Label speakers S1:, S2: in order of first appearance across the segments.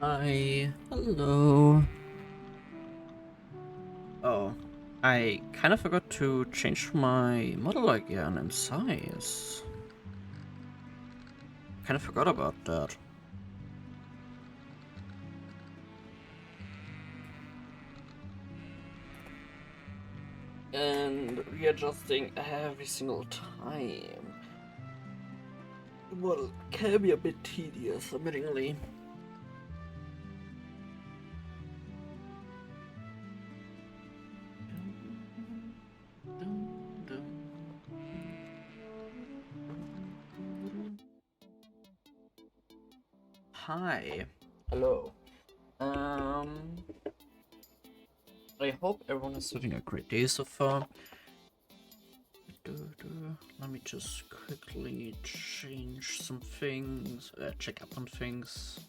S1: Hi, hello. Oh, I kind of forgot to change my model again in size. Kind of forgot about that. And readjusting every single time. The model can be a bit tedious, admittingly. Hi. Hello. I hope everyone is having a great day so far. Let me just quickly change some things, check up on things.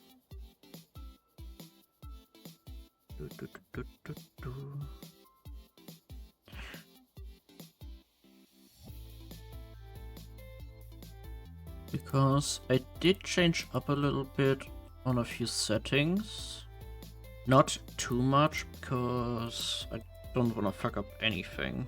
S1: Because I did change up a little bit on a few settings. Not too much, because I don't want to fuck up anything.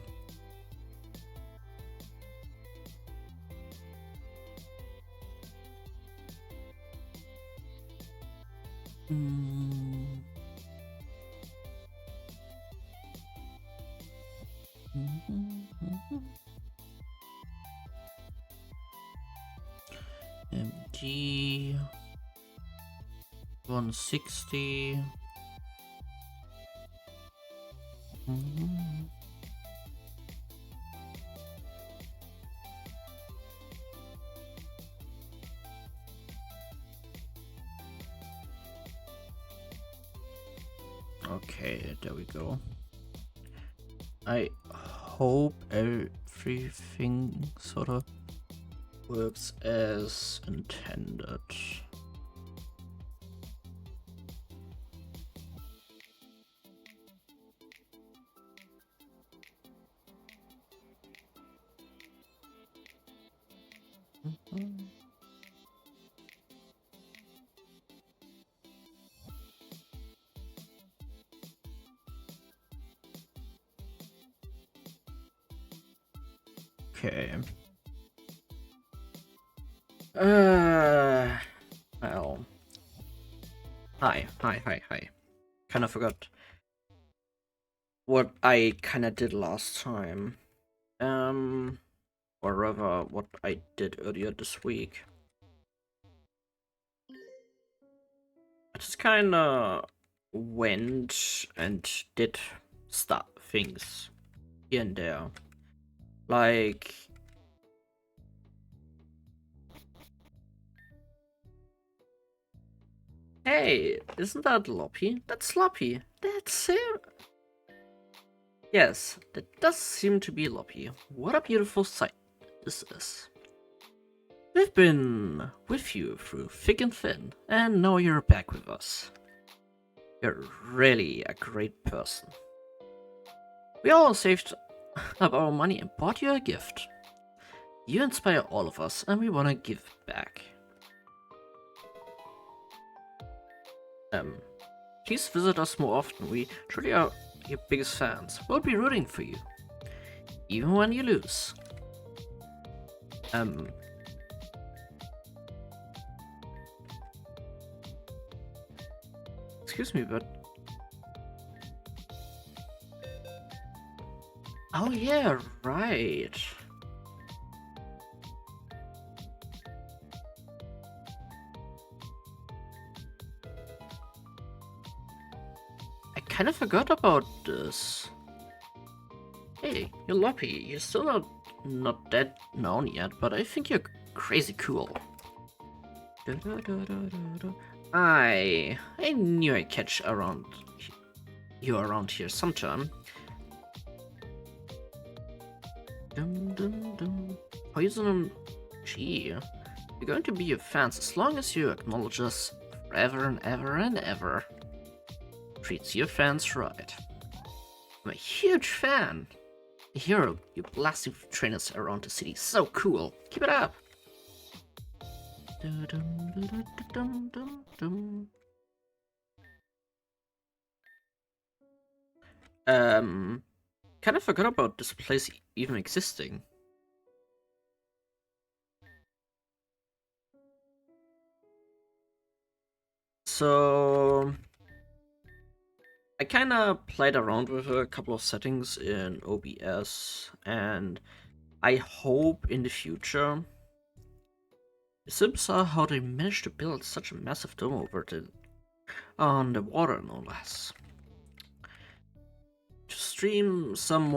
S1: MG 160. Okay, there we go. I hope everything sort of works as intended. Okay. Well. Hi. Kinda forgot what I kinda did last time. Or rather, what I did earlier this week. I just kinda went and did things here and there. Like, hey, isn't that Loppy? That's Sloppy. That's him. Yes, that does seem to be Loppy. What a beautiful sight this is. We've been with you through thick and thin, and now you're back with us. You're really a great person. We all saved up our money and bought you a gift. You inspire all of us, and we want to give back. Please visit us more often. We truly are your biggest fans. We'll be rooting for you, even when you lose. Excuse me, but... Oh yeah, right. I kind of forgot about this. Hey, you're Loppy. You're still not that known yet, but I think you're crazy cool. I knew I'd catch you around here sometime. Poison, gee, we're going to be your fans as long as you acknowledge us forever and ever and ever. Treats your fans right. I'm a huge fan. A hero, you blasting trainers around the city. So cool. Keep it up. Um, kind of forgot about this place even existing. So I kind of played around with a couple of settings in OBS, and I hope in the future. It's so bizarre how they managed to build such a massive dome over on the water, no less. To stream some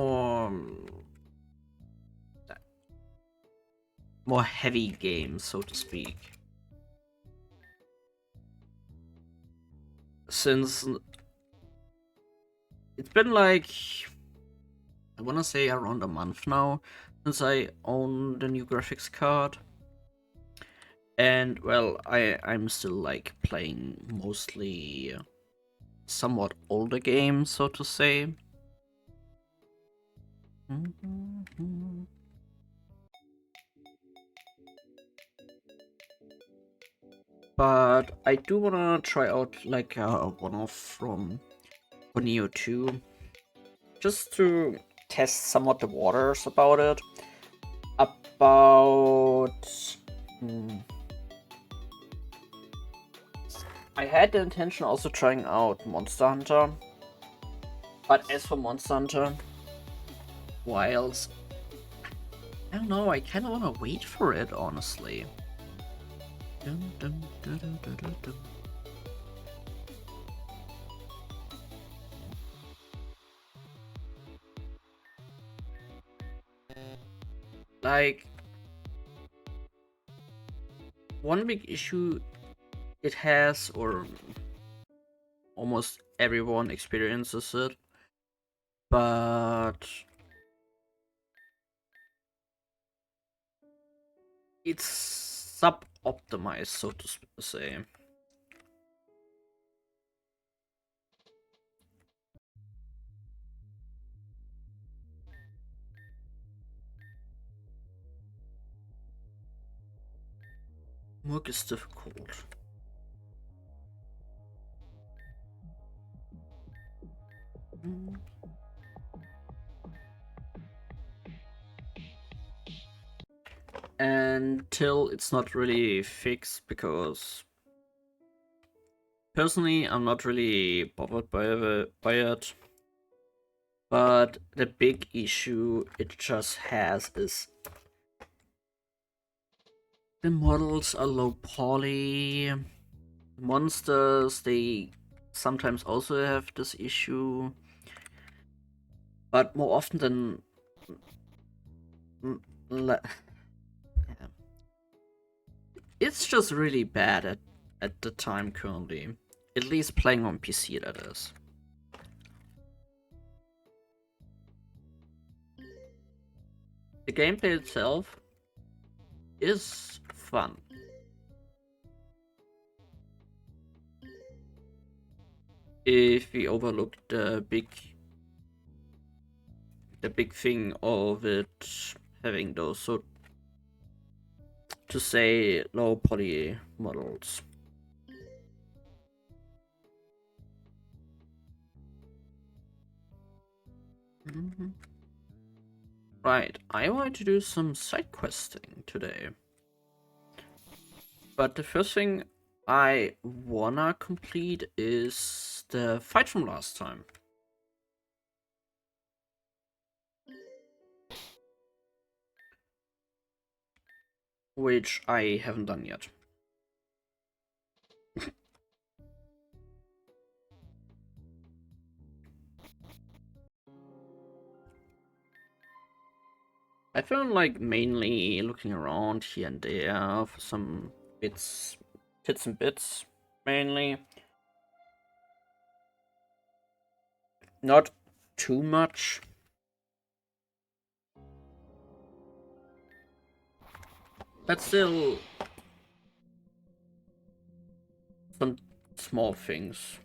S1: more heavy games, so to speak. Since it's been like, I want to say around a month now since I own the new graphics card. And well, I'm still like playing mostly somewhat older games, so to say. But I do wanna try out like a one-off from Neo 2, just to test somewhat the waters about it. About I had the intention also trying out Monster Hunter, but as for Monster Hunter, whilst I don't know, I kind of want to wait for it, honestly. Dun, dun, dun, dun, dun, dun, dun. Like, one big issue it has, or almost everyone experiences it, but it's sub-optimized, so to say. Work is difficult. Until it's not really fixed, because personally I'm not really bothered by it. But the big issue it just has is the models are low poly. Monsters, they sometimes also have this issue. But more often than it's just really bad at the time currently. At least playing on PC, that is. The gameplay itself is fun. If we overlook the big thing of it having those, so to say, low poly models. Right, I want to do some side questing today. But the first thing I wanna complete is the fight from last time. Which I haven't done yet. I found like mainly looking around here and there for some bits and bits, mainly. Not too much. But still some small things,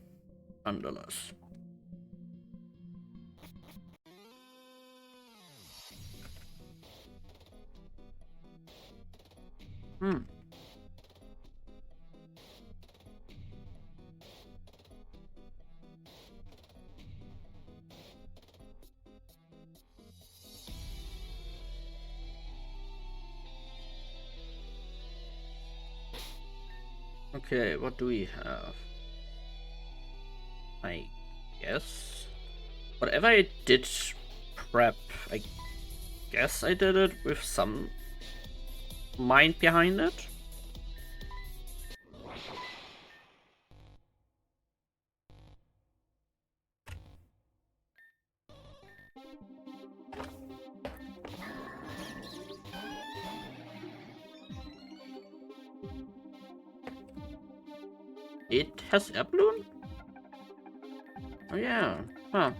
S1: nonetheless. Hmm. Okay, what do we have? I guess whatever I did prep, I guess I did it with some mind behind it. It has air balloon? Oh yeah. Huh.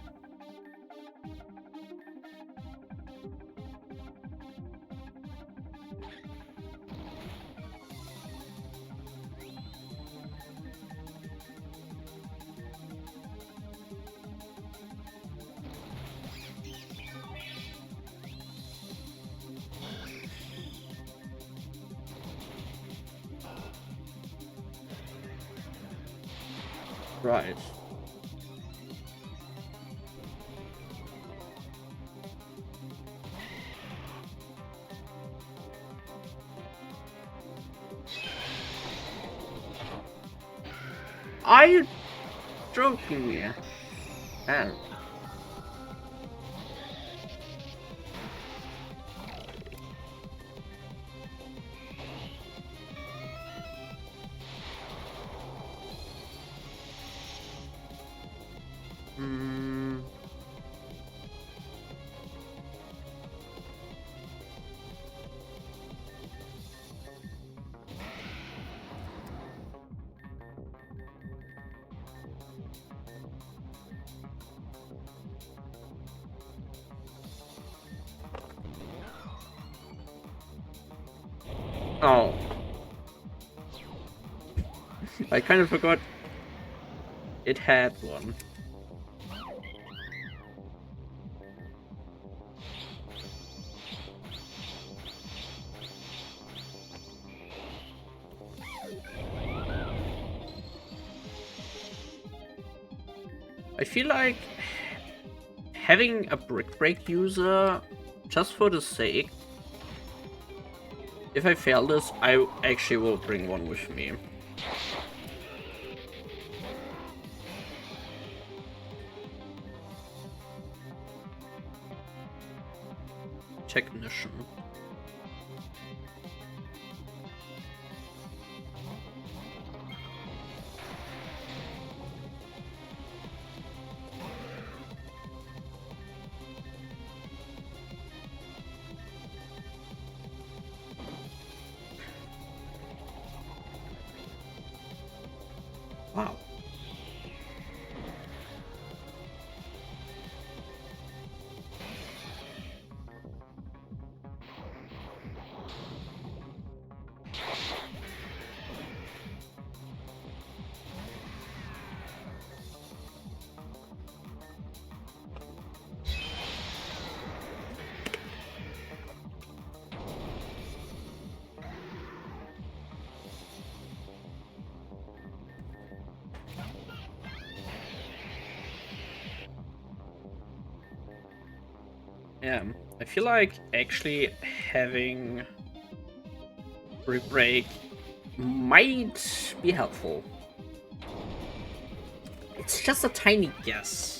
S1: Right. Are you joking me? Man. Hmm. Oh. I kind of forgot it had one. I feel like having a brick break user just for the sake. If I fail this, I actually will bring one with me. Technician. Wow. Yeah, I feel like actually having brick break might be helpful. It's just a tiny guess.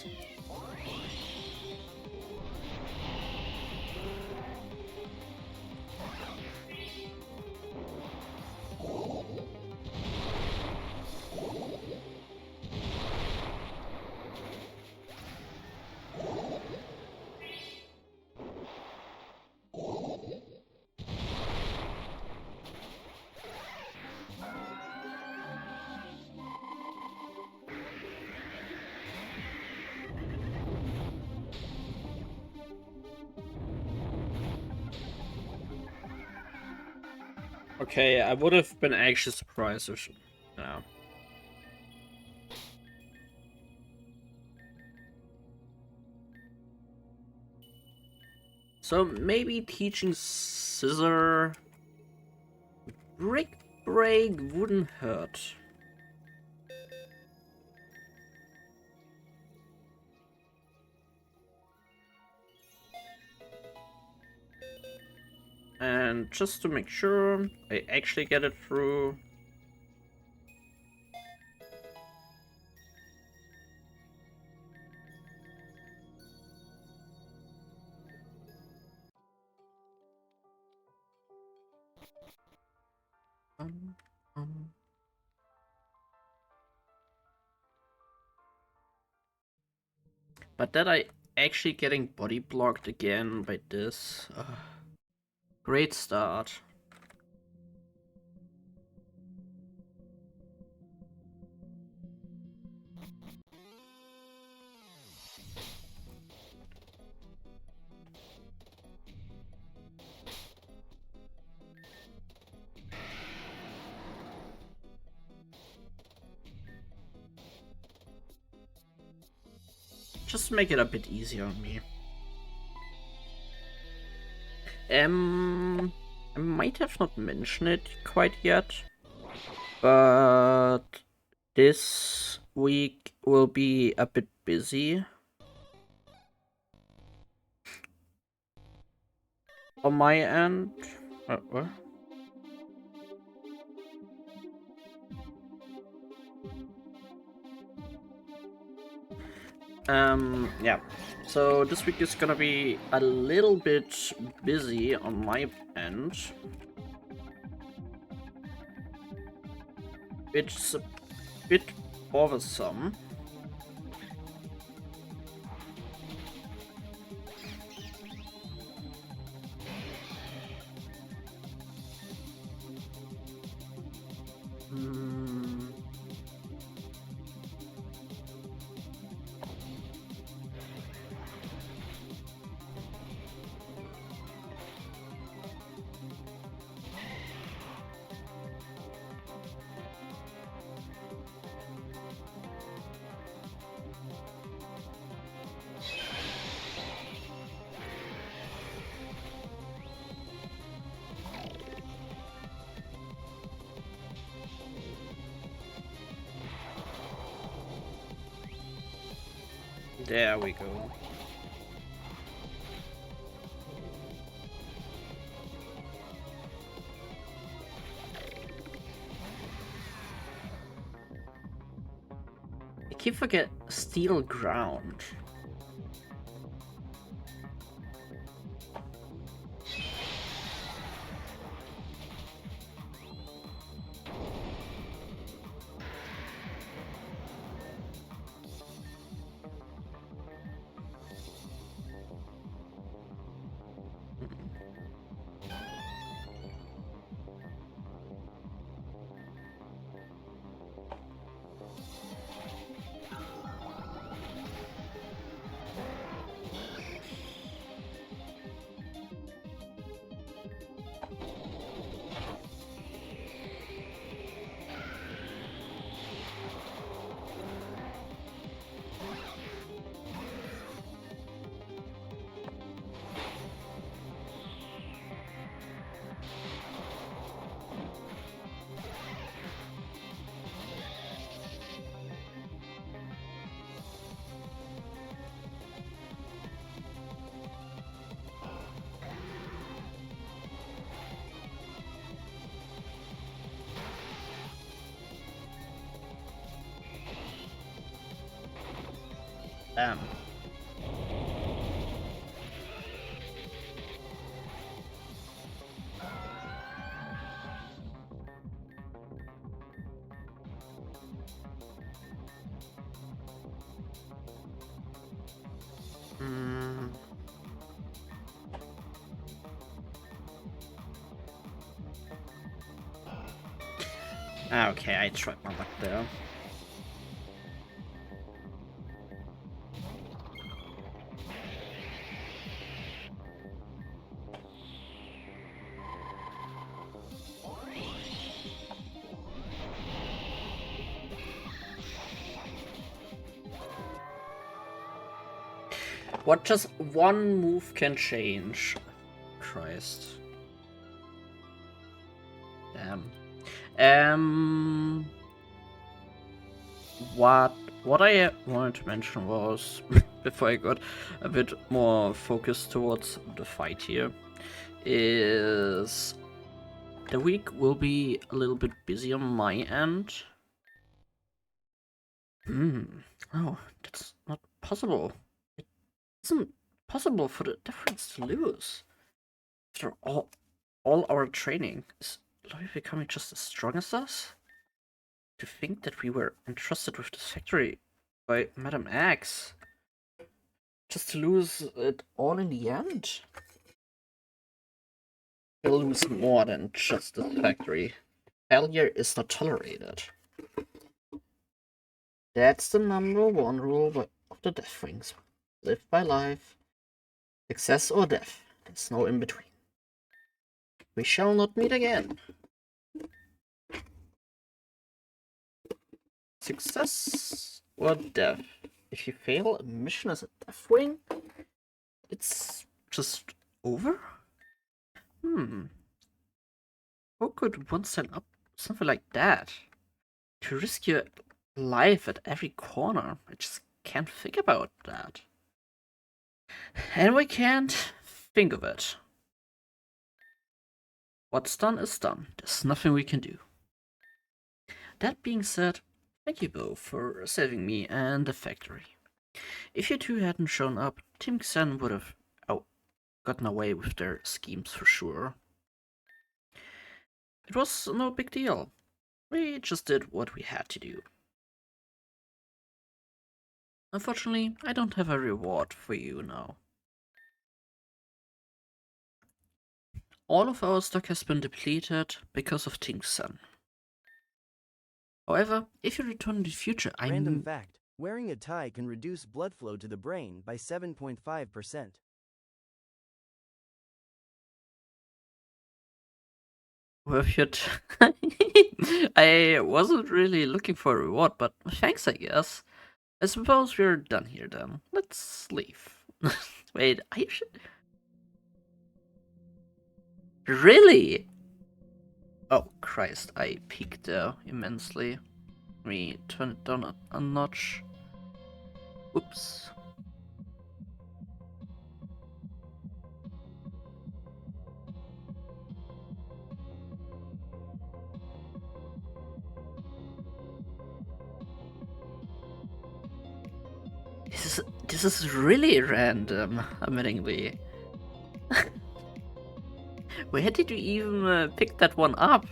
S1: Okay, I would have been actually surprised if, yeah. So maybe teaching scissor brick break wouldn't hurt. And just to make sure I actually get it through, Um, um. But that I actually getting body blocked again by this. Great start. Just make it a bit easier on me. I might have not mentioned it quite yet, but this week will be a bit busy on my end. What? Yeah. So this week is gonna be a little bit busy on my end, which is a bit bothersome. Hmm. There we go. I keep forget steel ground. Damn. Mm. Okay, I tried my luck there. What just one move can change? Christ. Damn. What I wanted to mention was before I got a bit more focused towards the fight here is the week will be a little bit busy on my end. Oh, that's not possible. It isn't possible for the difference to lose after all our training. Lobby becoming just as strong as us? To think that we were entrusted with this factory by Madame X, just to lose it all in the end? We'll lose more than just the factory. Failure is not tolerated. That's the #1 rule of the Death Rings. Live by life. Success or death. There's no in between. We shall not meet again. Success or death. If you fail a mission as a Death Wing, it's just over? How could one set up something like that? To risk your life at every corner? I just can't think about that. And we can't think of it. What's done is done. There's nothing we can do. That being said, thank you both for saving me and the factory. If you two hadn't shown up, Team Xen would have gotten away with their schemes for sure. It was no big deal. We just did what we had to do. Unfortunately, I don't have a reward for you now. All of our stock has been depleted because of Team Xen. However, if you return in the future,
S2: Random fact. Wearing a tie can reduce blood flow to the brain by 7.5%.
S1: Worth your time. I wasn't really looking for a reward, but thanks, I guess. I suppose we're done here then. Let's leave. Wait, are you sure? Really? Oh, Christ, I peaked there immensely. Let me turn it down a notch. Oops. This is really random, admittingly. Where did you even pick that one up?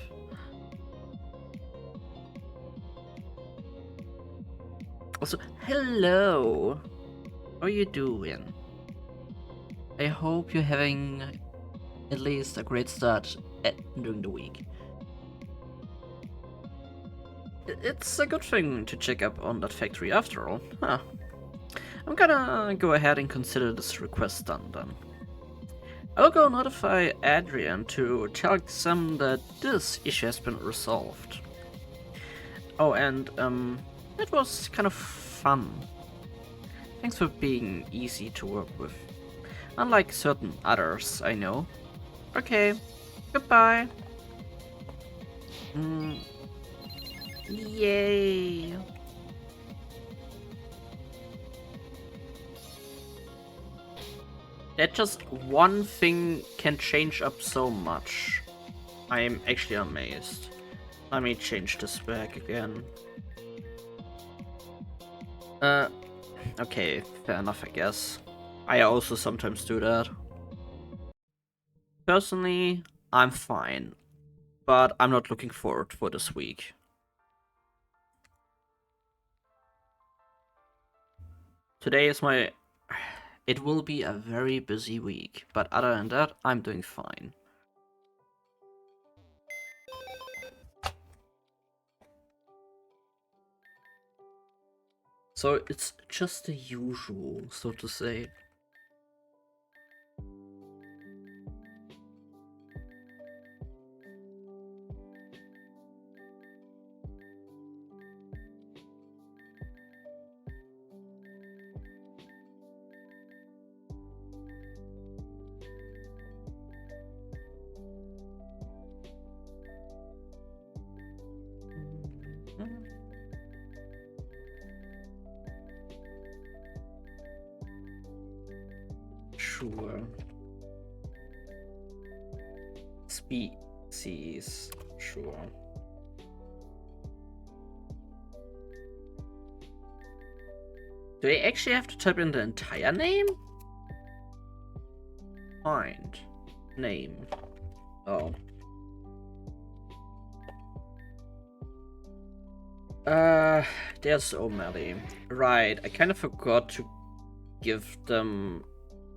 S1: Also, hello. How are you doing? I hope you're having at least a great start during the week. It's a good thing to check up on that factory after all. Huh. I'm gonna go ahead and consider this request done then. I will go notify Adrian to tell Sam that this issue has been resolved. Oh, and it was kind of fun. Thanks for being easy to work with. Unlike certain others I know. Okay, goodbye. Yay. That just one thing can change up so much. I am actually amazed. Let me change this back again. Okay, fair enough, I guess. I also sometimes do that. Personally, I'm fine, but I'm not looking forward for this week. Today is my... It will be a very busy week, but other than that, I'm doing fine. So it's just the usual, so to say. Sure. Species. Sure. Do I actually have to type in the entire name? Find. Name. Oh. There's so many. Right, I kind of forgot to give them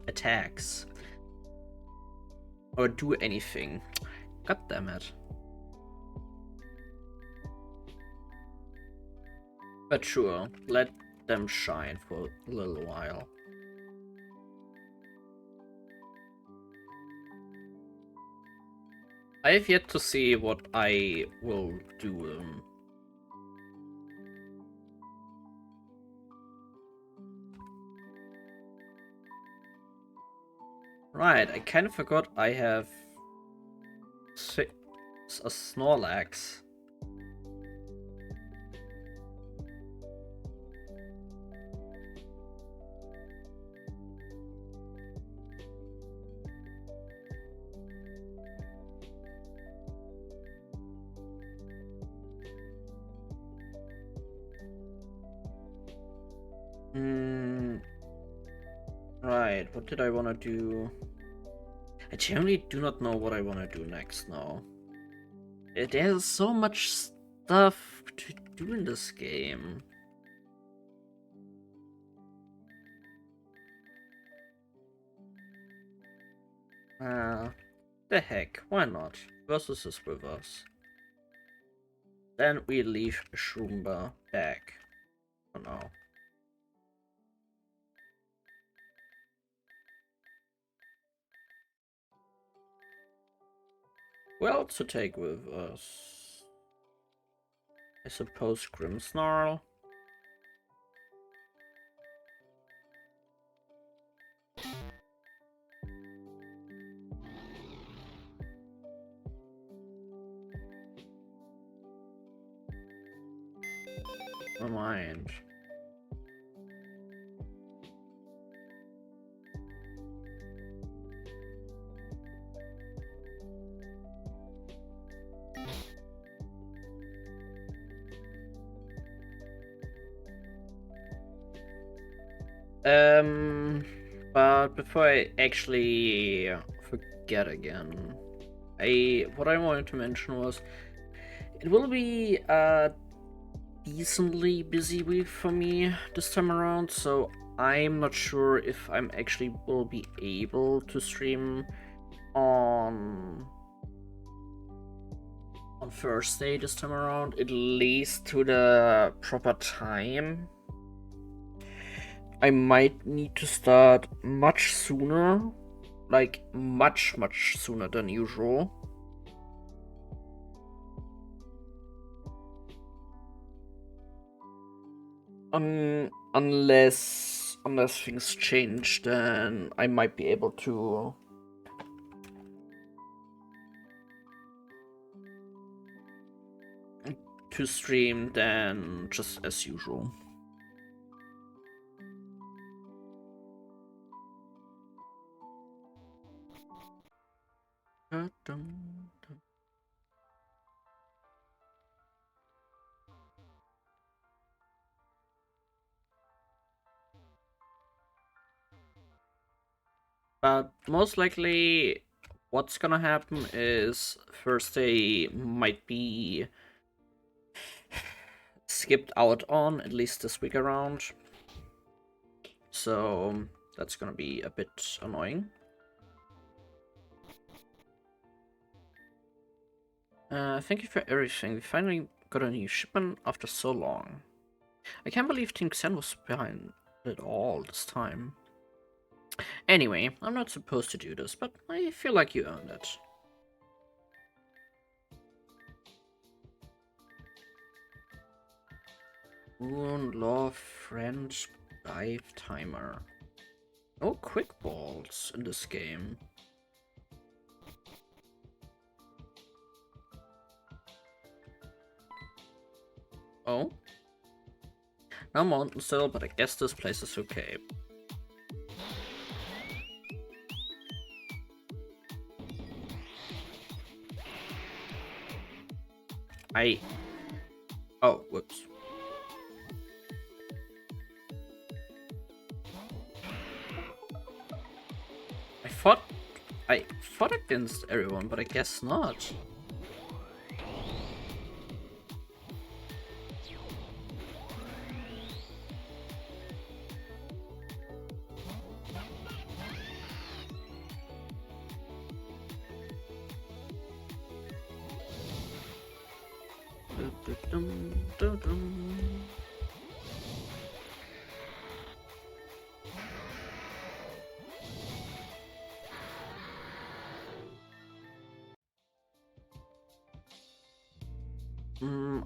S1: attacks. Or do anything. God damn it. But sure, let them shine for a little while. I have yet to see what I will do with them. Right, I kind of forgot I have a Snorlax. Right, what did I want to do? I generally do not know what I want to do next now. There's so much stuff to do in this game. The heck, why not? Versus is with us. Then we leave Shumba back for now. Well, to take with us, I suppose Grimmsnarl. Never mind. But before I actually forget again, what I wanted to mention was it will be a decently busy week for me this time around, so I'm not sure if I'm actually will be able to stream on Thursday this time around, at least to the proper time. I might need to start much sooner, like much sooner than usual. Unless things change, then I might be able to stream then just as usual. But most likely, what's gonna happen is Thursday might be skipped out on, at least this week around. So that's gonna be a bit annoying. Thank you for everything. We finally got a new shipment after so long. I can't believe Team Xen was behind it all this time. Anyway, I'm not supposed to do this, but I feel like you earned it. Rune, Love, Friend, Dive, Timer. No quick balls in this game. Oh? No mountain still, but I guess this place is okay. Oh, whoops. I fought against everyone, but I guess not.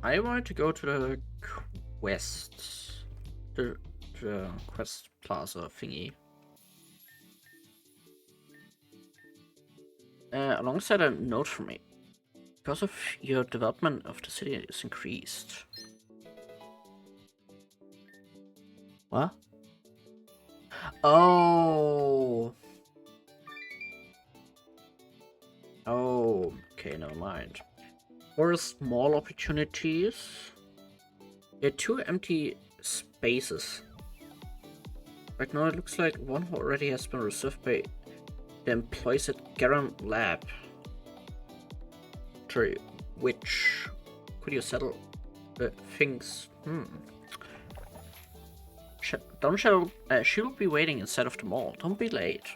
S1: I want to go to the quest. The, the quest plaza thingy. Alongside a note from me. Because of your development of the city is increased. What? Oh. Oh, okay, never mind. For small opportunities, there are 2 empty spaces. Right now it looks like one already has been reserved by the employees at Garan Lab. Sorry, which could you settle the things? She'll be waiting inside of the mall. Don't be late.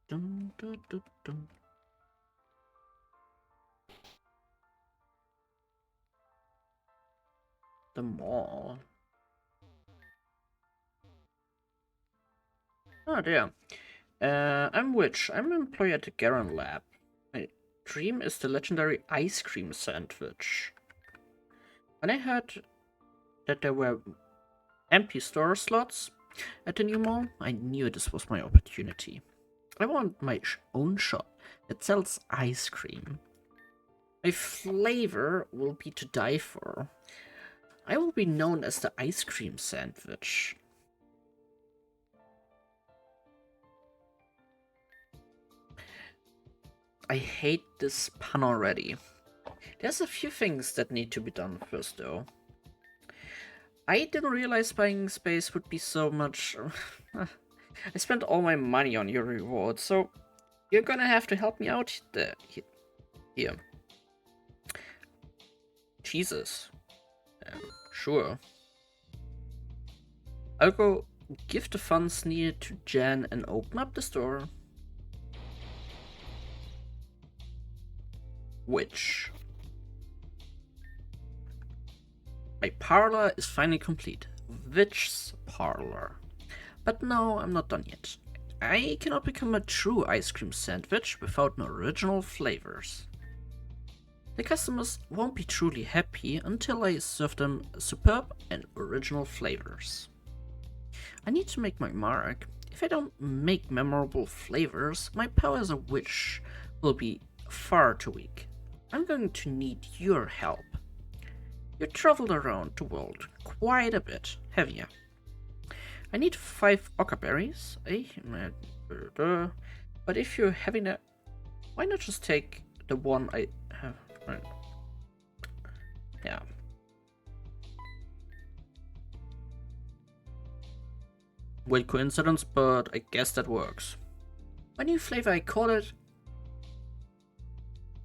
S1: Dun, dun, dun, dun. The mall. Oh dear. I'm Witch. I'm an employee at the Garan Lab. My dream is the legendary ice cream sandwich. When I heard that there were empty store slots at the new mall, I knew this was my opportunity. I want my own shop that sells ice cream. My flavor will be to die for. I will be known as the ice cream sandwich. I hate this pun already. There's a few things that need to be done first though. I didn't realize buying space would be so much... I spent all my money on your reward, so you're gonna have to help me out here. Jesus. Sure. I'll go give the funds needed to Jan and open up the store. Which? My parlor is finally complete. Witch's parlor. But no, I'm not done yet. I cannot become a true ice cream sandwich without no original flavors. The customers won't be truly happy until I serve them superb and original flavors. I need to make my mark. If I don't make memorable flavors, my power as a witch will be far too weak. I'm going to need your help. You traveled around the world quite a bit, have you? I need 5 ochre berries. But if you're having a... Why not just take the one I have? Right. Yeah. Weird coincidence, but I guess that works. My new flavor, I call it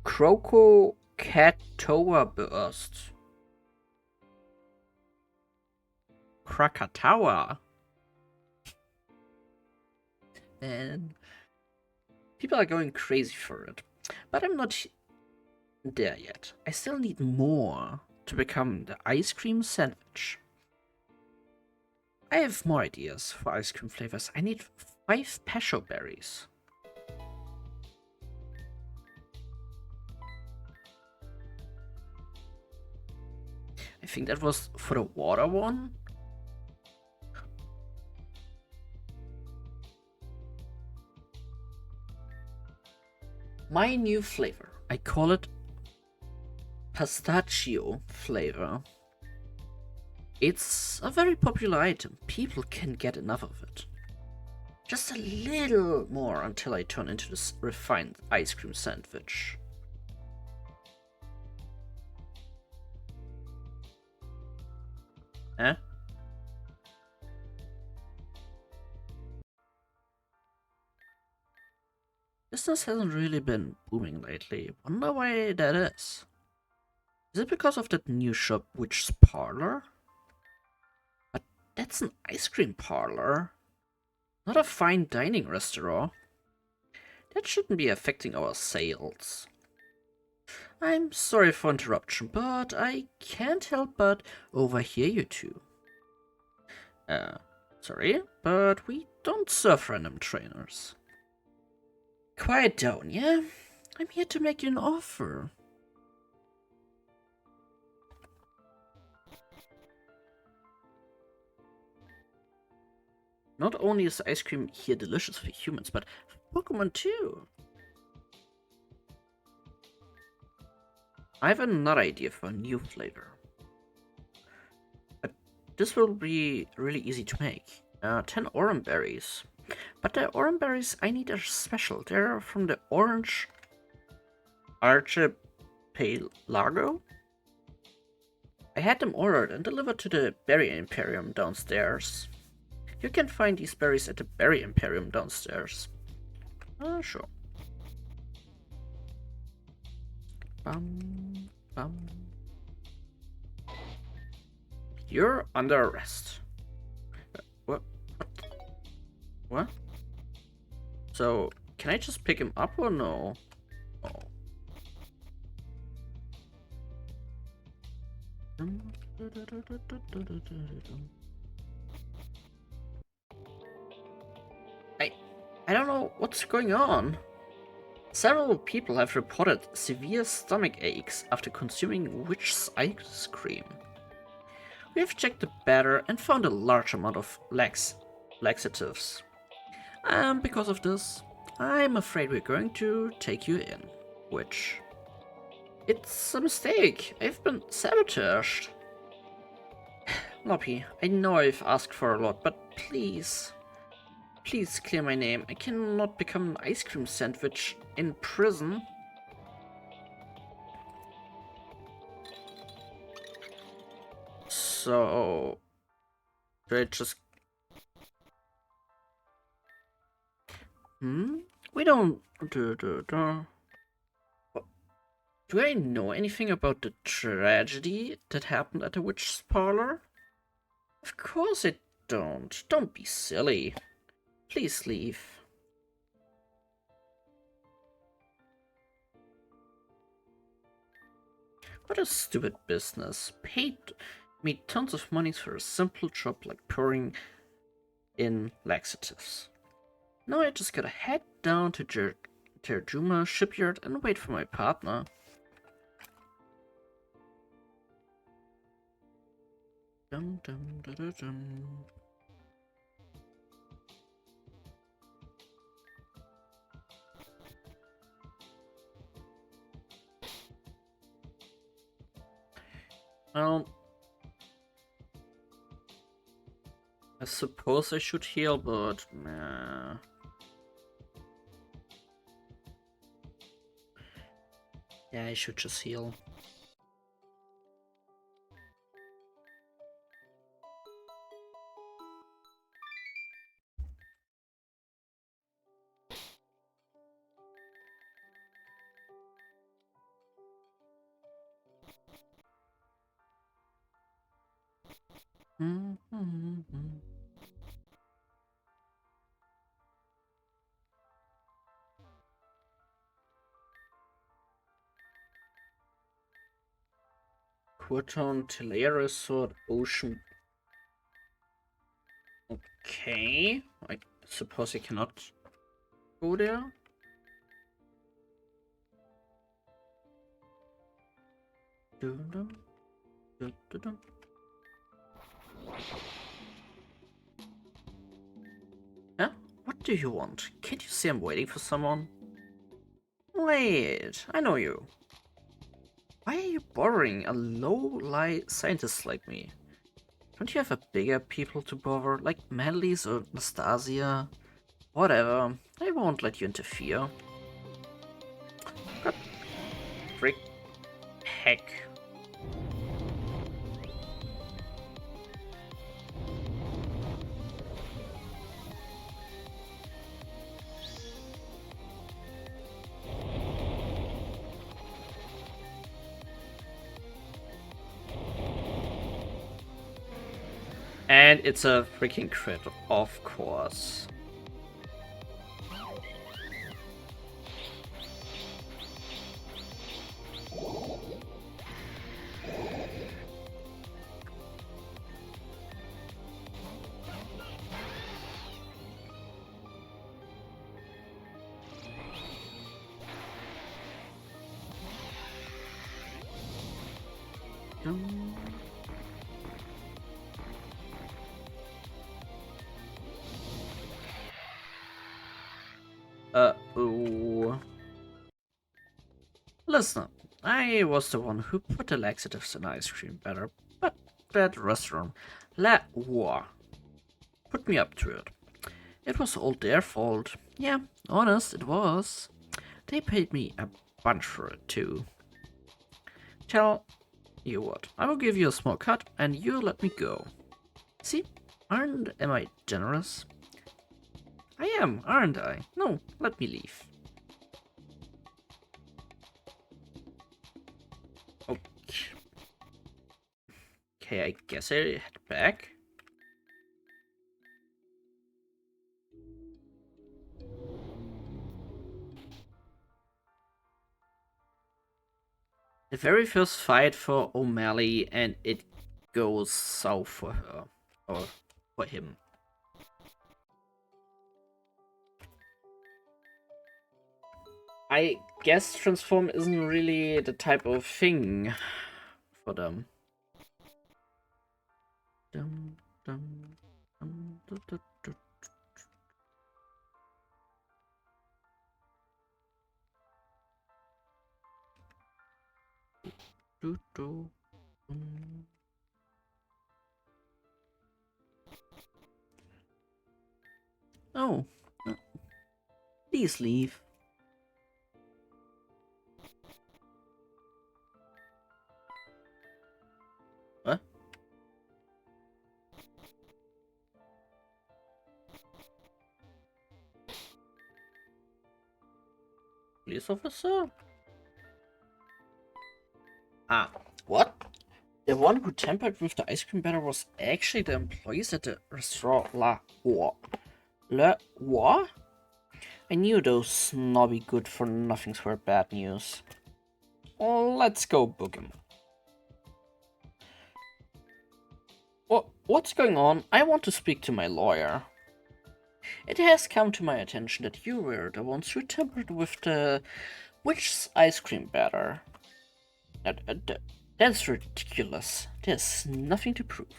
S1: Croco Krakatoa Burst. Krakatoa? And people are going crazy for it. But I'm not there yet. I still need more to become the ice cream sandwich. I have more ideas for ice cream flavors. I need 5 passion berries. I think that was for the water one. My new flavor. I call it pistachio flavor. It's a very popular item. People can't get enough of it. Just a little more until I turn into this refined ice cream sandwich. Eh? Business hasn't really been booming lately. Wonder why that is. Is it because of that new shop, Witch's Parlor? But that's an ice cream parlor, not a fine dining restaurant. That shouldn't be affecting our sales. I'm sorry for interruption, but I can't help but overhear you two. Sorry, but we don't serve random trainers. Quiet down, yeah? I'm here to make you an offer. Not only is ice cream here delicious for humans, but for Pokemon too. I have another idea for a new flavor. But this will be really easy to make. 10 orange berries. But the orange berries I need are special. They're from the Orange Archipelago. I had them ordered and delivered to the Berry Imperium downstairs. You can find these berries at the Berry Imperium downstairs. Sure. Bum, bum. You're under arrest. What? What? So, can I just pick him up or no? Oh. I don't know what's going on. Several people have reported severe stomach aches after consuming witch's ice cream. We have checked the batter and found a large amount of laxatives. And because of this, I'm afraid we're going to take you in. Which... it's a mistake. I've been sabotaged. Loppy, I know I've asked for a lot, but please... please clear my name. I cannot become an ice cream sandwich in prison. So... do I just... We don't... Do I know anything about the tragedy that happened at the witch's parlor? Of course I don't. Don't be silly. Please leave. What a stupid business. Paid me tons of money for a simple job like pouring in laxatives. Now I just gotta head down to Terjuma shipyard and wait for my partner. Dum dum da da dum. Well, I suppose I should heal, but nah. Yeah, I should just heal. Quarton, Telera Sword, Ocean. Okay, I suppose I cannot go there. Huh? What do you want? Can't you see I'm waiting for someone? Wait, I know you. Why are you bothering a low-life scientist like me? Don't you have a bigger people to bother, like Madelies or Nastasia? Whatever, I won't let you interfere. God, frick, heck. And it's a freaking crit, of course. dum. Oh. Listen up. I was the one who put the laxatives in ice cream batter, but that restaurant, La War, put me up to it. It was all their fault. Yeah, honest, it was. They paid me a bunch for it, too. Tell you what, I will give you a small cut, and you let me go. See? Am I generous? I am, aren't I? No, let me leave. Okay, I guess I head back. The very first fight for O'Malley, and it goes south for her. Or for him. I guess transform isn't really the type of thing for them. Dum, dum, dum, du, du, du. Du, du, Oh, please leave. What? Police officer? Ah, what? The one who tampered with the ice cream batter was actually the employees at the restaurant La War. La War? I knew those snobby good-for-nothings were bad news. Well, let's go book him. What's going on? I want to speak to my lawyer. It has come to my attention that you were the ones who tampered with the witch's ice cream batter. That's ridiculous. There's nothing to prove.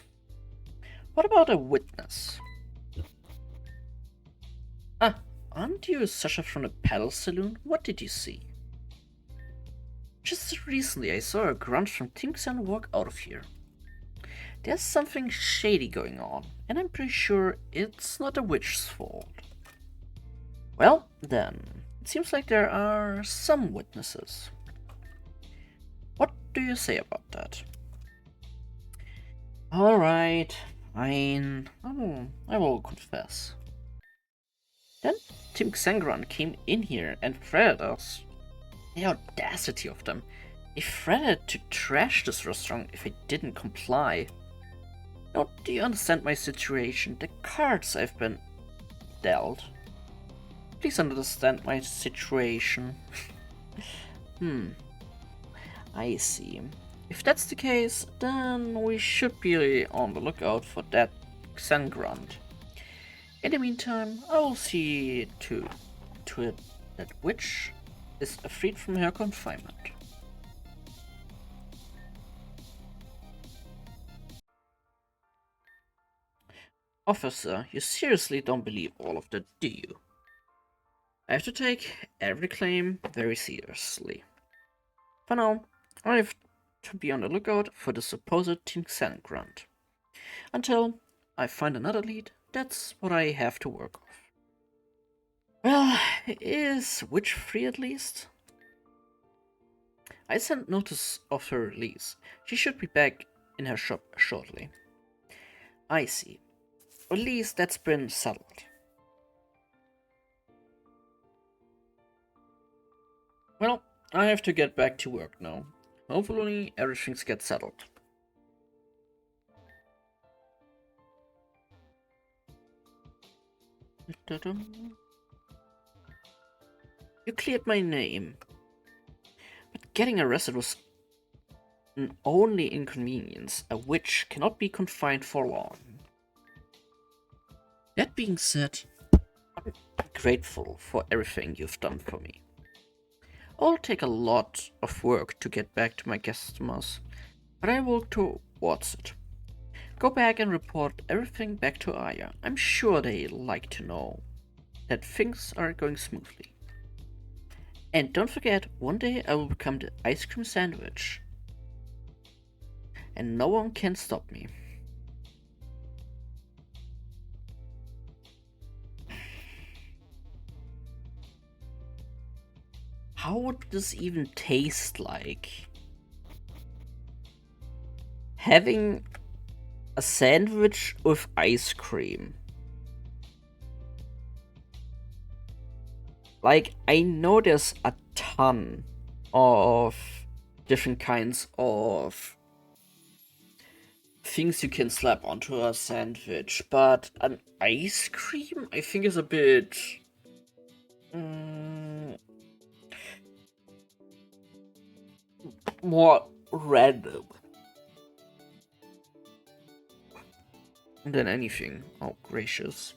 S1: What about a witness? Ah, aren't you Sasha from the Paddle Saloon? What did you see? Just recently I saw a grunt from Timson walk out of here. There's something shady going on, and I'm pretty sure it's not the witch's fault. Well, then, it seems like there are some witnesses. What do you say about that? Alright, fine. I will confess. Then Tim Xangran came in here and threatened us. The audacity of them. They threatened to trash this restaurant if I didn't comply. Now, do you understand my situation? The cards I've been dealt. Please understand my situation. I see. If that's the case, then we should be on the lookout for that Xangrand. In the meantime, I will see to it that witch is freed from her confinement. Officer, you seriously don't believe all of that, do you? I have to take every claim very seriously. For now, I have to be on the lookout for the supposed Team Xangrand. Until I find another lead, that's what I have to work off. Well, is Witch free at least? I sent notice of her release. She should be back in her shop shortly. I see. At least that's been settled. Well, I have to get back to work now. Hopefully everything's get settled. You cleared my name. But getting arrested was an only inconvenience. A witch cannot be confined for long. That being said, I'm grateful for everything you've done for me. It'll take a lot of work to get back to my customers, but I walk towards it. Go back and report everything back to Aya. I'm sure they like to know that things are going smoothly. And don't forget, one day I will become the ice cream sandwich. And no one can stop me. How would this even taste like? Having a sandwich with ice cream. Like, I know there's a ton of different kinds of things you can slap onto a sandwich, but an ice cream I think is a bit more random than anything. Oh, gracious.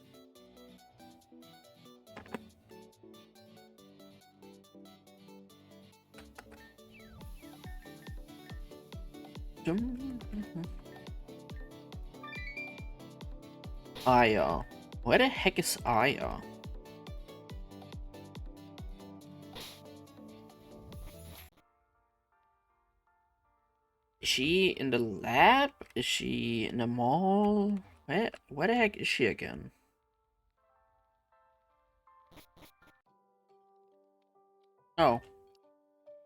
S1: Aya. Where the heck is Aya? Is she in the lab? Is she in the mall? Where the heck is she again? Oh.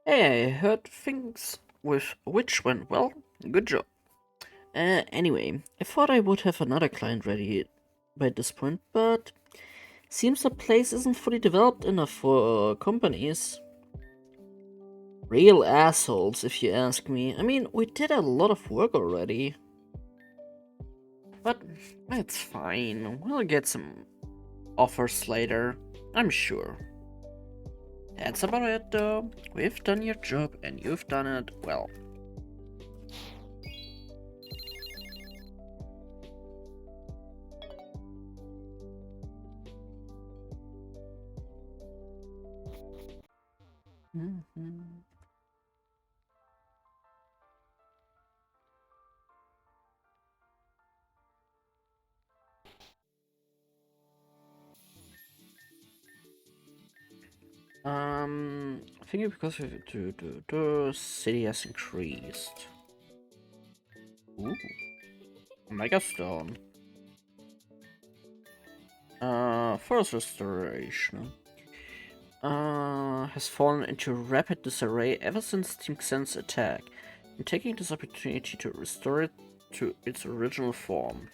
S1: Hey, I heard things with which went well. Good job. Anyway, I thought I would have another client ready by this point, but seems the place isn't fully developed enough for companies. Real assholes, if you ask me. I mean, we did a lot of work already. But it's fine. We'll get some offers later, I'm sure. That's about it, though. We've done your job, and you've done it well. I think because the city has increased. Ooh, Mega Stone. Forest restoration. Has fallen into rapid disarray ever since Team Xen's attack. I'm taking this opportunity to restore it to its original form.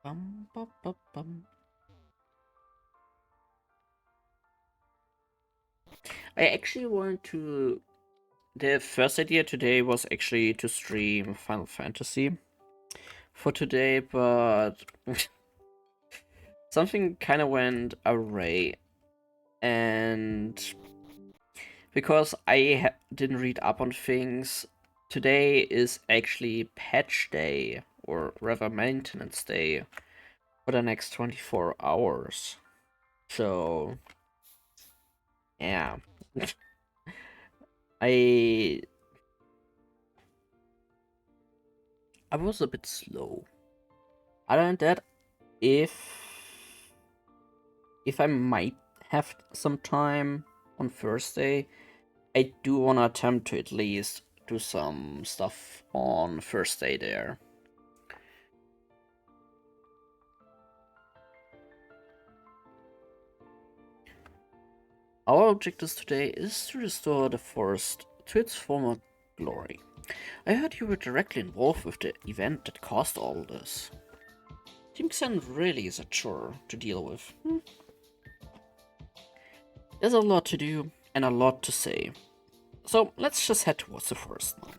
S1: Bum, bum, bum, bum. I actually wanted to. The first idea today was actually to stream Final Fantasy for today, but something kind of went awry, and because I didn't read up on things, today is actually patch day, or rather maintenance day, for the next 24 hours. So, yeah. I was a bit slow. Other than that, if I might have some time on Thursday, I do want to attempt to at least do some stuff on Thursday there. Our objective today is to restore the forest to its former glory. I heard you were directly involved with the event that caused all this. Team Xen really is a chore to deal with. There's a lot to do and a lot to say. So let's just head towards the forest now.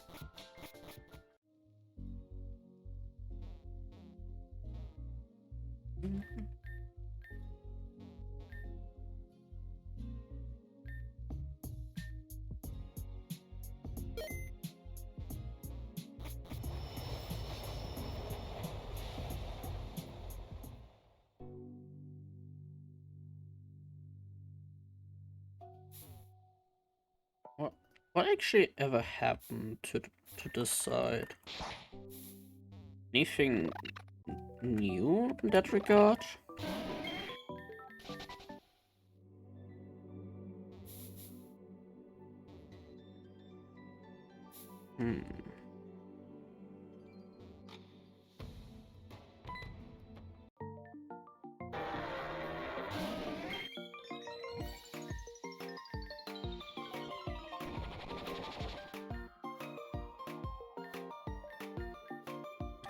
S1: What actually ever happened to this side? Anything new in that regard? Hmm.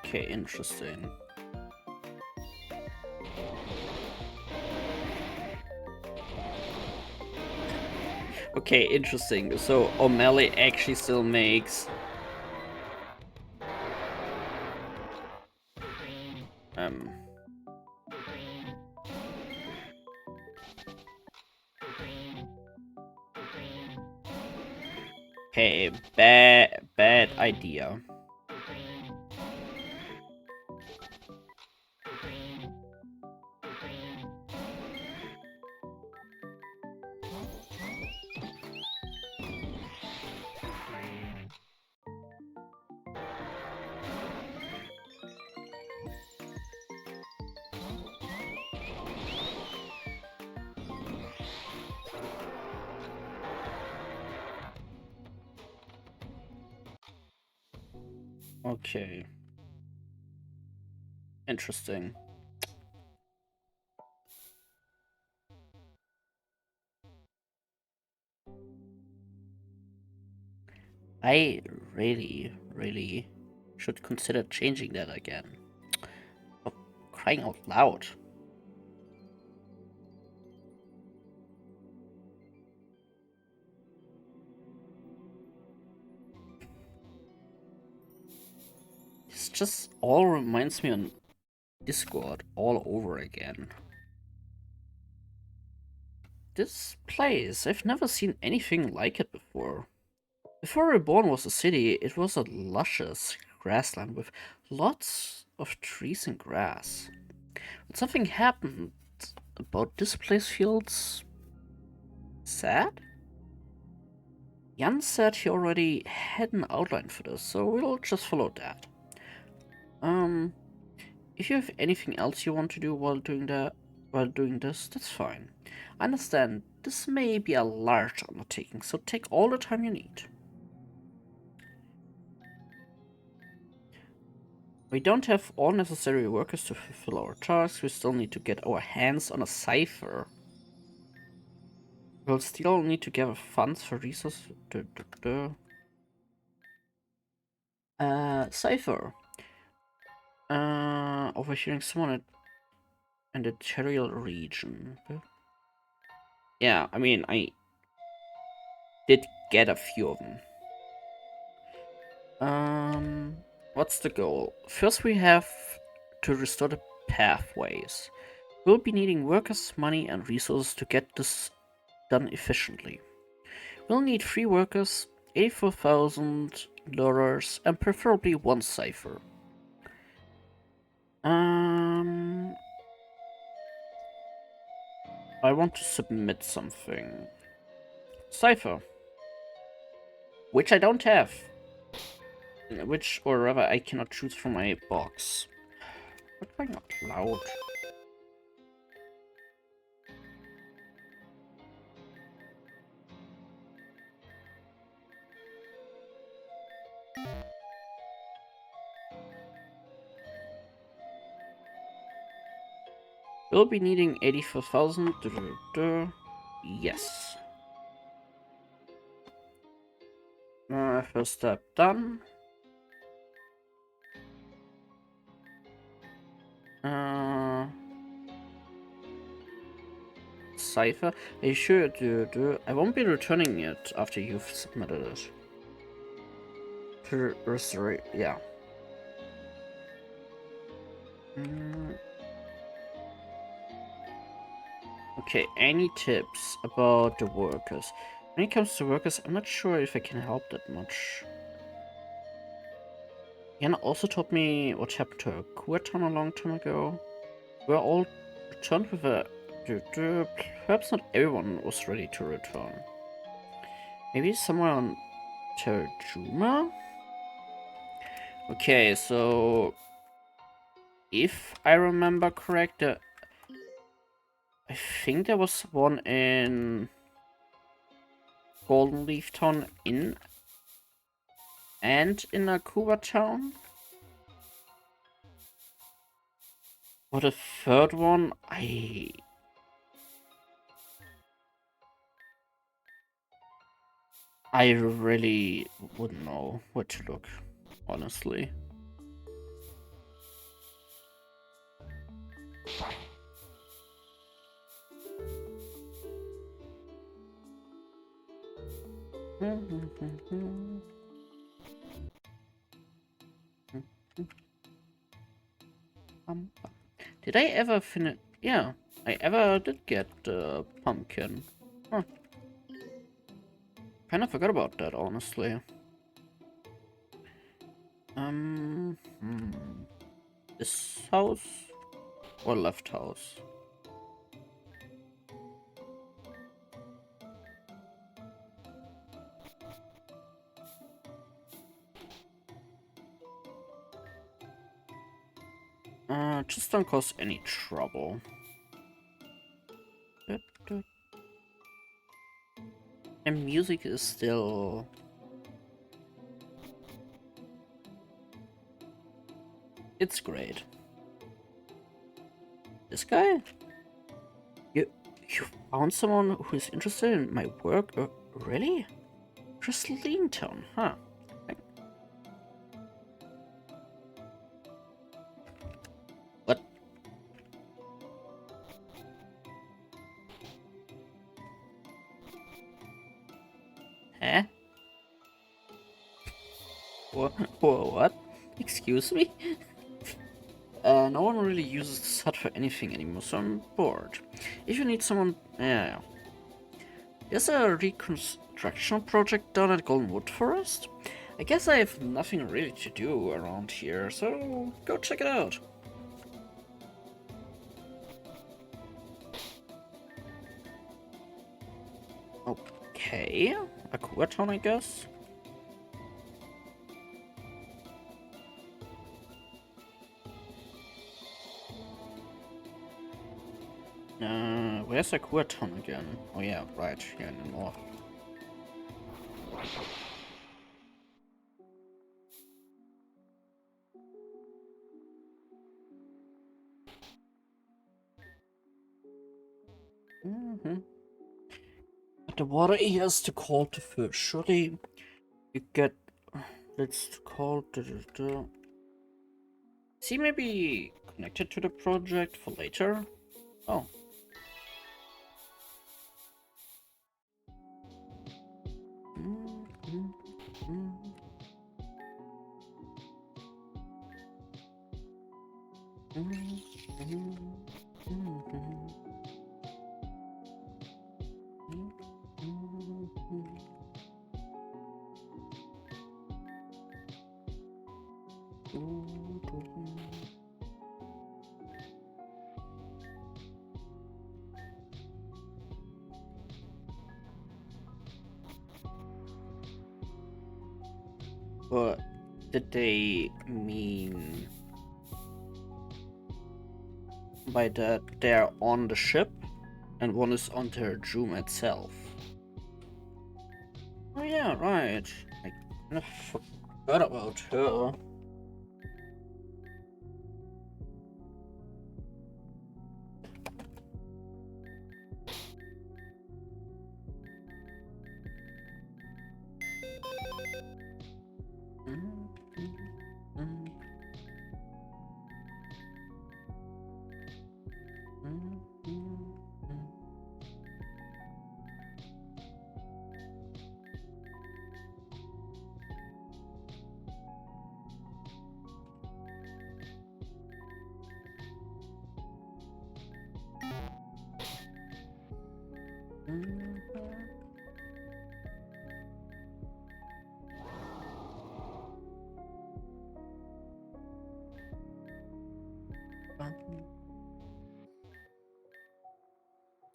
S1: Okay, interesting. Okay, interesting. So O'Malley actually still makes um okay, bad idea. Okay. Interesting. I really should consider changing that again. For crying out loud. This just all reminds me on Discord all over again. This place, I've never seen anything like it before. Before Reborn was a city, it was a luscious grassland with lots of trees and grass. But something happened about this place feels sad? Jan said he already had an outline for this, so we'll just follow that. Um, if you have anything else you want to do while doing this, that's fine. I understand this may be a large undertaking, so take all the time you need. We don't have all necessary workers to fulfill our tasks, we still need to get our hands on a cipher. We'll still need to gather funds for resources. Cipher. Overhearing someone in the Terrial region. Yeah, I mean, I did get a few of them. What's the goal? First, we have to restore the pathways. We'll be needing workers, money, and resources to get this done efficiently. We'll need 3 workers, 84,000 lurers, and preferably 1 cipher. I want to submit something. Cipher. Which I don't have. Which, or rather, I cannot choose from my box. What am I not loud? We'll be needing 84,000. Yes. First step done. Cipher. Are you sure? I won't be returning it after you've submitted it. To restore, yeah. Okay, any tips about the workers? When it comes to workers, I'm not sure if I can help that much. Yana also told me what happened to her Kur town a long time ago. We're all returned with a... Perhaps not everyone was ready to return. Maybe somewhere on Terjuma? Okay, so if I remember correct, I think there was one in Golden Leaf Town in and in Akuba Town. Or the third one, I really wouldn't know where to look, honestly. Did I ever finish? Yeah, I ever did get pumpkin. Huh. Kind of forgot about that, honestly. Hmm. This house or left house? Just don't cause any trouble. And music is still... It's great. This guy? You found someone who's interested in my work? Really? Just Town, huh? What? Huh? What? Excuse me? No one really uses this hut for anything anymore, so I'm bored. If you need someone... Yeah. There's a reconstruction project down at Goldenwood Forest. I guess I have nothing really to do around here, so go check it out. Okay, Aqua Town, I guess. Where's Aqua Town again? Oh yeah, right here in the north. But the water he has to call to fish. Surely you get... Let's call... Is he maybe connected to the project for later? Oh. But did they mean by that they're on the ship and one is on the room itself? Oh yeah, right. I kind of forgot about her.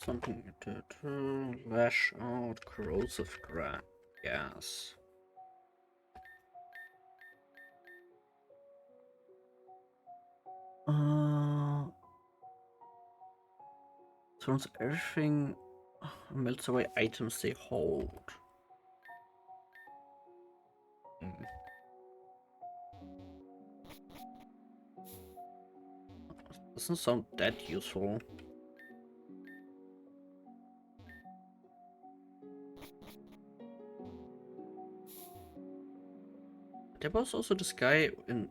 S1: Something to lash out corrosive gas. Turns everything melts away items they hold. Hmm. Doesn't sound that useful. There was also this guy in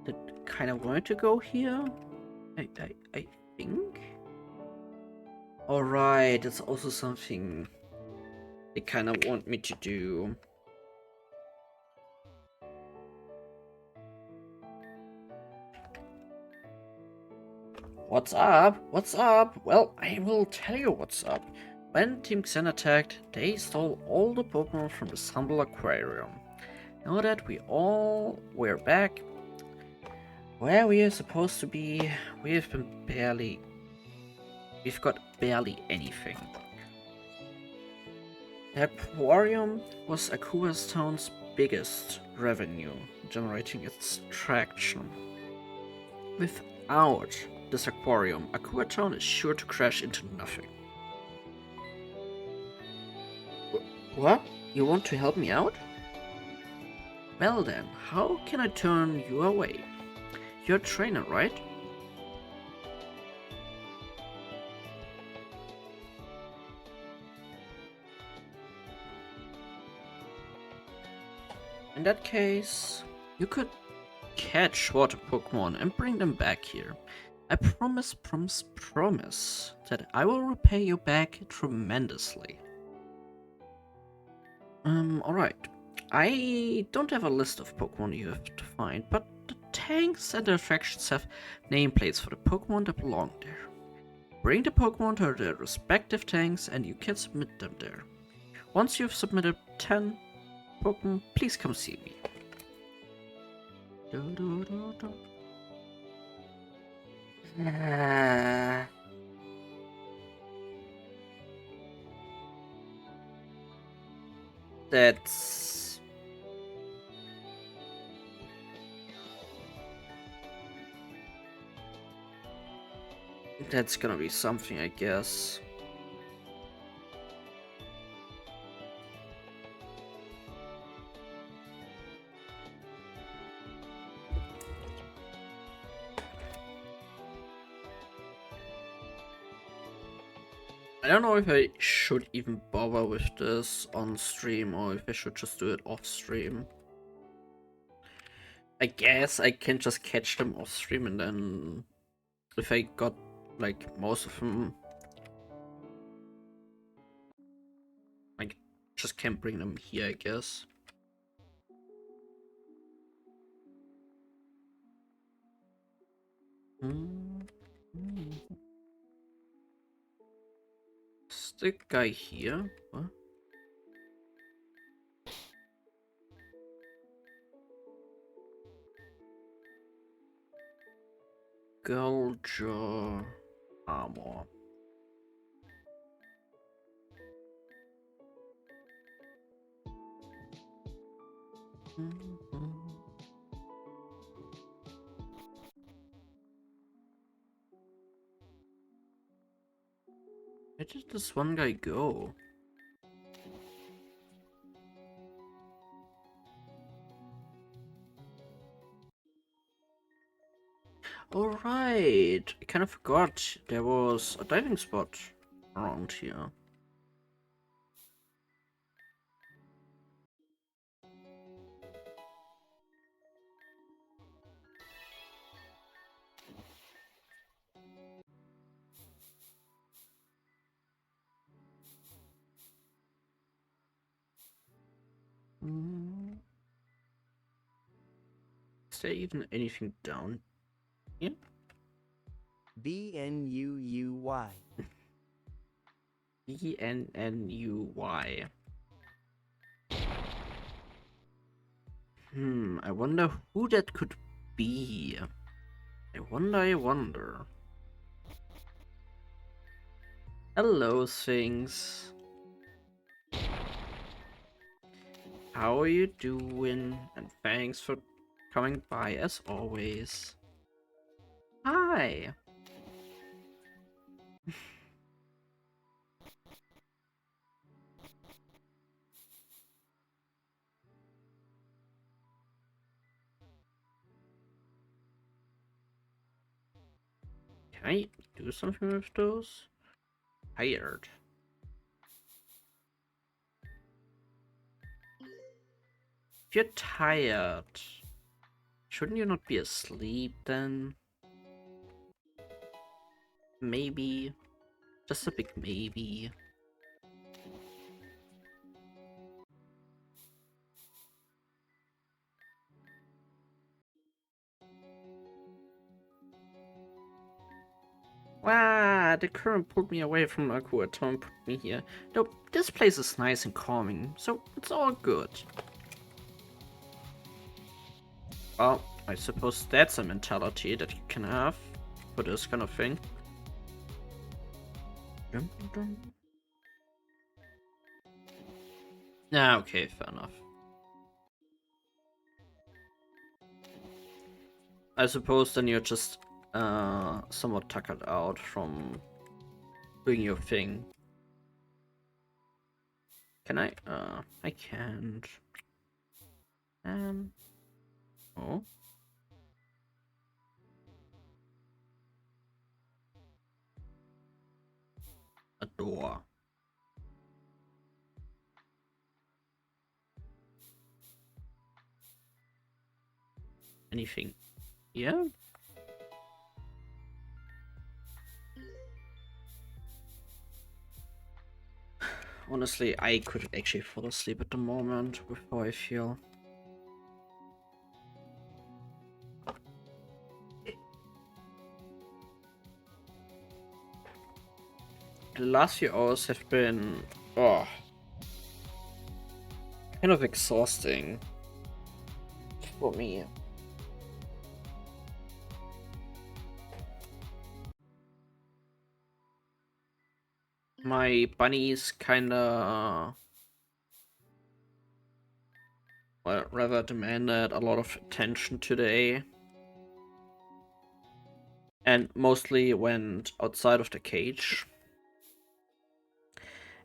S1: that kind of wanted to go here. I think. Alright, that's also something they kind of want me to do. What's up? What's up? Well, I will tell you what's up. When Team Xen attacked, they stole all the Pokemon from the Stumble Aquarium. Now that we're back where we are supposed to be, we've got barely anything. The aquarium was Akua's town's biggest revenue, generating its traction. Without this aquarium, Akua Town is sure to crash into nothing. What? You want to help me out? Well then, how can I turn you away? You're a trainer, right? In that case, you could catch water Pokemon and bring them back here. I promise that I will repay you back tremendously. Alright. I don't have a list of Pokemon you have to find, but the tanks and the attractions have nameplates for the Pokemon that belong there. Bring the Pokemon to their respective tanks and you can submit them there. Once you've submitted 10 Pokemon, please come see me. That's... That's gonna be something, I guess. I don't know if I should even bother with this on stream or if I should just do it off stream. I guess I can just catch them off stream and then if I got like most of them, I just can't bring them here, I guess. Is the guy here? What? Gulger armor. Where did this one guy go? Alright, I kind of forgot there was a diving spot around here. Is there even anything down here?
S2: BNUUY.
S1: BNNUY. I wonder who that could be. I wonder. Hello, things. How are you doing? And thanks for coming by as always. Hi. Can I do something with those? Tired. If you're tired, shouldn't you not be asleep then? Maybe. Just a big maybe. Wow, the current pulled me away from Akuato and put me here. Though this place is nice and calming, so it's all good. Well, I suppose that's a mentality that you can have for this kind of thing. Yeah, okay, fair enough. I suppose then you're just somewhat tuckered out from doing your thing. Can I? I can't. Oh. A door. Anything? Yeah? Honestly, I could actually fall asleep at the moment with how I feel. The last few hours have been kind of exhausting for me. My bunnies kinda well, rather demanded a lot of attention today. And mostly went outside of the cage.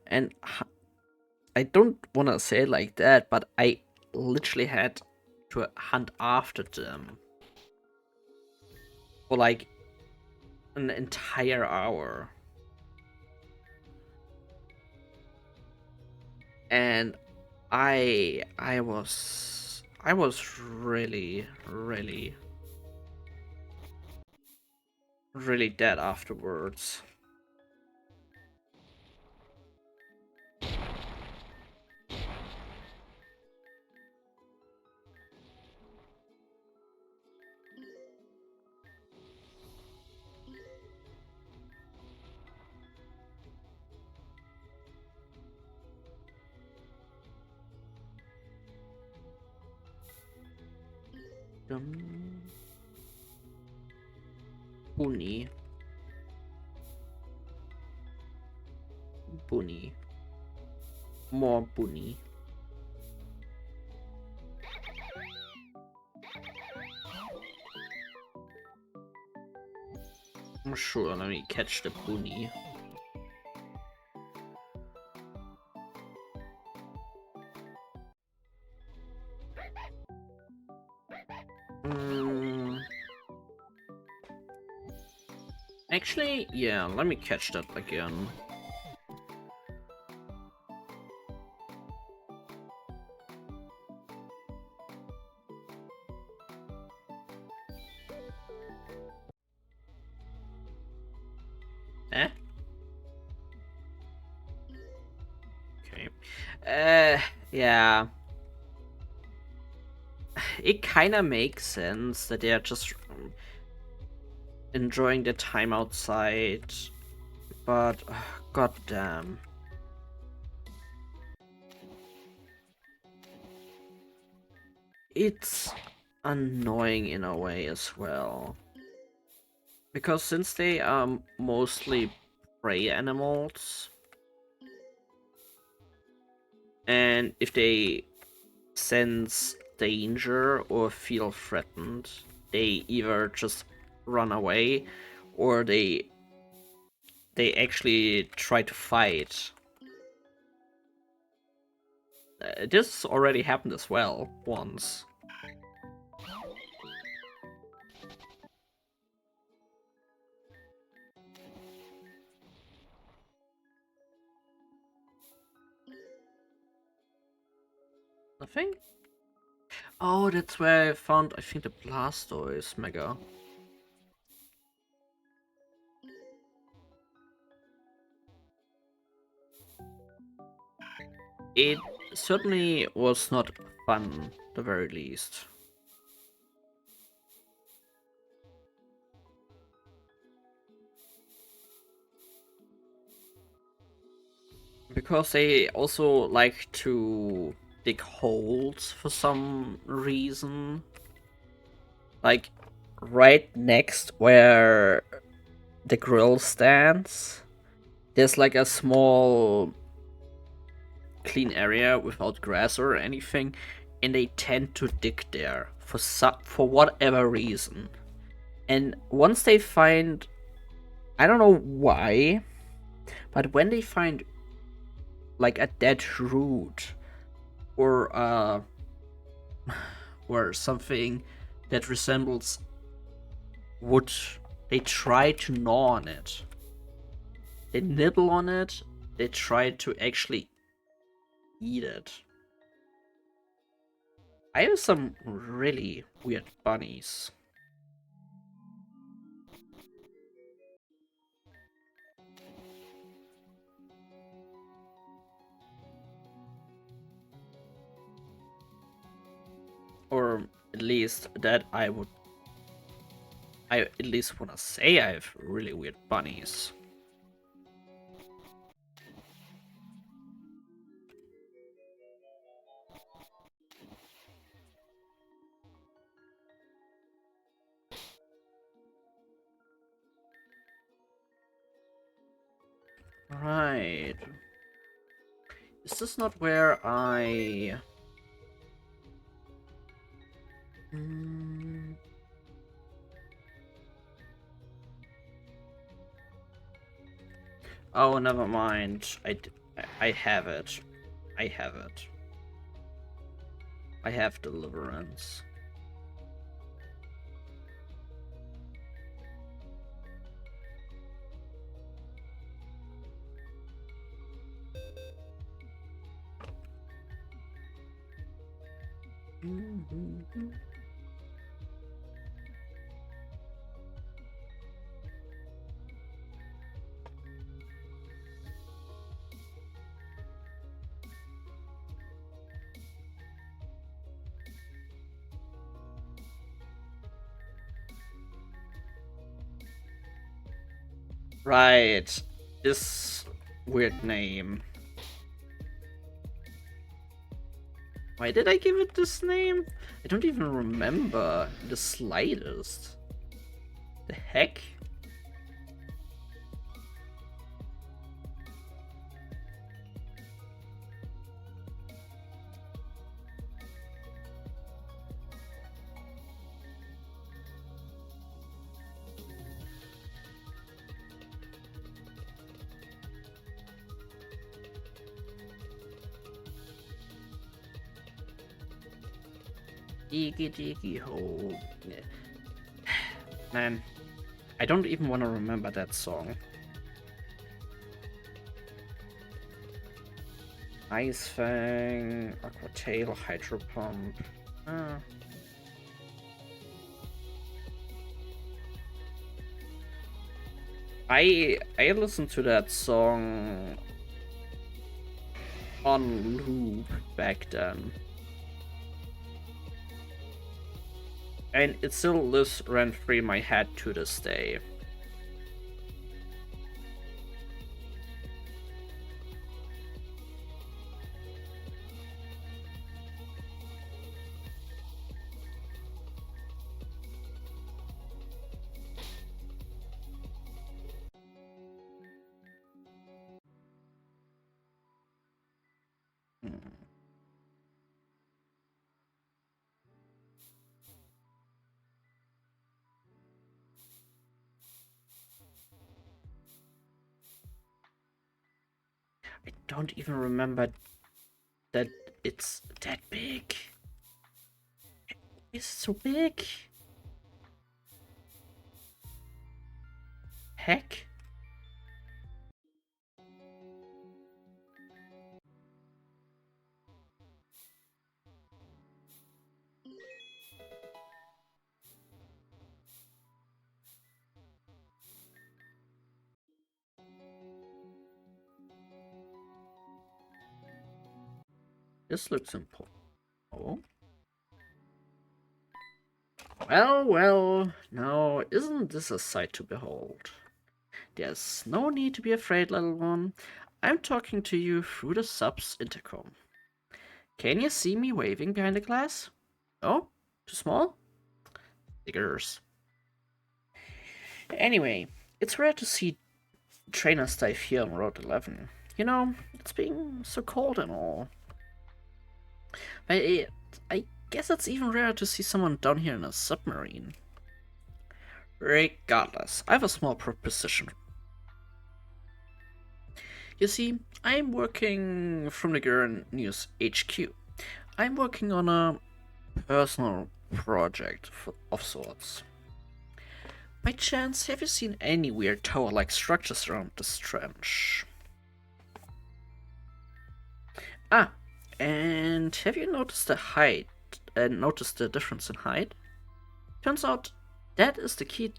S1: And I don't want to say it like that, but I literally had to hunt after them for like an entire hour. And I was really dead afterwards. Bunny. Bunny. More bunny. Sure, let me catch the bunny. Actually, yeah, let me catch that again. Eh? Okay. Yeah. It kinda makes sense that they're just enjoying their time outside, but goddamn. It's annoying in a way as well. Because since they are mostly prey animals, and if they sense danger or feel threatened, they either just run away or they actually try to fight. This already happened as well once. Nothing? Oh, that's where I found, I think, the Blastoise Mega. It certainly was not fun, the very least. Because they also like to dig holes for some reason. Like, right next where the grill stands, there's like a small clean area without grass or anything, and they tend to dig there for whatever reason. And once they find, I don't know why, but when they find like a dead root or or something that resembles wood, they try to gnaw on it. They nibble on it. They try to actually eat it. I have some really weird bunnies. Or at least that I at least wanna say I have really weird bunnies. Right. Is this not where I... Mm, oh, never mind. I have it. I have it. I have deliverance. Right. This weird name. Why did I give it this name? I don't even remember the slightest. The heck? Diggy diggy hole. Man, I don't even want to remember that song. Ice Fang, Aqua Tail, Hydro Pump. Ah. I listened to that song on loop back then. And it still lives rent free in my head to this day. I don't even remember that it's that big. Is it so big? Heck? This looks important. Oh. Well, well, now isn't this a sight to behold? There's no need to be afraid, little one. I'm talking to you through the sub's intercom. Can you see me waving behind the glass? Oh? Too small? Figures. Anyway, it's rare to see trainers dive here on Road 11. You know, it's being so cold and all. I guess it's even rare to see someone down here in a submarine. Regardless, I have a small proposition. You see, I'm working from the Gurren News HQ. I'm working on a personal project of sorts. By chance, have you seen any weird tower-like structures around this trench? Ah, and have you noticed the height and noticed the difference in height? Turns out that is the key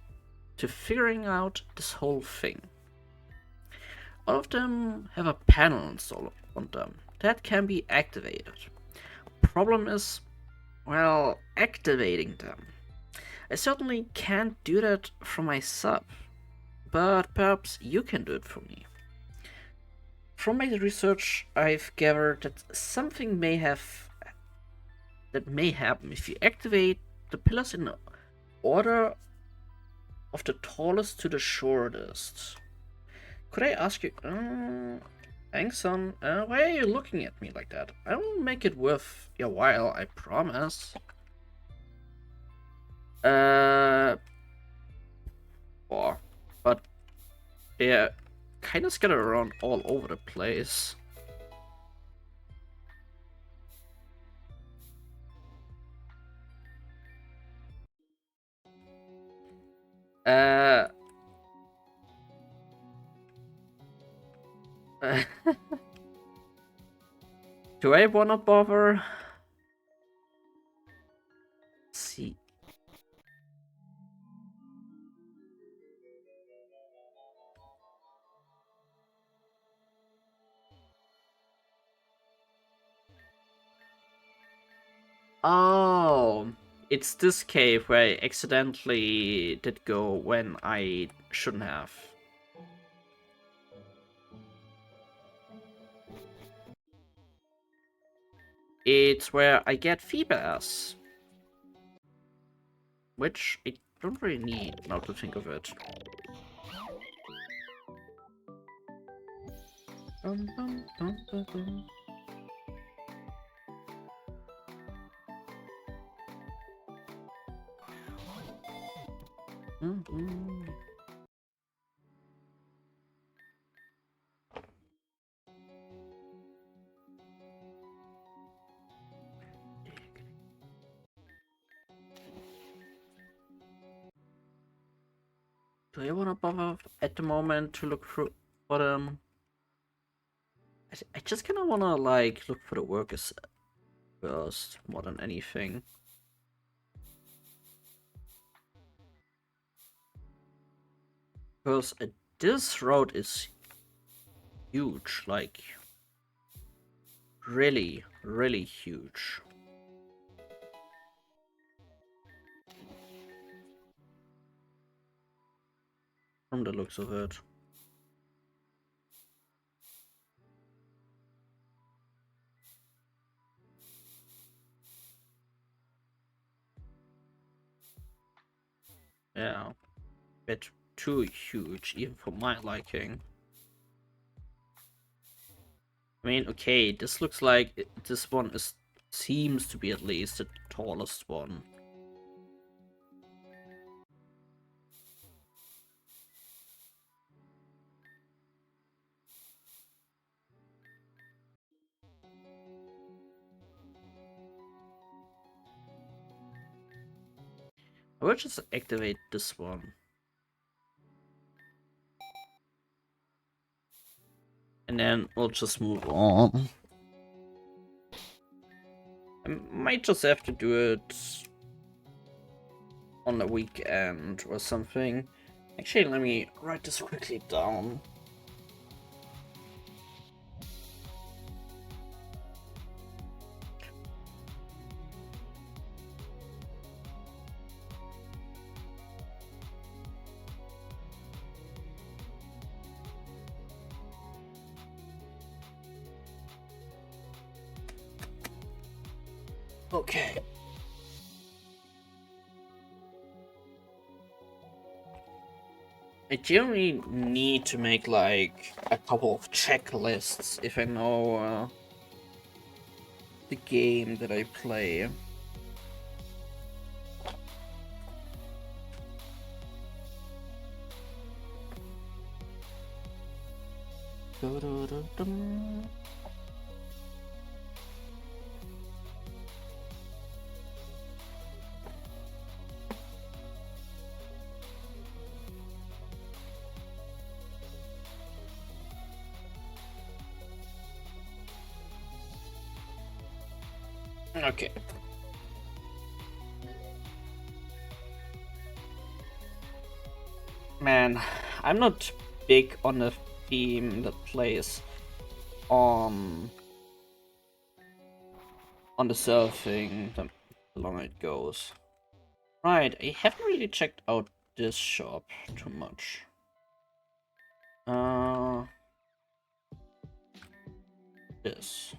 S1: to figuring out this whole thing. All of them have a panel installed on them that can be activated. Problem is, well, activating them. I certainly can't do that from my sub, but perhaps you can do it for me. From my research, I've gathered that something may happen if you activate the pillars in order of the tallest to the shortest. Could I ask you? Thanks, son. Why are you looking at me like that? I will make it worth your while, I promise. Or, but they're kind of scattered around all over the place. Uh, do I wanna bother? Let's see. Oh, it's this cave where I accidentally did go when I shouldn't have. It's where I get feedbacks, which I don't really need now to think of it. Bum, bum, bum, bum, bum. Mhm. Do I want to bother at the moment to look for them? I just kind of want to like look for the workers first more than anything. Because this road is huge, like really, really huge. From the looks of it. Yeah, bit too huge, even for my liking. I mean, okay, this looks like this one seems to be at least the tallest one. will just activate this one. And then we'll just move on. I might just have to do it on the weekend or something. Actually, let me write this quickly down. Okay. I generally need to make like a couple of checklists if I know the game that I play. Okay. Man, I'm not big on a theme that plays on the surfing the longer it goes. Right, I haven't really checked out this shop too much. This.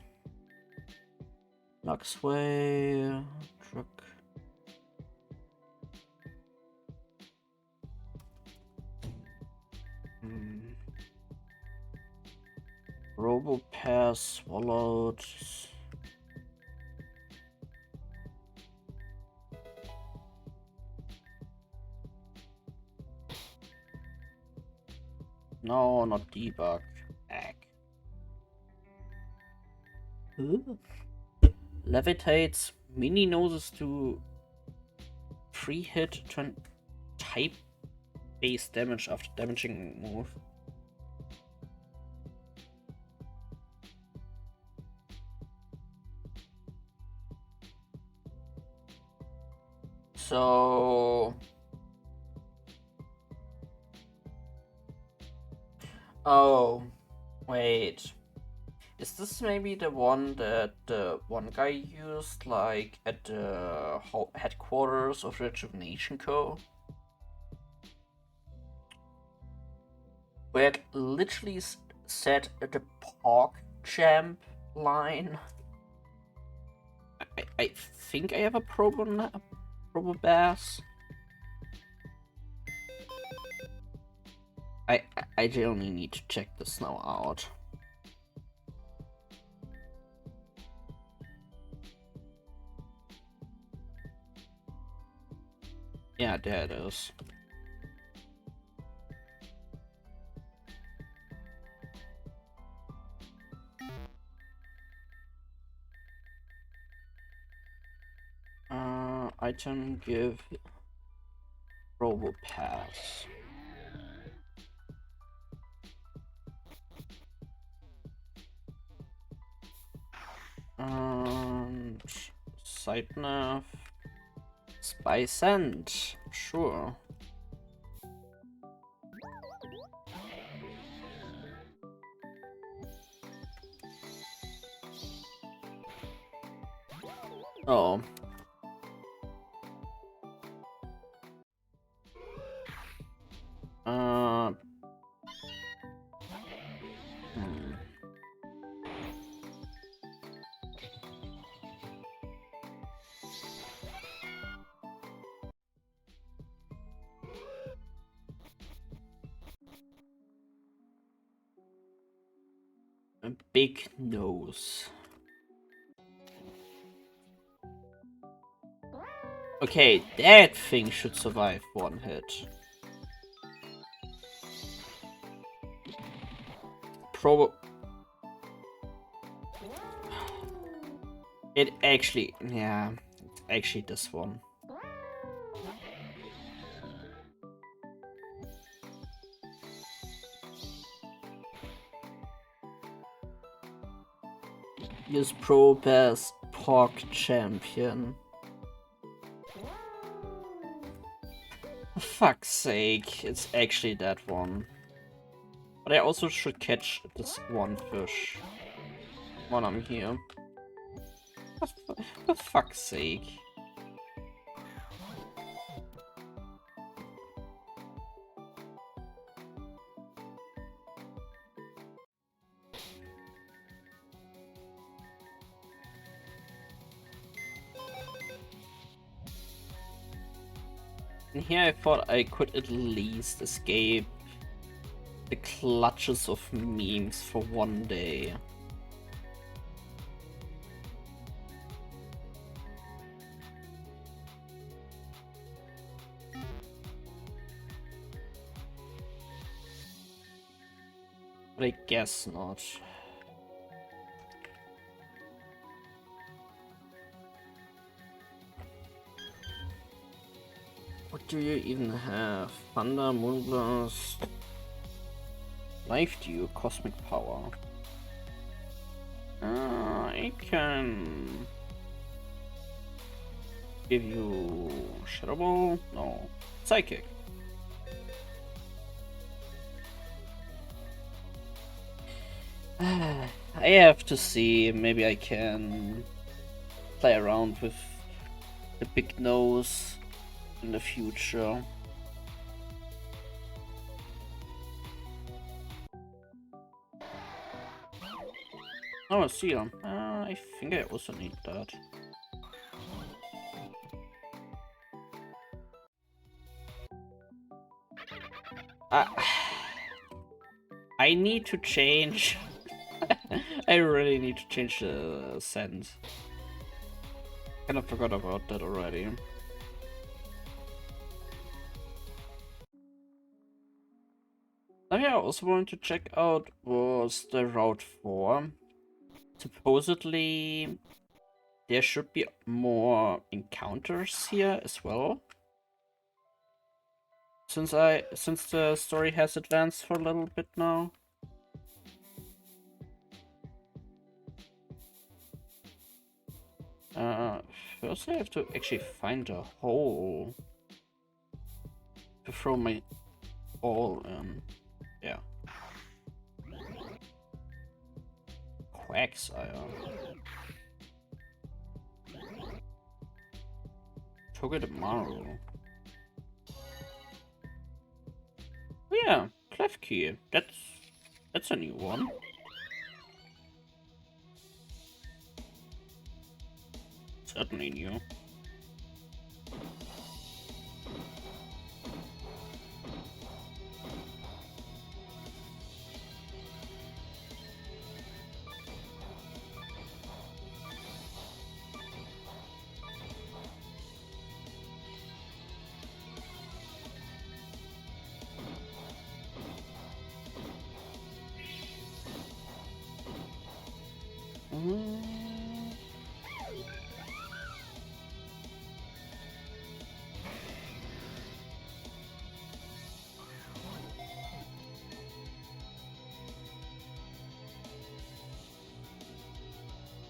S1: Luxway truck. RoboPass swallowed. No, not debug. Ag. Levitates. Mini noses to free hit turn type base damage after damaging move. So... Oh, wait. Is this maybe the one that the one guy used, like, at the headquarters of Rejuvenation Co? Where it literally said the Pork Champ line? I think I have a Probo Bass. I generally need to check this now out. Yeah, there it is. Item give Robo Pass. Side nav. Spice and sure. Oh. A big nose. Okay, that thing should survive one hit. It actually, yeah, it's actually this one. Use Pro Bass Pork Champion. For fuck's sake, it's actually that one. But I also should catch this one fish while I'm here. For fuck's sake. And here I thought I could at least escape the clutches of memes for one day. But I guess not. What do you even have? Thunder, Moonblast, Life Dew, Cosmic Power. I can give you Shadow Ball? No. Psychic. I have to see. Maybe I can play around with the big nose in the future. Oh, a seal. I think I also need that. I need to change. I really need to change the scent. Kind of forgot about that already. Something I also wanted to check out was the Route 4. Supposedly, there should be more encounters here as well. Since the story has advanced for a little bit now. First I have to actually find a hole to throw my ball in. Yeah. Quagsire. Togedemaru. Oh yeah, Klefki. That's a new one. Certainly new.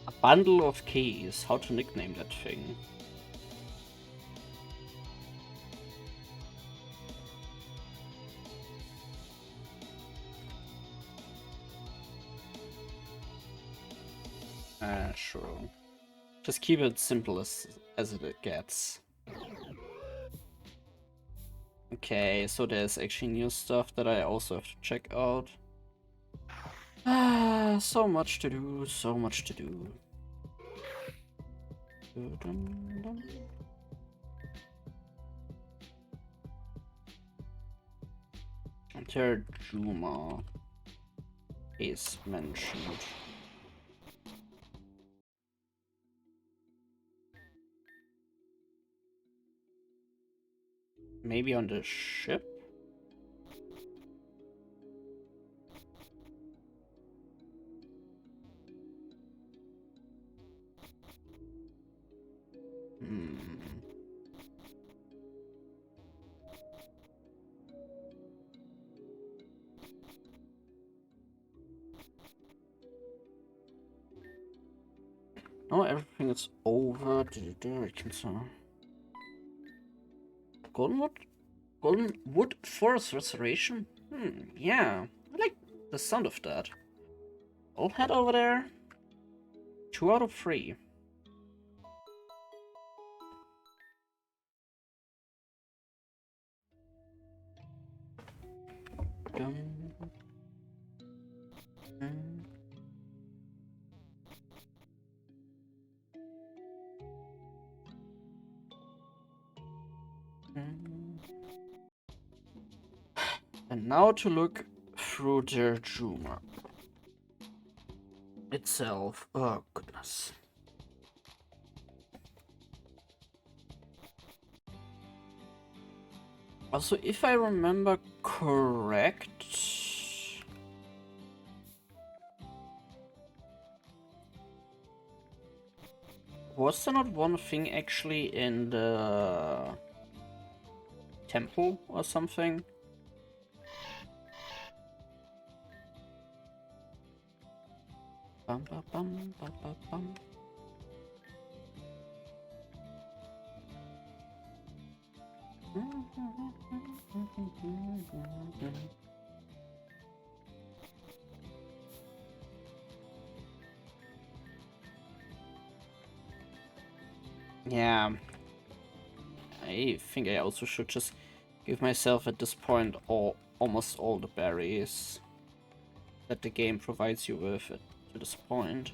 S1: A bundle of keys. How to nickname that thing? Sure. Just keep it simple as it gets. Okay, so there's actually new stuff that I also have to check out. So much to do, so much to do. Terjuma is mentioned. Maybe on the ship? Oh, everything is over. I can Golden wood? Golden wood forest restoration? Yeah. I like the sound of that. I'll head over there. 2 out of 3. Dum, dum, dum. And now to look through the Juma itself. Oh, goodness. Also, if I remember correct, was there not one thing actually in the temple or something? Bum, ba, bum, ba, ba, bum. Yeah, I think I also should just give myself at this point almost all the berries that the game provides you with to this point.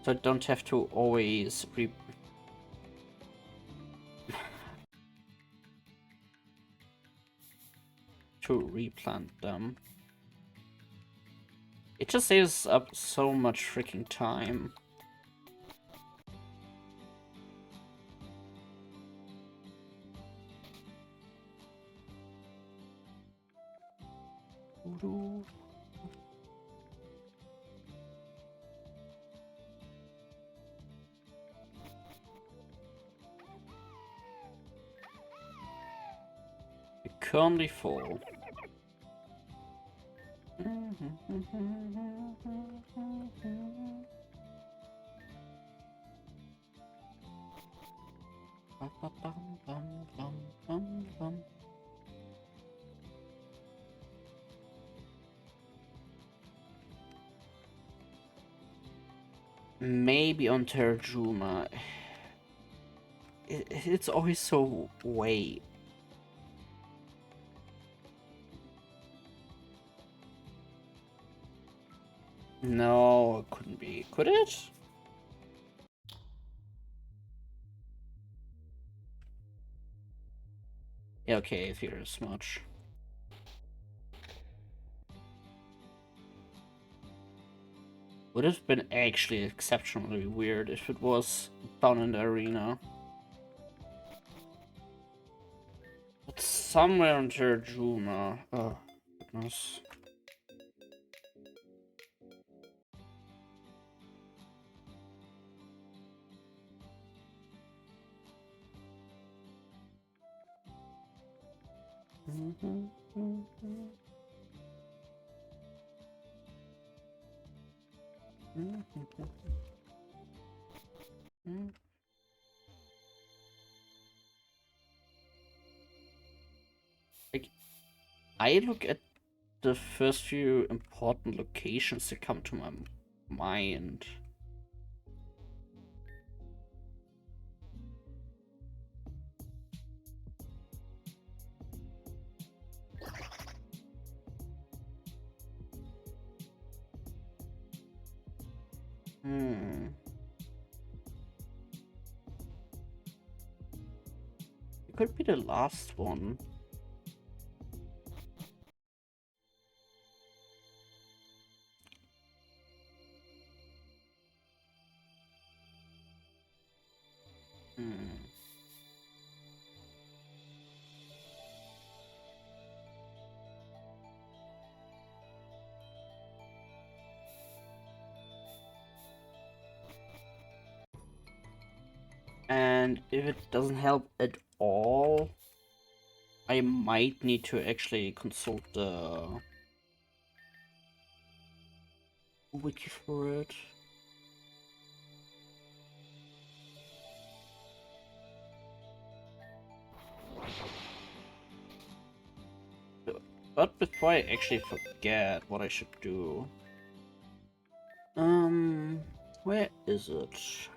S1: So I don't have to always replant them. It just saves up so much freaking time. Currently full. Maybe on Terjuma. It's always so way. No, it couldn't be. Could it? Yeah, okay, I figured as much. Would have been actually exceptionally weird if it was down in the arena. But somewhere on Terjuma. Oh, goodness. Like, I look at the first few important locations that come to my mind. It could be the last one. And if it doesn't help at all, I might need to actually consult the wiki for it. But before I actually forget what I should do, where is it?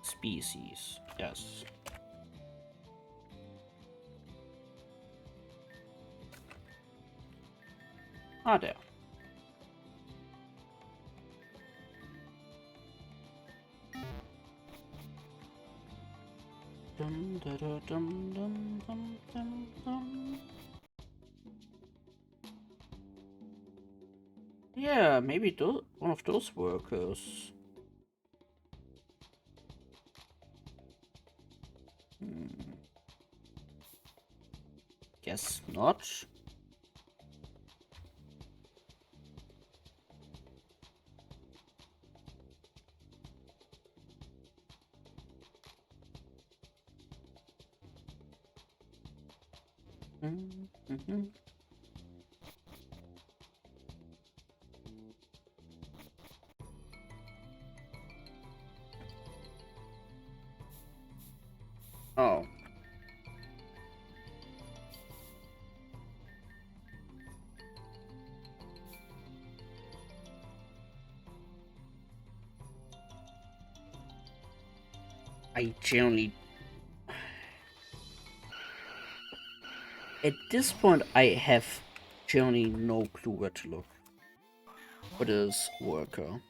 S1: Species, yes. Ah, there. Dum, da, da, dum, dum, dum, dum, dum. Yeah, maybe one of those workers. Guess not. Mm-hmm. Oh. I generally... At this point, I have generally no clue where to look for this worker.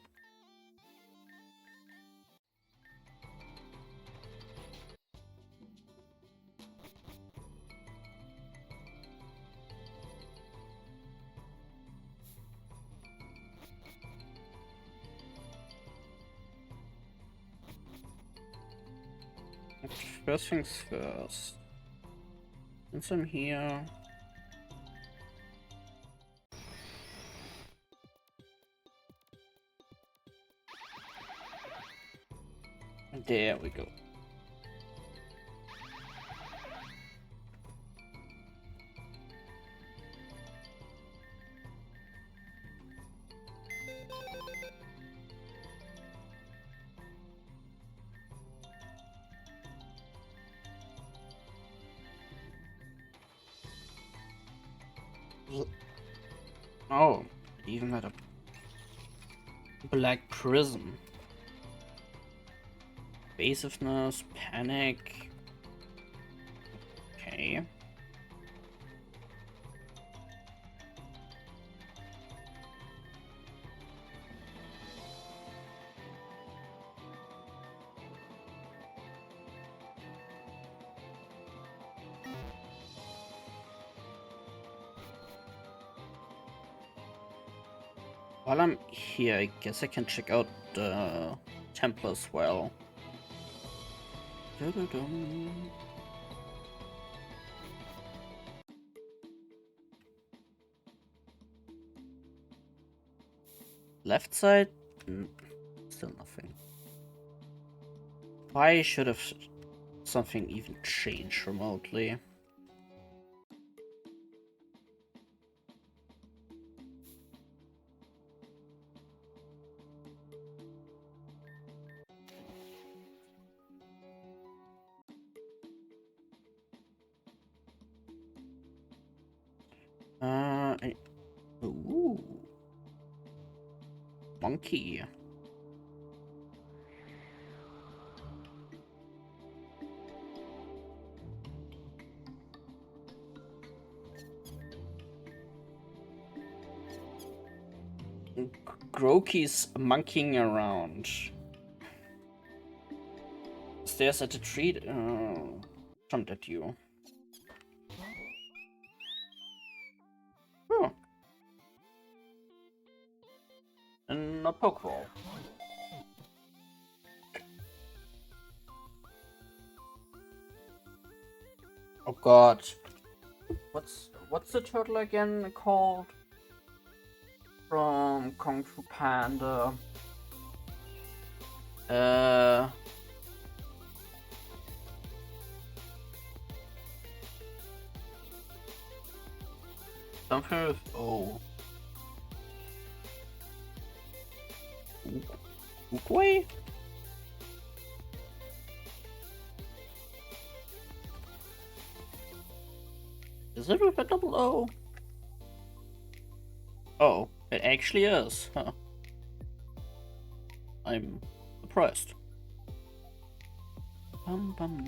S1: First things first. Since I'm here... There we go. Oh, it even had a black prism. Evasiveness, panic. Okay. While I'm here, I guess I can check out the temple as well. Dun-dun-dun. Left side? Still nothing. Why should have something even changed remotely? Ooh. Monkey. Groki's monkeying around. Stairs at the tree. Jumped at you. Oh. And a Pokeball. Oh god. What's the turtle again called? From Kung Fu Panda. Some kind of... Oh. Ukway? Is it with a double O? Oh, it actually is, huh? I'm surprised. Bum bum.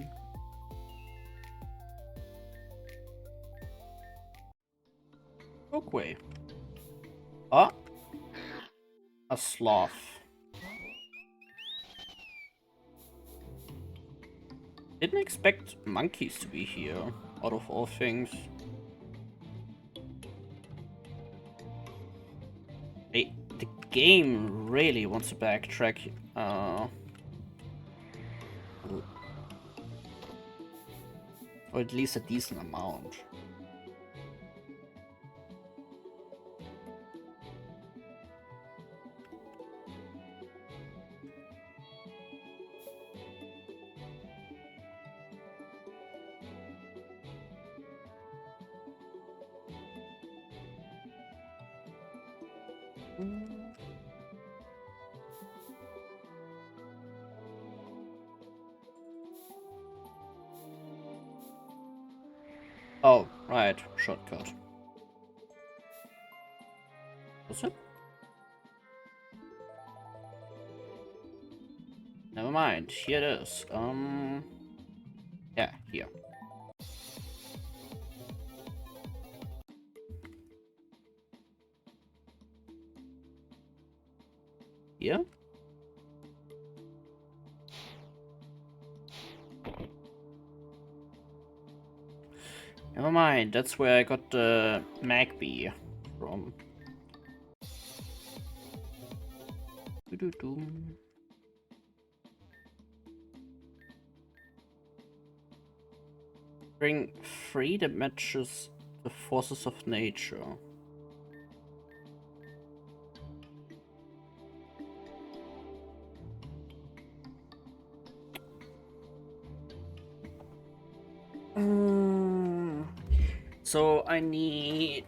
S1: Ukway. Ah! A sloth. Didn't expect monkeys to be here, out of all things. The game really wants to backtrack, or at least a decent amount. Oh, right, shortcut. Was it? Never mind, here it is. Yeah, here. Here? Never mind, that's where I got the Magpie from. Doo-doo-doo. Bring 3 that matches the forces of nature. So I need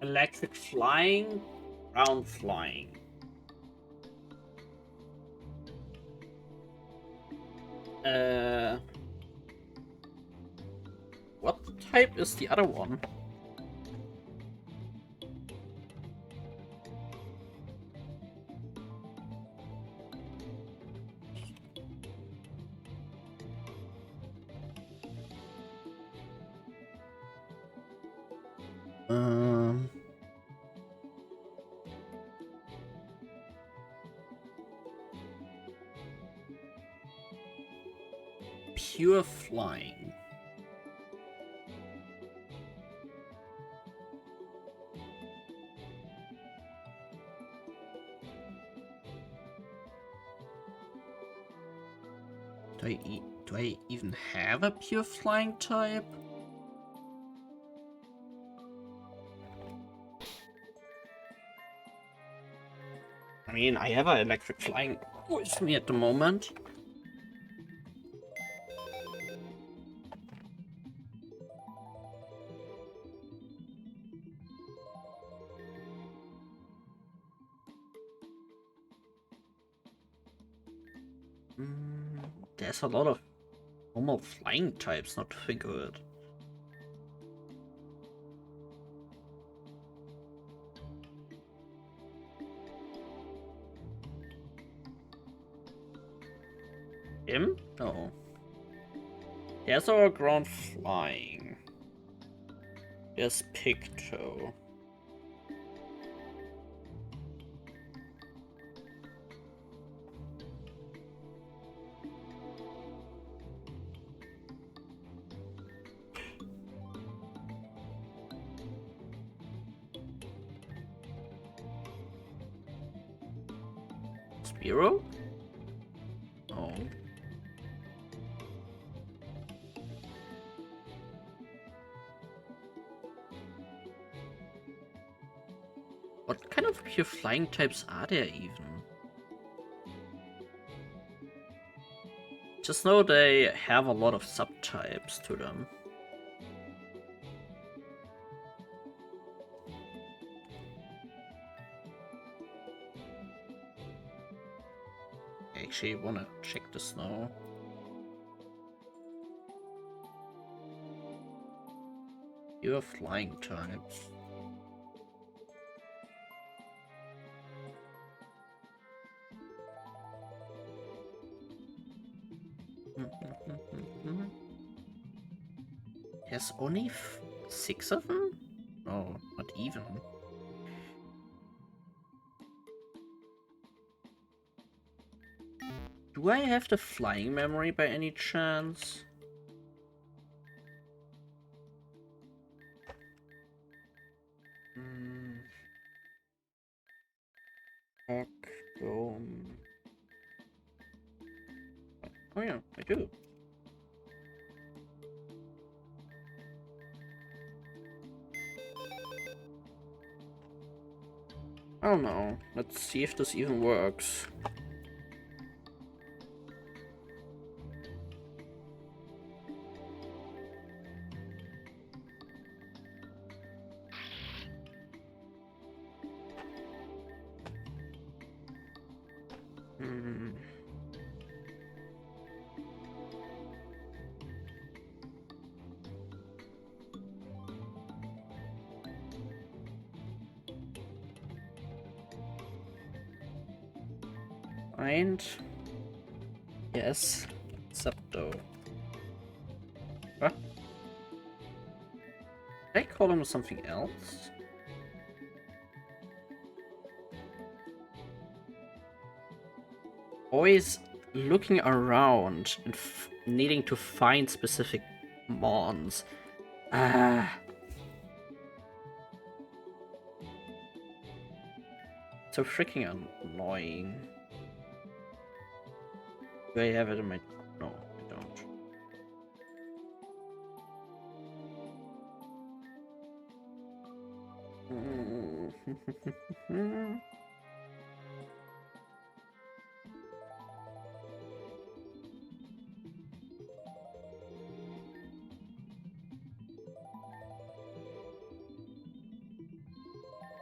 S1: electric flying, ground flying. What type is the other one? Pure flying. Do I even have a pure flying type? I mean, I have an electric flying with me at the moment. There's a lot of normal flying types, not to think of it. Him? No. There's our ground flying. There's Picto. Spiro? Oh. What kind of pure flying types are there even? Just know they have a lot of subtypes to them. I actually wanna check the snow. You are flying types. There's only 6 of them? No, not even. Do I have the flying memory by any chance? Oh yeah, I do. I don't know. Let's see if this even works. Find. Yes. Septo. What? Did I call him something else? Always looking around and needing to find specific mons. Ah. So freaking annoying. Do I have it in my... No, I don't.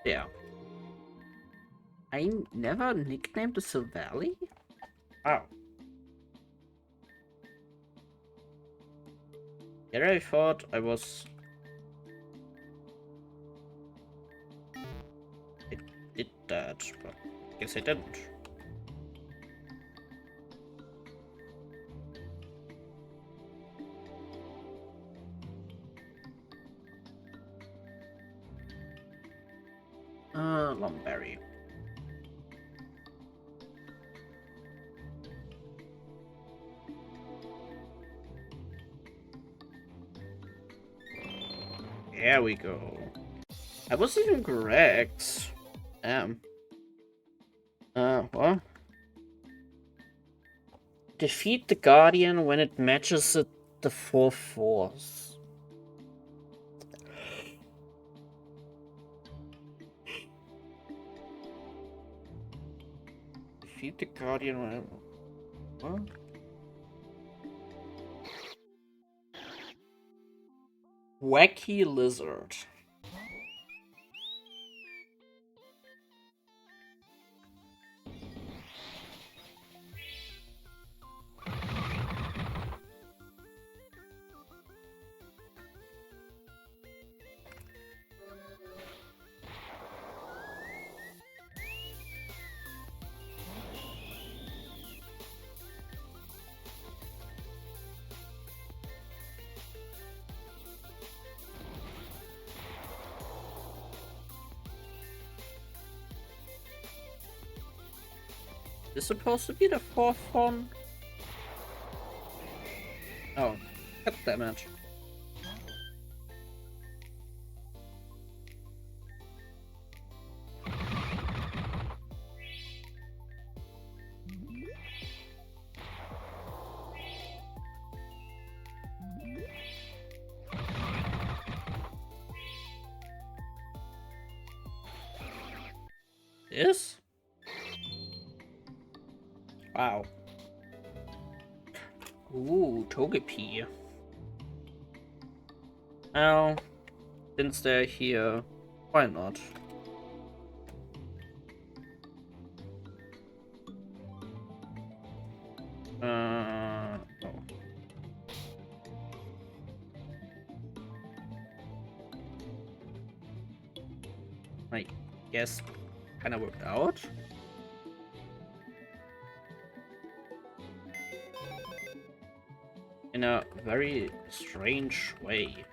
S1: Yeah. I never nicknamed the Silvally? Oh. Yeah, I thought I was... I did that, but I guess I didn't. Lumberry. There we go. I was even correct. What? Defeat the Guardian when it matches the 4/4. Defeat the Guardian when it... What? Wacky Lizard. Is supposed to be the 4th one? Oh, god damn it. This? Wow. Ooh, Togepi. Oh, since they're here, why not? I guess kinda worked out. In a very strange way.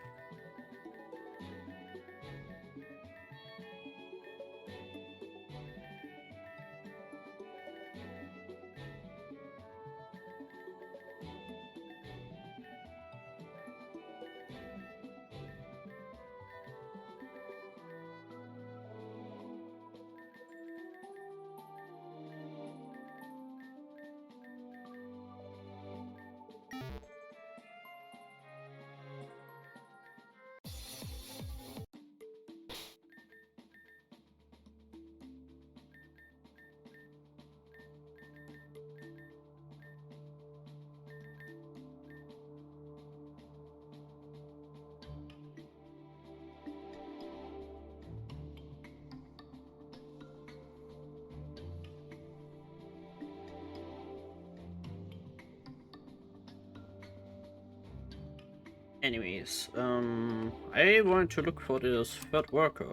S1: Anyways, I want to look for this third worker.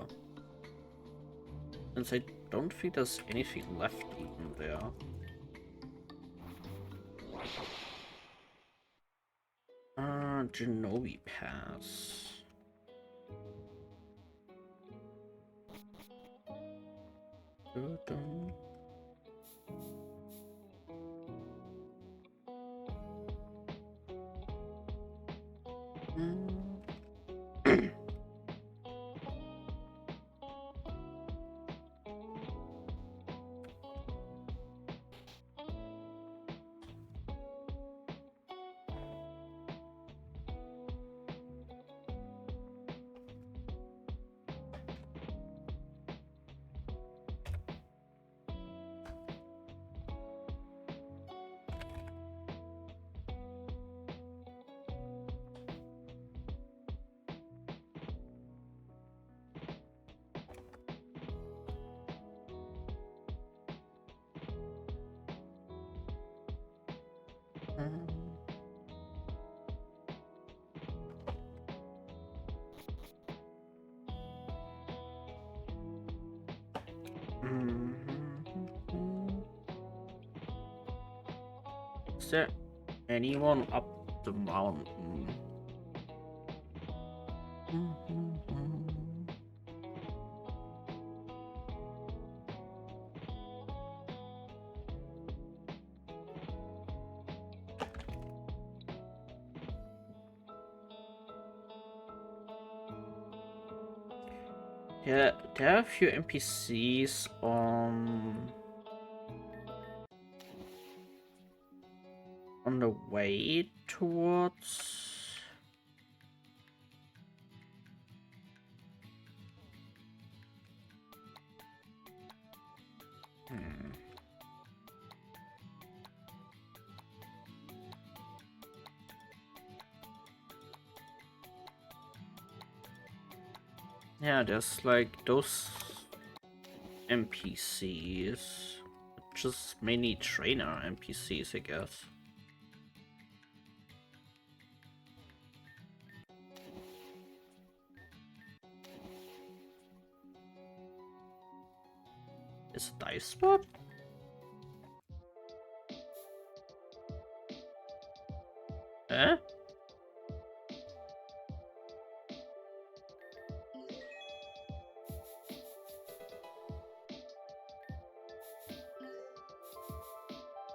S1: Since I don't think there's anything left in there. Genovi Pass. Dun-dun. Is there anyone up the mountain? Yeah, there are a few NPCs on the way towards. Yeah, there's like those NPCs, just mainly trainer NPCs, I guess. Is a dive spot? Eh?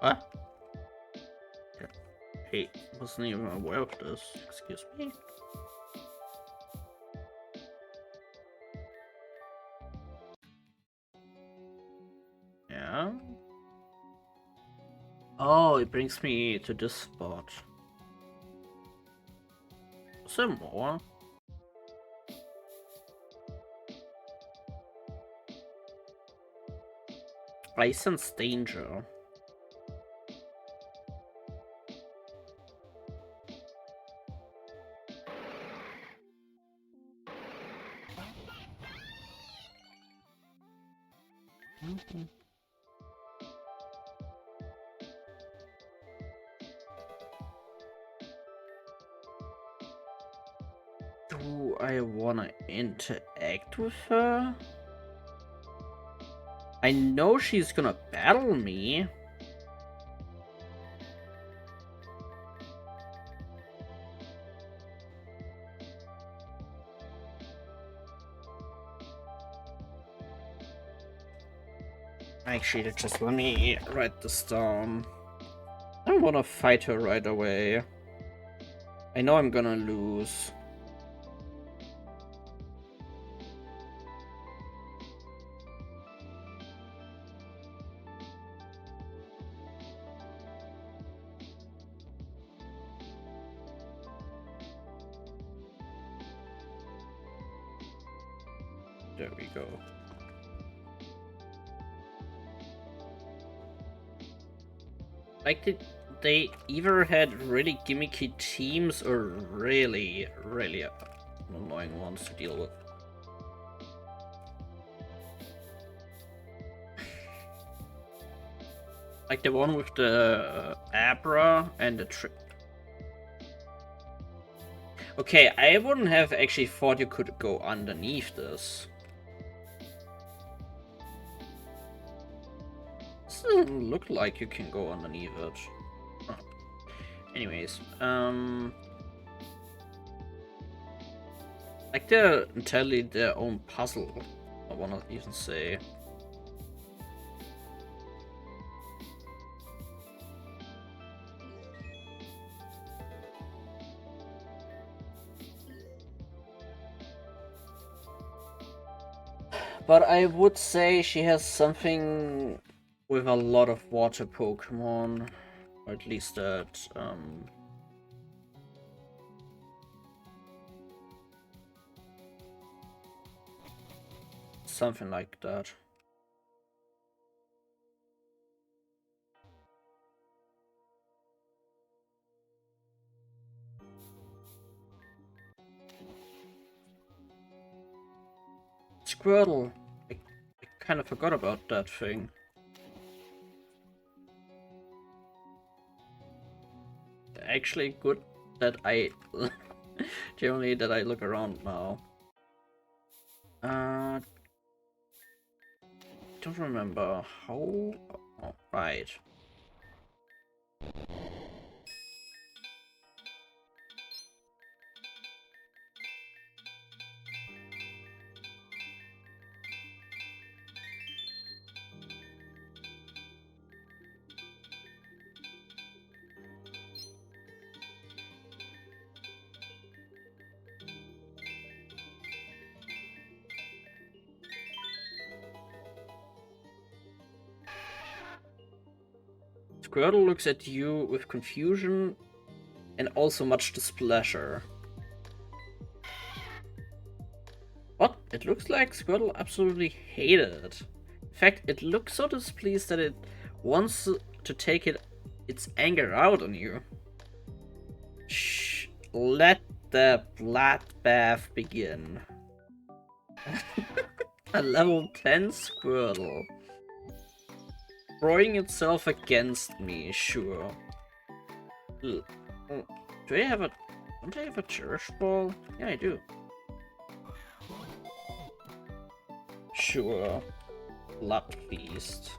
S1: What? Hey, wasn't even aware of this. Excuse me. Yeah. Oh, it brings me to this spot. Is there more? I sense danger. Do I wanna interact with her? I know she's gonna battle me. Actually, just let me write this down. I don't want to fight her right away. I know I'm gonna lose. There we go. Like, they either had really gimmicky teams or really, really annoying ones to deal with. Like the one with the Abra and the trip. Okay, I wouldn't have actually thought you could go underneath this. This doesn't look like you can go underneath it. Oh. Anyways, like they're entirely their own puzzle, I wanna even say. But I would say she has something with a lot of water Pokemon. Or at least that, something like that. Squirtle. I kind of forgot about that thing. Actually, good that I generally that I look around now. Don't remember how. Oh, right. Squirtle looks at you with confusion and also much displeasure. What? It looks like Squirtle absolutely hated it. In fact, it looks so displeased that it wants to take its anger out on you. Shh, let the bloodbath begin. A level 10 Squirtle. Throwing itself against me, sure. Ugh. Oh, do I have a... Don't I have a church ball? Yeah, I do. Sure. Blood feast.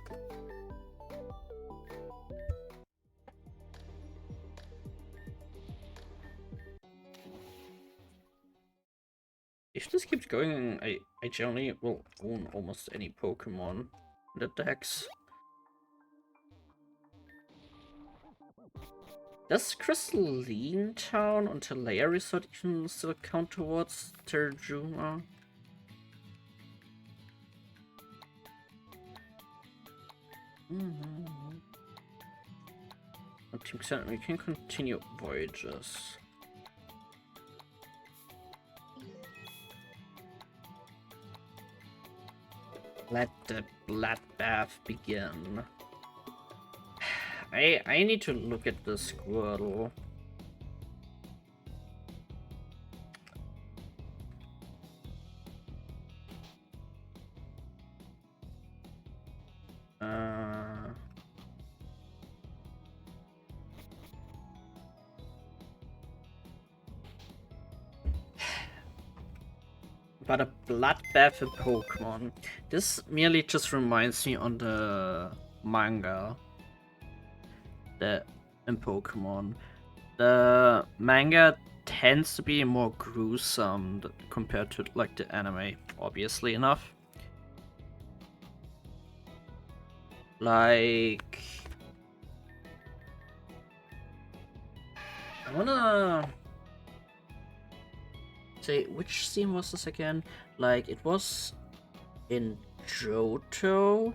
S1: If this keeps going, I generally will own almost any Pokemon in the decks. Does Crystalline Town and Talaya Resort even still count towards Terjuma? Team Center, we can continue voyages. Let the bloodbath begin. I need to look at the Squirtle. But a bloodbath in Pokemon. This merely just reminds me on the manga. In Pokemon. The manga tends to be more gruesome compared to like the anime, obviously enough. Like, I wanna say, which scene was this again? Like, it was in Johto,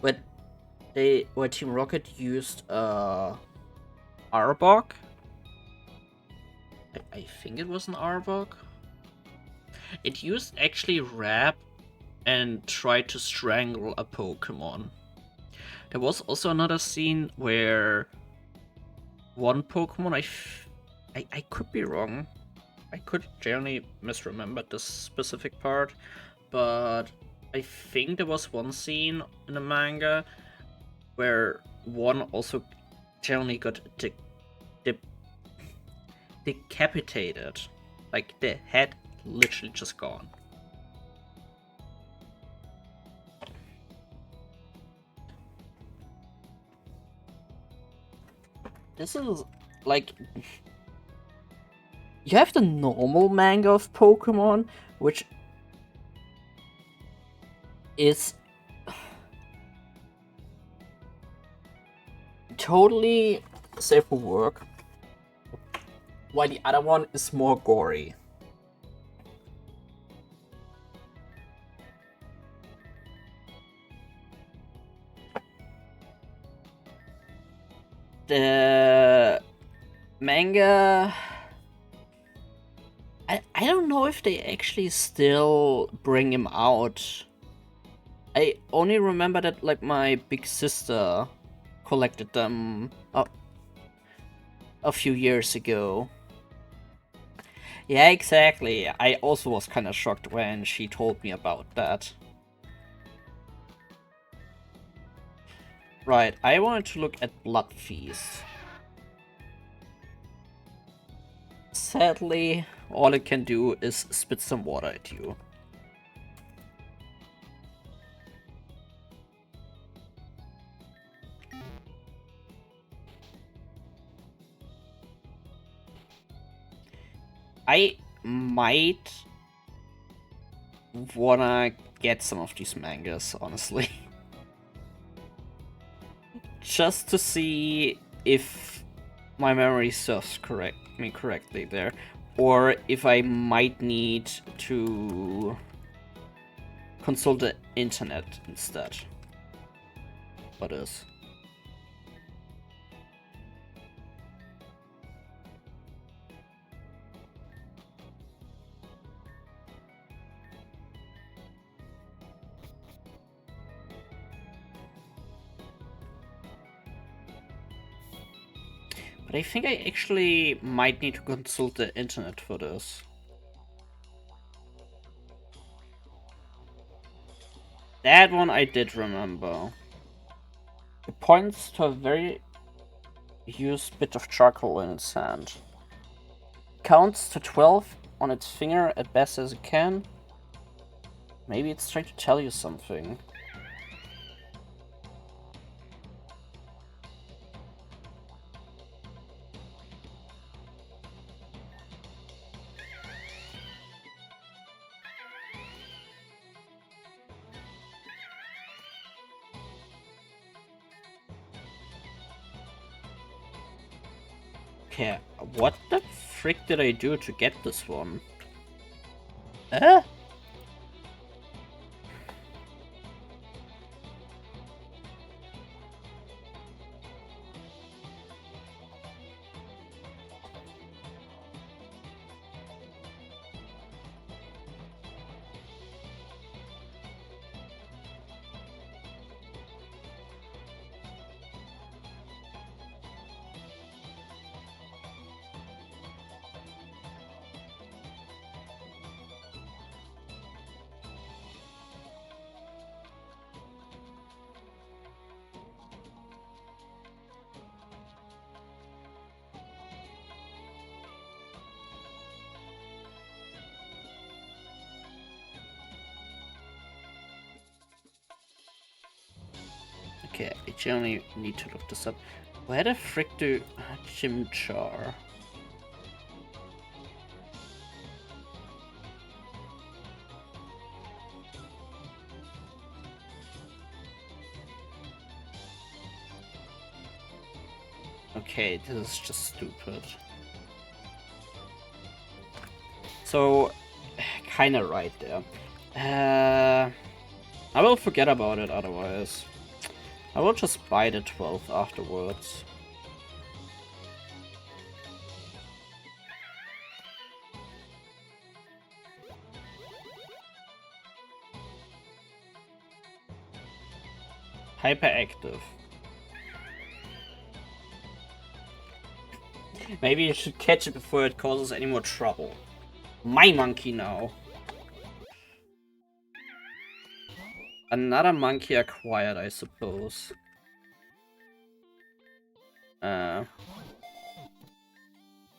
S1: where Team Rocket used Arbok. I think it was an Arbok. It used actually Rap and tried to strangle a Pokemon. There was also another scene where one Pokemon, I could be wrong. I could generally misremember this specific part, but I think there was one scene in the manga where one also generally got decapitated. Like, the head literally just gone. This is like, you have the normal manga of Pokemon, which is totally safe for work, while the other one is more gory. The manga, I don't know if they actually still bring him out. I only remember that like my big sister collected them a few years ago. Yeah, exactly. I also was kind of shocked when she told me about that. Right, I wanted to look at Blood Feast. Sadly, all it can do is spit some water at you. I might wanna get some of these mangas, honestly. Just to see if my memory serves me correctly there. Or if I might need to consult the internet instead. What is? But I think I actually might need to consult the internet for this. That one I did remember. It points to a very used bit of charcoal in its hand. Counts to 12 on its finger as best as it can. Maybe it's trying to tell you something. Okay, what the frick did I do to get this one? Eh? Okay, I generally need to look this up. Where the frick do Chimchar? Okay, this is just stupid. So, kinda right there. I will forget about it otherwise. I will just buy the 12 afterwards. Hyperactive. Maybe you should catch it before it causes any more trouble. My monkey now. Another monkey acquired, I suppose.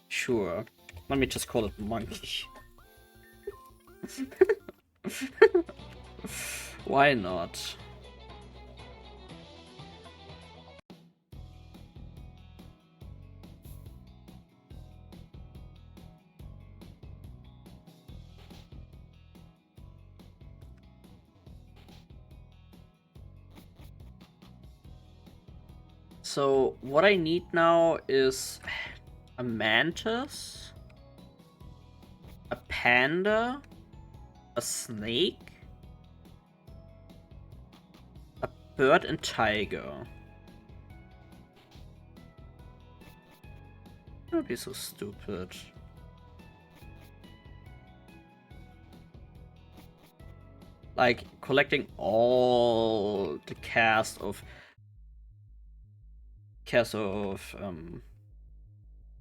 S1: Sure. Let me just call it monkey. Why not? So, what I need now is a mantis, a panda, a snake, a bird and tiger. Don't be so stupid. Like, collecting all the cast of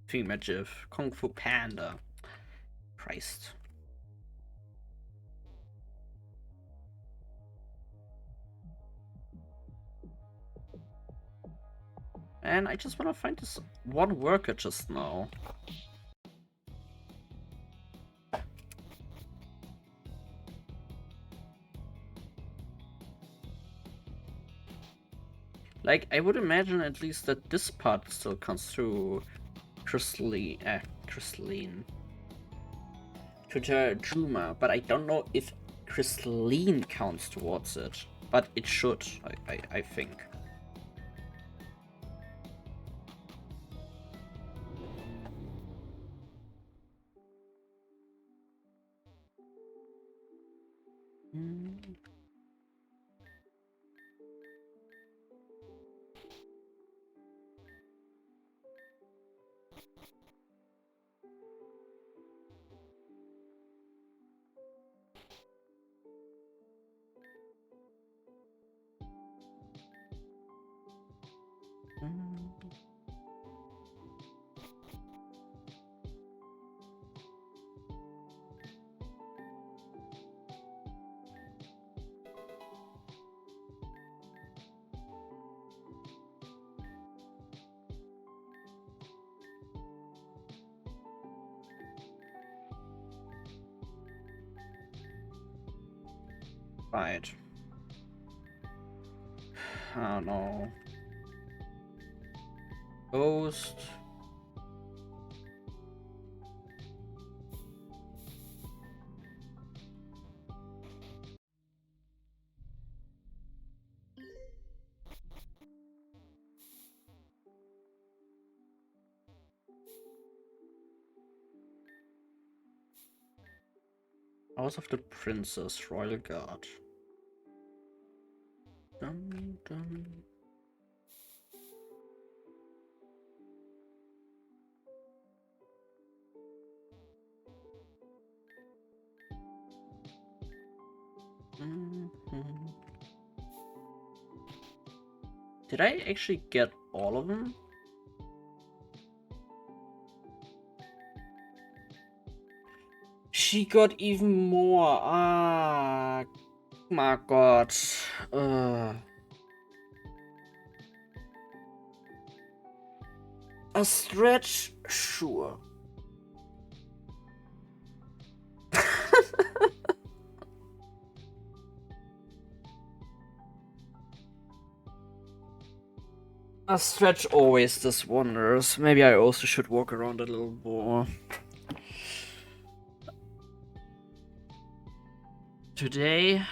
S1: Thingamajig, Kung Fu Panda. Christ. And I just want to find this one worker just now. Like, I would imagine at least that this part still comes through Crystalline. To the Juma, but I don't know if Crystalline counts towards it. But it should, I think. Right. I don't know. Ghost. House of the Princess, Royal Guard. Dun, dun. Did I actually get all of them? She got even more. Ah, my god. A stretch? Sure. A stretch always does wonders. Maybe I also should walk around a little more. Today,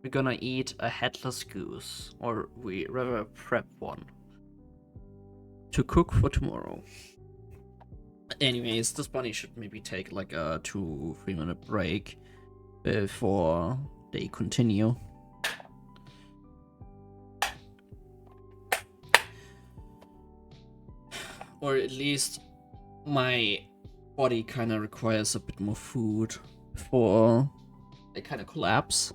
S1: we're gonna eat a headless goose, or we rather prep one to cook for tomorrow. Anyways, this bunny should maybe take like a 2-3 minute break before they continue. Or at least my body kind of requires a bit more food before I kind of collapse.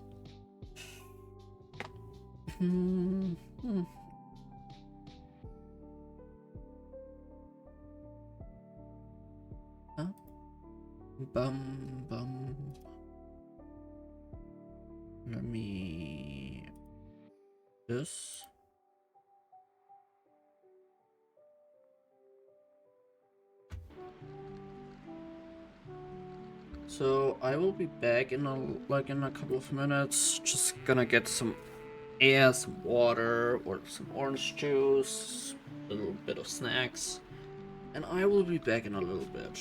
S1: Huh? Bum bum. Let me this. So I will be back in a couple of minutes. Just gonna get some air, some water, or some orange juice, a little bit of snacks, and I will be back in a little bit.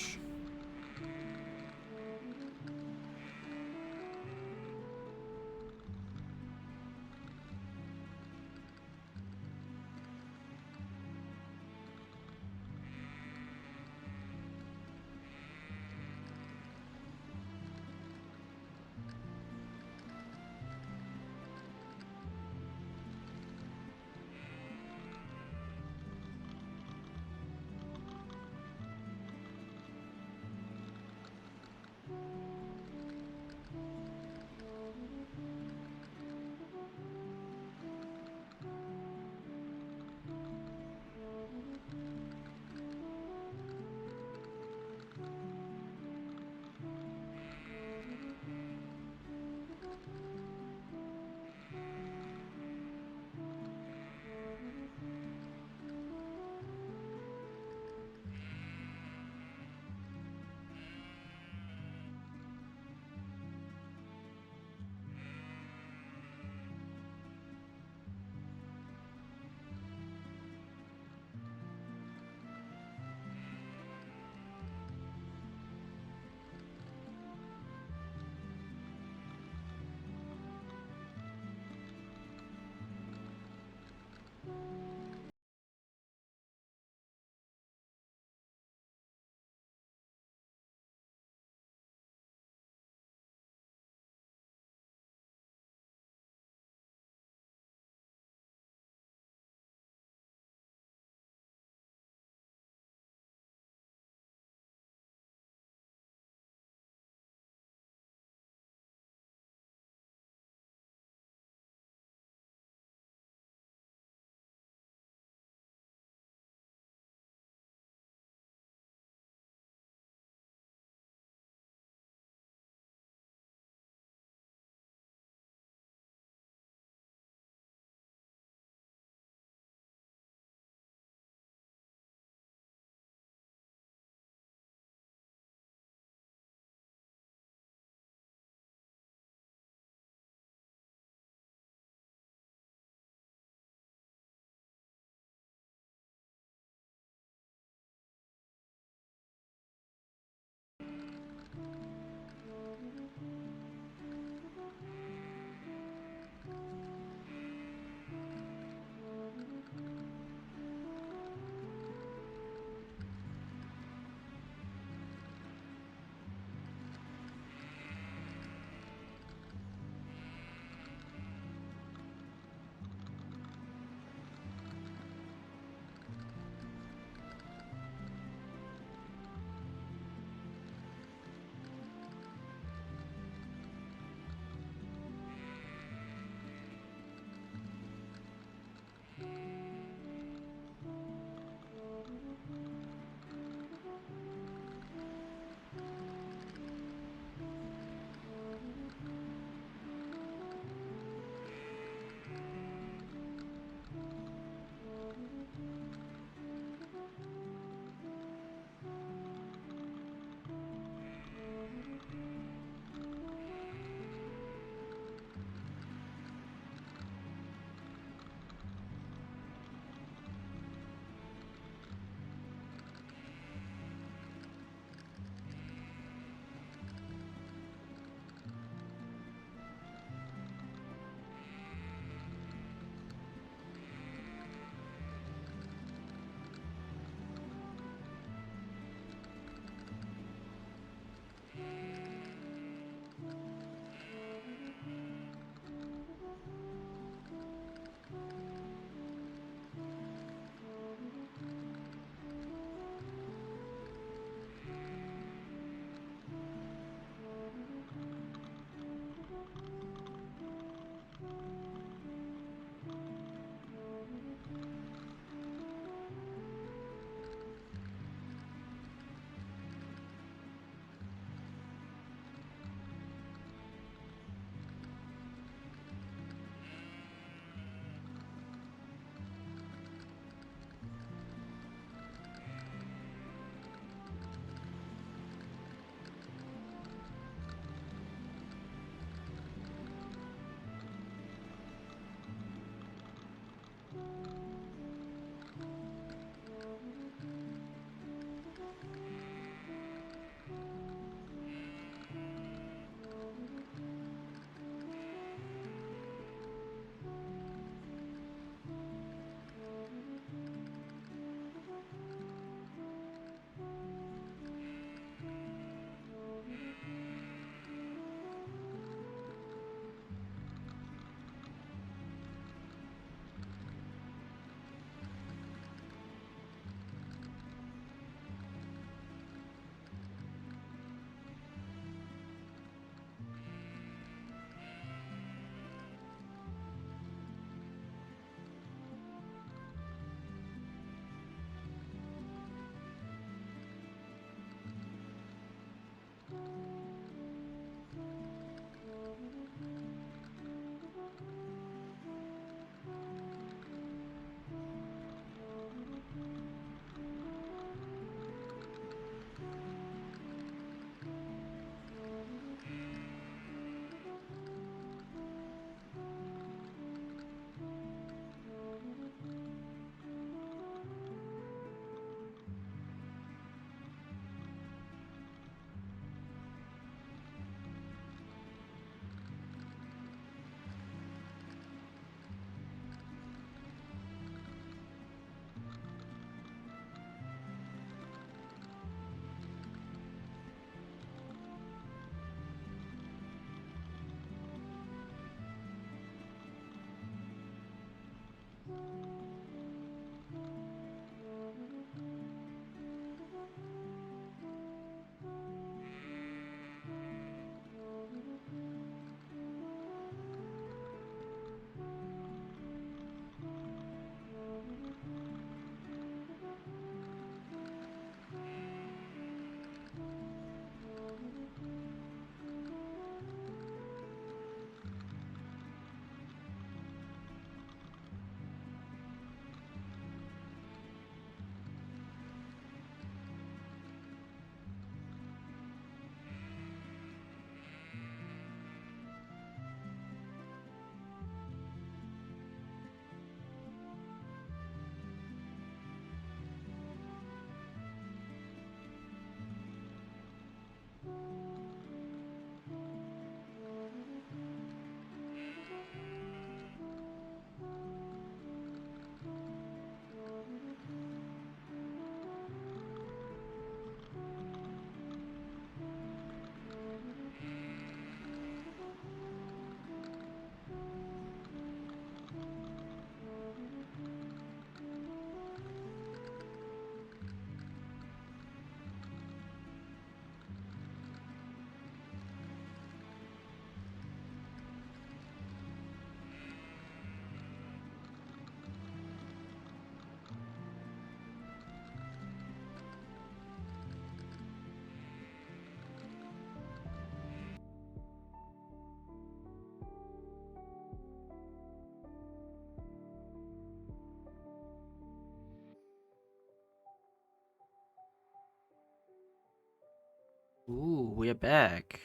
S1: Ooh, we're back.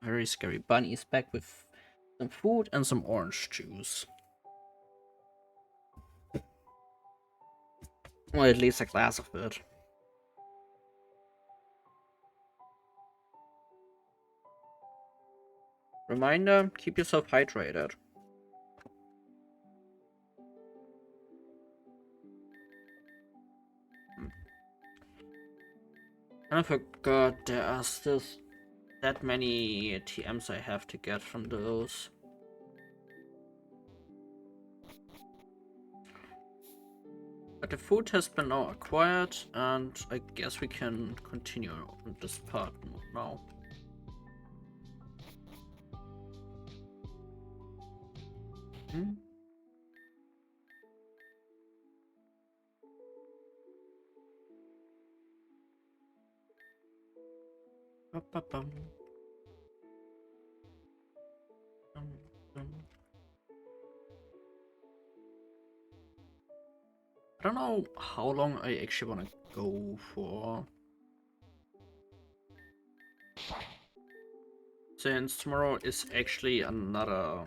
S1: Very scary bunny is back with some food and some orange juice. Or at least a glass of it. Reminder, keep yourself hydrated. And I forgot there are still that many TMs I have to get from those. But the food has been now acquired, and I guess we can continue on this part now. Hmm? Ba-ba-bum. Dum, dum. I don't know how long I actually want to go for. Since tomorrow is actually another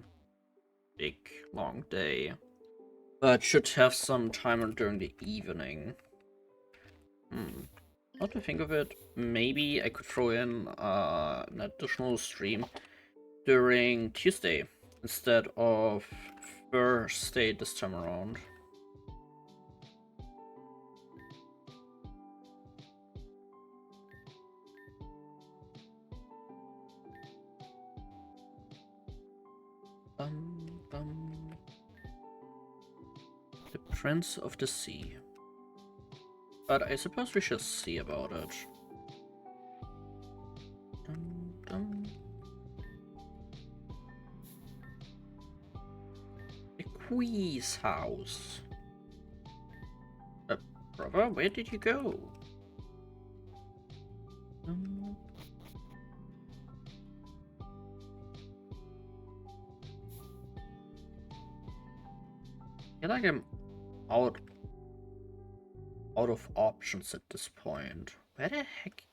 S1: big long day. But should have some time during the evening. Now to think of it, maybe I could throw in an additional stream during Tuesday instead of Thursday this time around. The Prince of the Sea. But I suppose we should see about it. The Queen's house. Brother, where did you go? I feel like I'm out of options at this point. Where the heck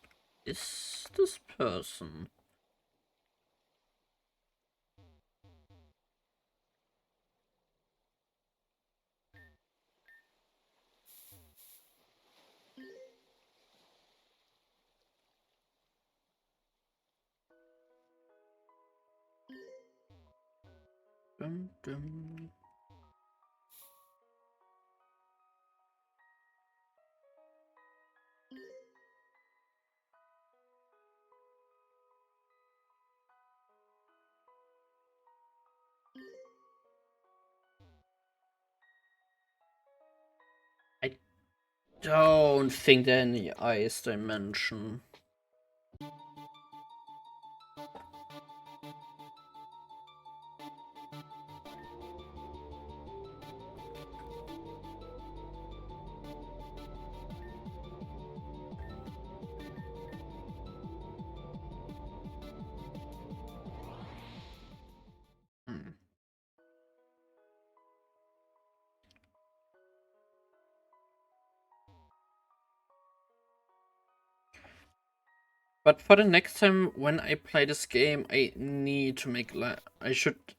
S1: is this person? Dum, dum. I don't think there any ice dimension. But for the next time when I play this game, I need to make I should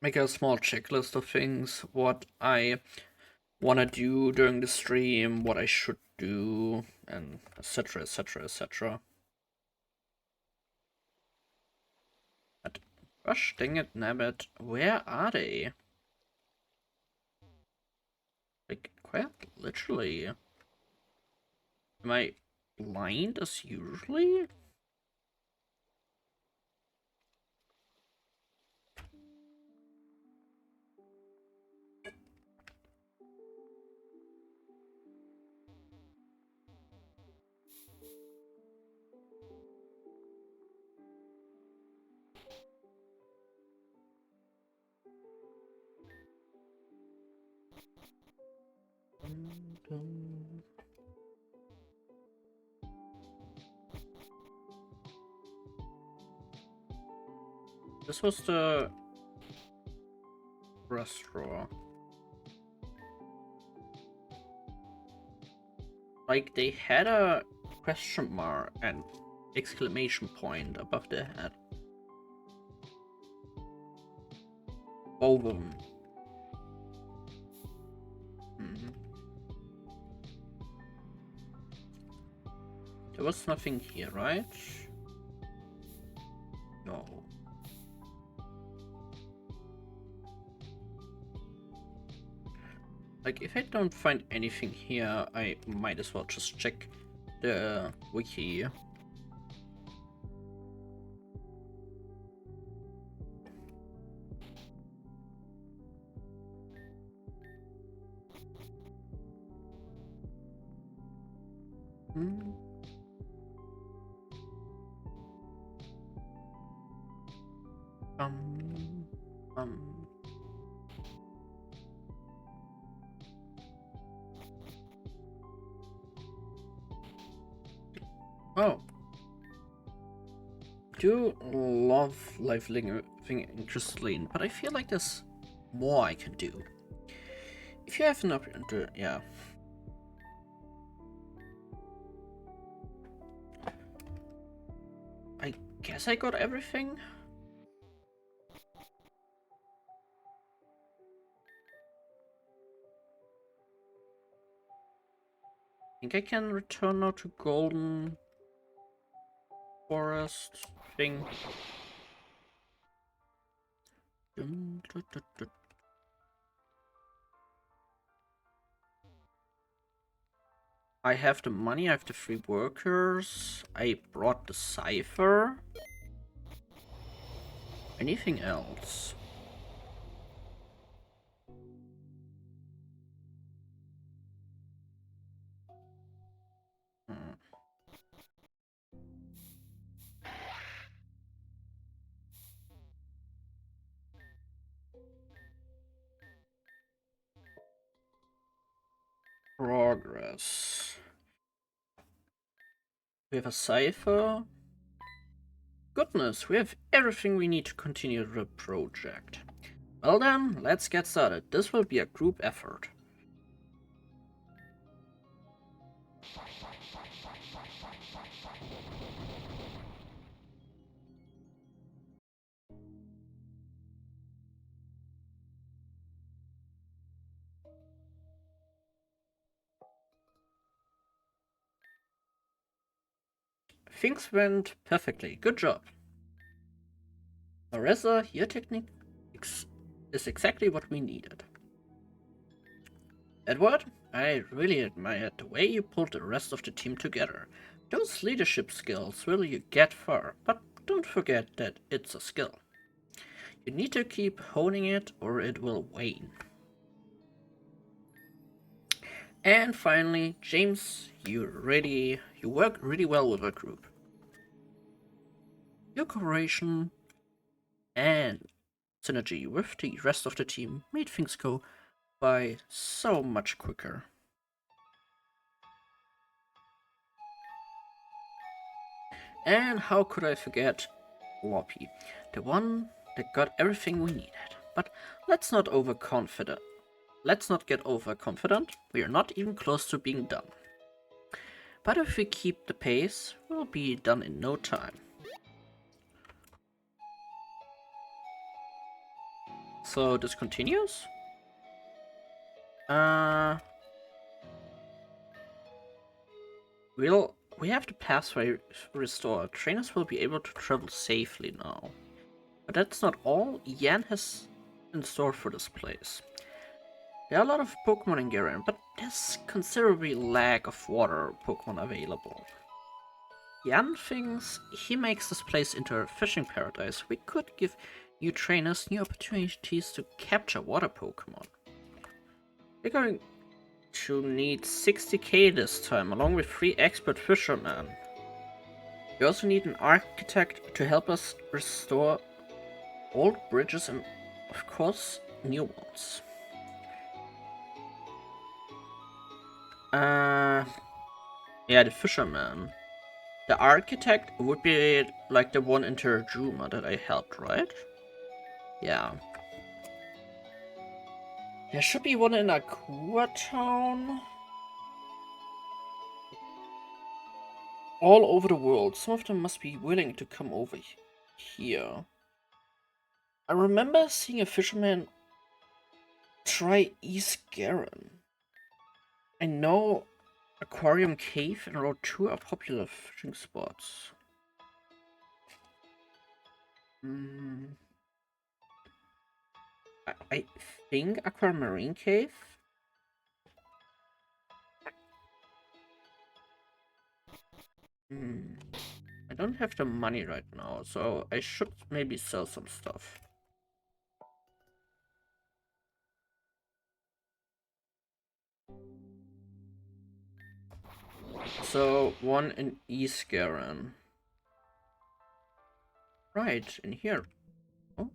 S1: make a small checklist of things what I wanna do during the stream, what I should do, and etc. etc. etc. But gosh dang it, nabbit, where are they? Like quite literally. Am I blind as usually? This was the restaurant. Like they had a question mark and exclamation point above their head. Both of them. There was nothing here, right? No. Like, if I don't find anything here, I might as well just check the wiki. Um. Oh. I do love living in crystalline, but I feel like there's more I can do. If you have an opportunity, yeah. I guess I got everything. I think I can return now to Golden Forest thing. I have the money, I have the 3 workers, I brought the cipher. Anything else? Progress. We have a cipher. Goodness, we have everything we need to continue the project. Well then, let's get started. This will be a group effort. Things went perfectly. Good job. Marissa, your technique is exactly what we needed. Edward, I really admired the way you pulled the rest of the team together. Those leadership skills will you get far, but don't forget that it's a skill. You need to keep honing it or it will wane. And finally, James, you work really well with a group. Your cooperation and synergy with the rest of the team made things go by so much quicker. And how could I forget Loppy, the one that got everything we needed. But let's not overconfident. Let's not get overconfident. We are not even close to being done. But if we keep the pace, we'll be done in no time. So this continues? We have the pathway restored. Trainers will be able to travel safely now. But that's not all Yan has in store for this place. There are a lot of Pokemon in Garen, but there's considerably lack of water Pokemon available. Yan thinks he makes this place into a fishing paradise. We could give new trainers new opportunities to capture water Pokemon. We're going to need 60k this time, along with 3 expert fishermen. We also need an architect to help us restore old bridges and, of course, new ones. Yeah, the fisherman. The architect would be like the one in Terrajuma that I helped, right? Yeah. There should be one in Aqua Town. all over the world. Some of them must be willing to come over here. I remember seeing a fisherman try East Garen. I know Aquarium Cave and Road 2 are popular fishing spots. I think Aquamarine Cave? I don't have the money right now, so I should maybe sell some stuff. So, one in East Garen. Right, in here. Oh.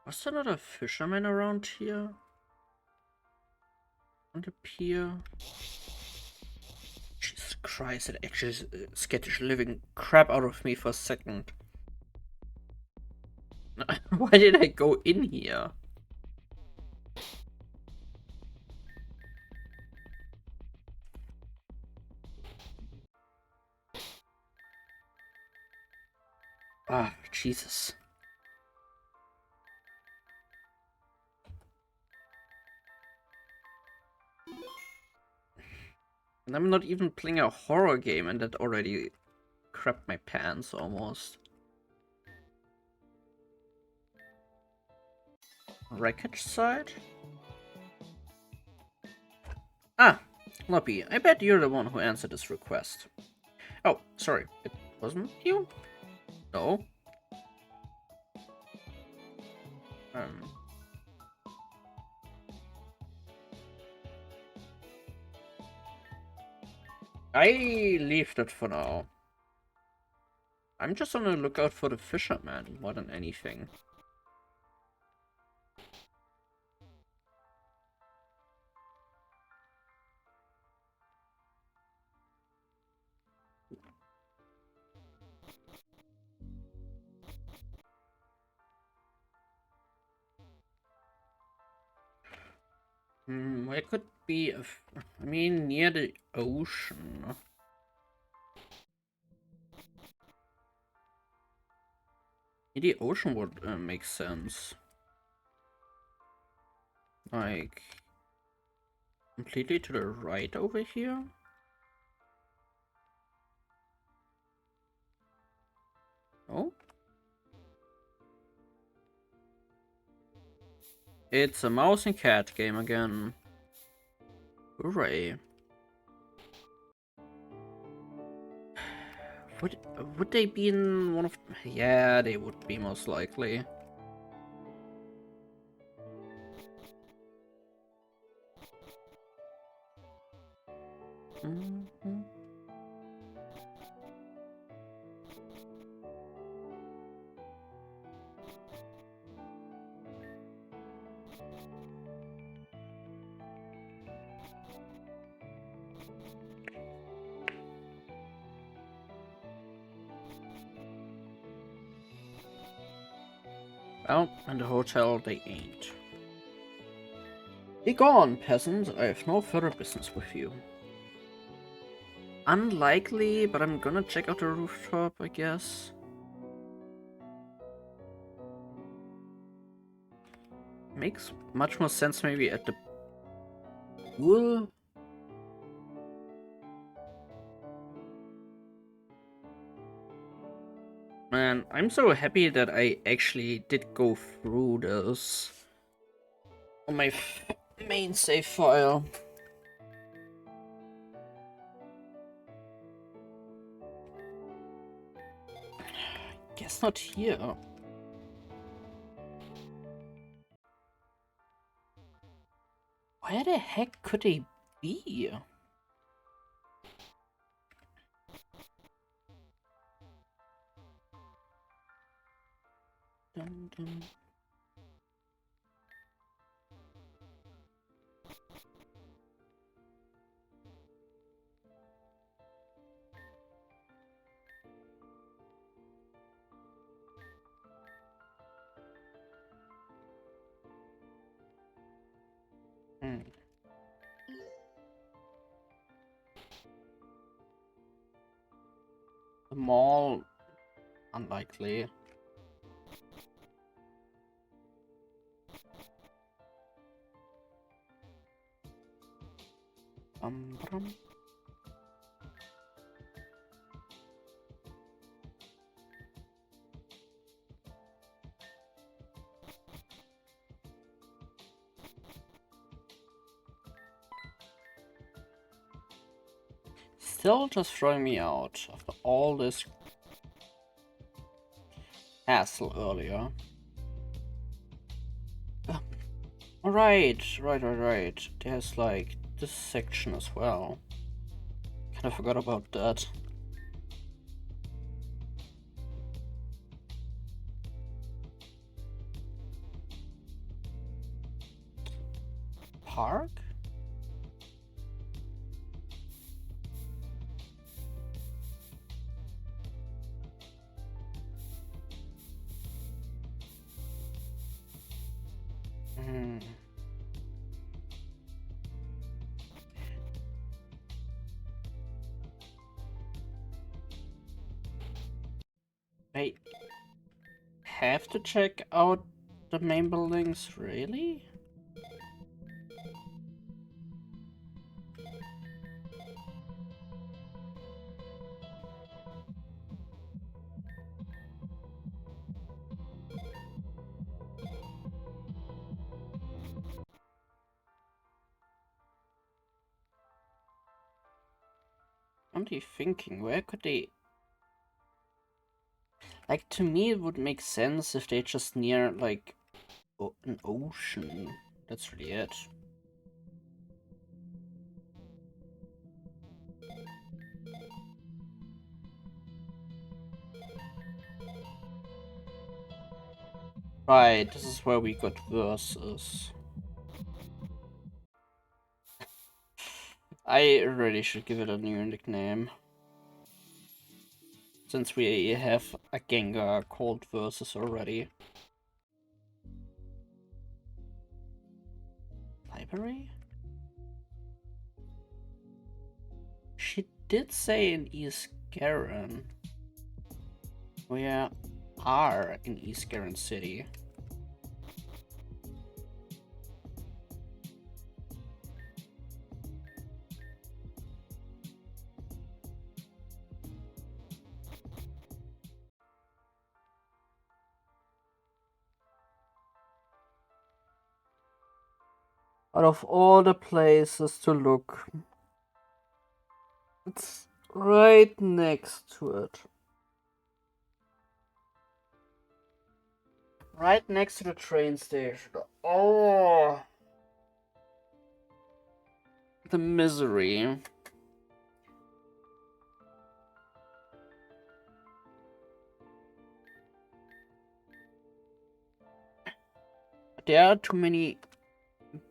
S1: Was there not a fisherman around here? On the pier? Jesus Christ, it actually scared the living crap out of me for a second. Why did I go in here? Ah, Jesus. And I'm not even playing a horror game and that already crapped my pants almost. Wreckage side? Ah, Loppy, I bet you're the one who answered this request. Oh, sorry, it wasn't you? No. Um. I leave that for now. I'm just on the lookout for the fisherman more than anything. Where could be I mean, near the ocean. Near the ocean would make sense. Like, completely to the right over here? Oh? It's a mouse and cat game again. Hooray. Would they be in one of... Yeah, they would be most likely. Well, in the hotel they ain't. Be gone, peasant. I have no further business with you. Unlikely, but I'm gonna check out the rooftop, I guess. Makes much more sense maybe at the pool. Man, I'm so happy that I actually did go through this on my main save file. Guess not here. Where the heck could they be? Dun, dun. The mall, unlikely. Brum. Still just throwing me out after all this hassle earlier. Right. There's like this section as well. Kind of forgot about that. Park? I have to check out the main buildings, really? I'm really thinking, where could they... Like, to me it would make sense if they just near, like, an ocean. That's really it. Right, this is where we got versus. I really should give it a new nickname. Since we have a Gengar called versus already. Library? She did say in East Garen. We are in East Garen City. Out of all the places to look, it's right next to it. Right next to the train station. Oh! The misery. There are too many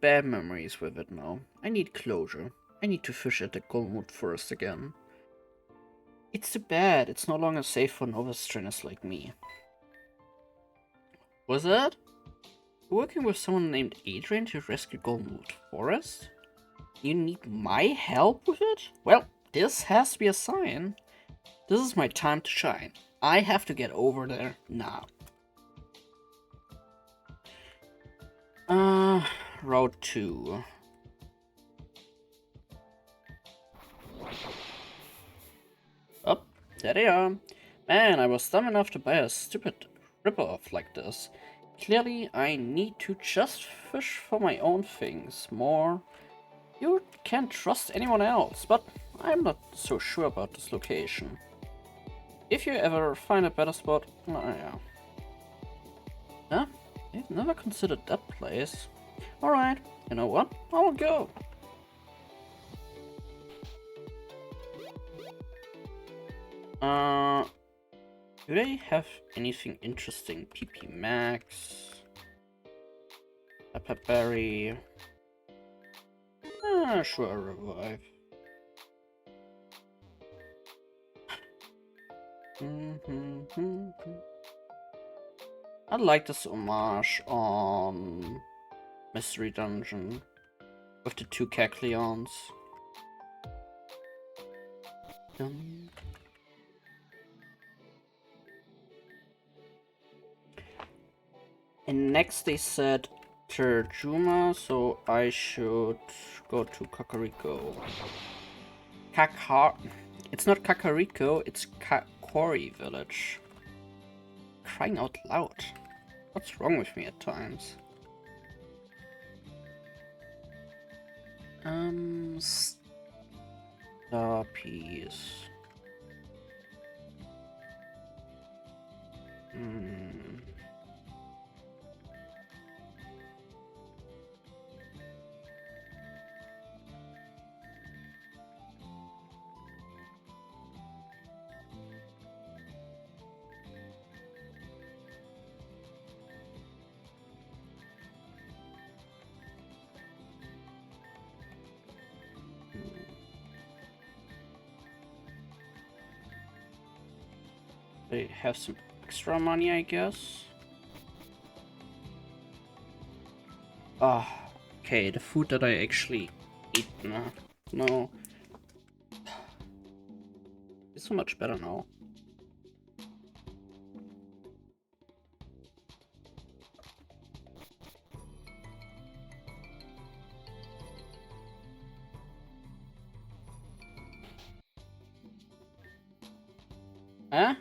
S1: bad memories with it now. I need closure. I need to fish at the Goldenwood Forest again. It's too bad it's no longer safe for novice trainers like me. Was it? Working with someone named Adrian to rescue Goldenwood Forest? You need my help with it? Well, this has to be a sign. This is my time to shine. I have to get over there now. Route 2. Oh, there they are. Man, I was dumb enough to buy a stupid ripoff like this. Clearly, I need to just fish for my own things more. You can't trust anyone else, but I'm not so sure about this location. If you ever find a better spot, oh yeah. Huh? I've never considered that place. Alright, you know what? I'll go. Do they have anything interesting? PP Max? Pepperberry? Sure, revive. I like this homage on Mystery Dungeon. With the 2 Kecleons. And next they said Terjuma, so I should go to Kakariko. It's not Kakariko, it's Kakori village. Crying out loud. What's wrong with me at times? Star piece. They have some extra money, I guess. Ah, okay, the food that I actually eat. No. It's so much better now.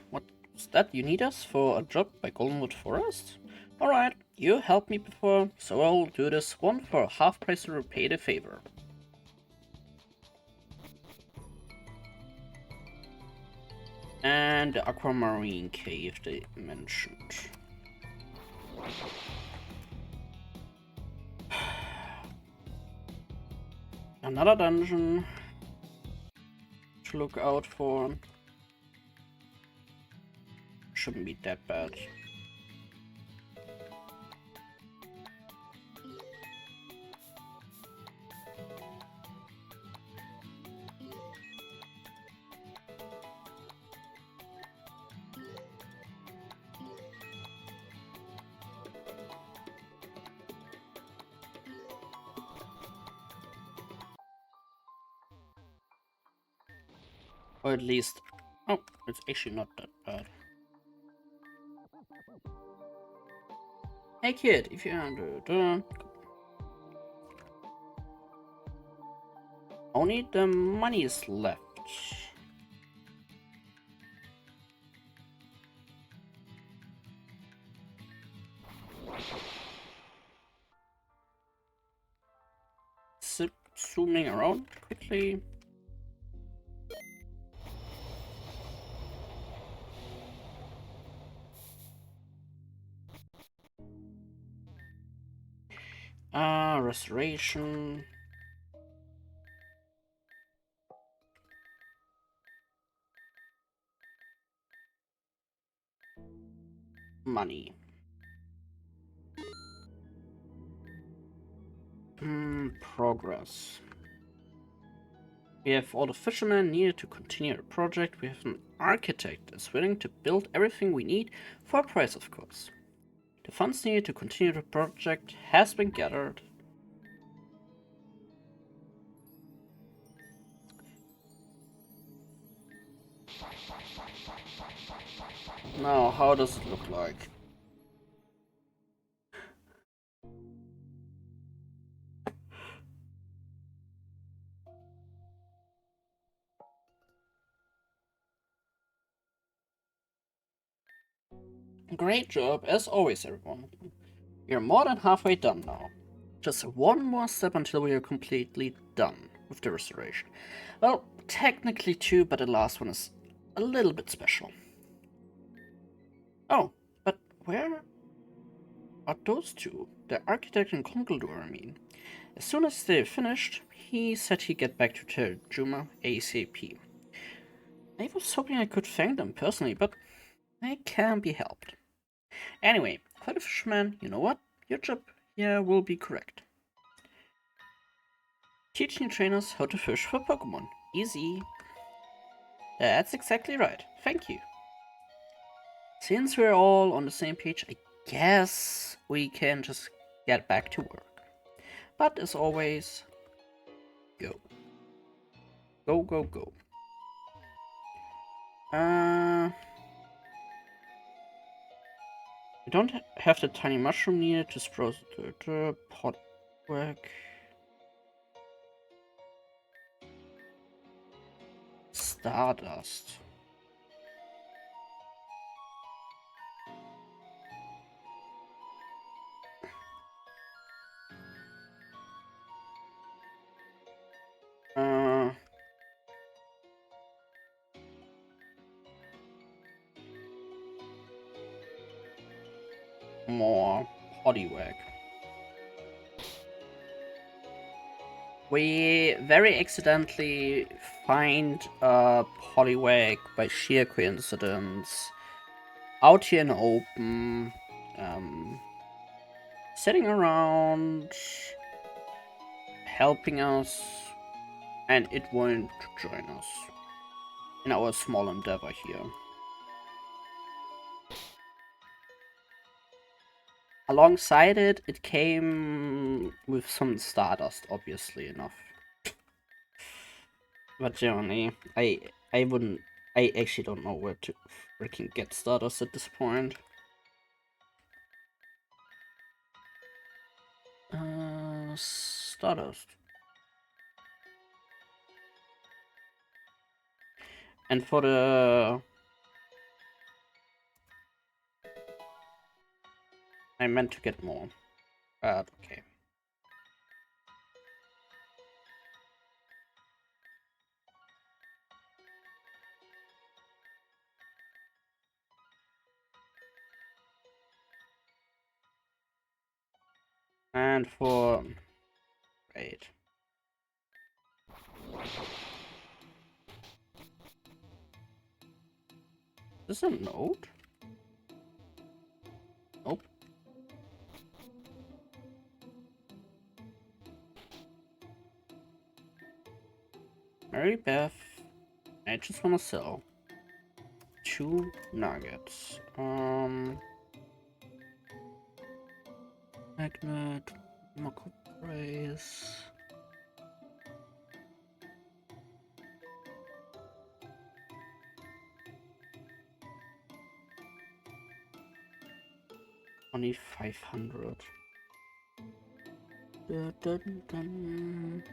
S1: What's that? You need us for a job by Goldenwood Forest? Alright, you helped me before, so I'll do this one for half price to repay the favor. And the aquamarine cave they mentioned. Another dungeon to look out for. Shouldn't be that bad. Or at least... Oh, it's actually not that bad. Hey kid, if you under... Only the money is left. Zooming around quickly. Restoration. Money. Progress. We have all the fishermen needed to continue the project. We have an architect that's willing to build everything we need for a price, of course. The funds needed to continue the project has been gathered. Now, how does it look like? Great job, as always, everyone. We are more than halfway done now. Just one more step until we are completely done with the restoration. Well, technically two, but the last one is a little bit special. Oh, but where are those two? The architect and Conkeldor, I mean. As soon as they're finished, he said he'd get back to Terjuma ASAP. I was hoping I could thank them personally, but they can't be helped. Anyway, for the fisherman, you know what? Your job here will be correct. Teaching trainers how to fish for Pokemon. Easy. That's exactly right. Thank you. Since we're all on the same page, I guess we can just get back to work. But as always, Go. Go, go, go. I don't have the tiny mushroom needed to sprout the pot work. Stardust. More potty work. We very accidentally find a polywag by sheer coincidence out here in the open, sitting around, helping us, and it won't join us in our small endeavor here. Alongside it, it came with some stardust, obviously enough. But generally, I wouldn't. I actually don't know where to freaking get stardust at this point. Stardust. And for the... I meant to get more. But okay. And for... Wait. Is this a node? Nope. Mary Beth, I just wanna sell 2 nuggets. Magnet, Mako Brace. Only 500. Dun, dun, dun.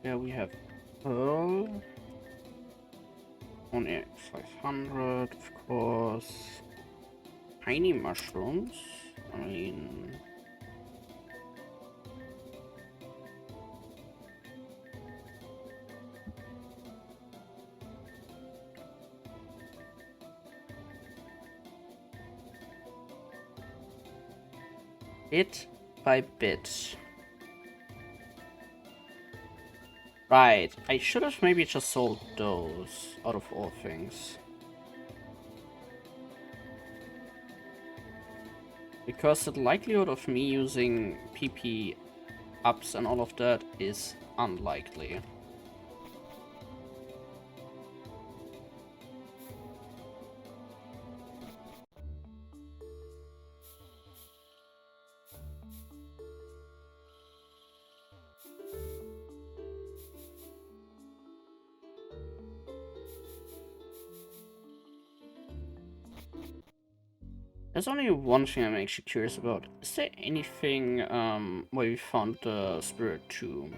S1: Yeah, we have Pearl. Only 500, of course. Tiny mushrooms. I mean... Bit by bit. Right, I should have maybe just sold those, out of all things. Because the likelihood of me using PP ups and all of that is unlikely. There's only one thing I'm actually curious about. Is there anything where we found the spirit tomb?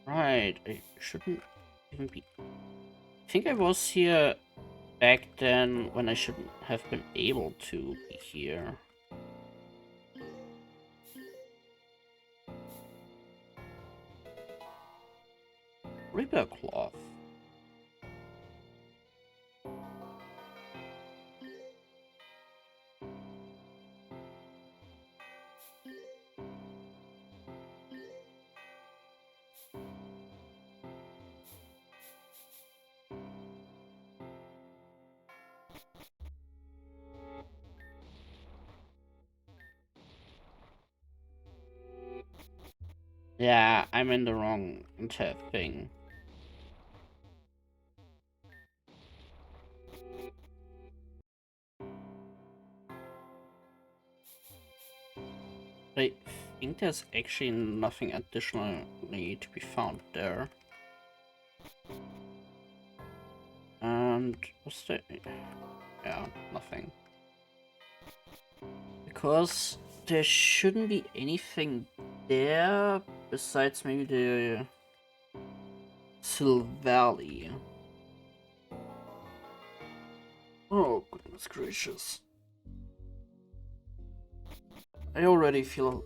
S1: Right, I shouldn't even be... I think I was here back then when I shouldn't have been able to be here. repair cloth. Yeah, I'm in the wrong entire thing. I think there's actually nothing additionally to be found there. And what's the... Yeah, nothing. Because there shouldn't be anything there besides maybe the Sil Valley. Oh, goodness gracious. I already feel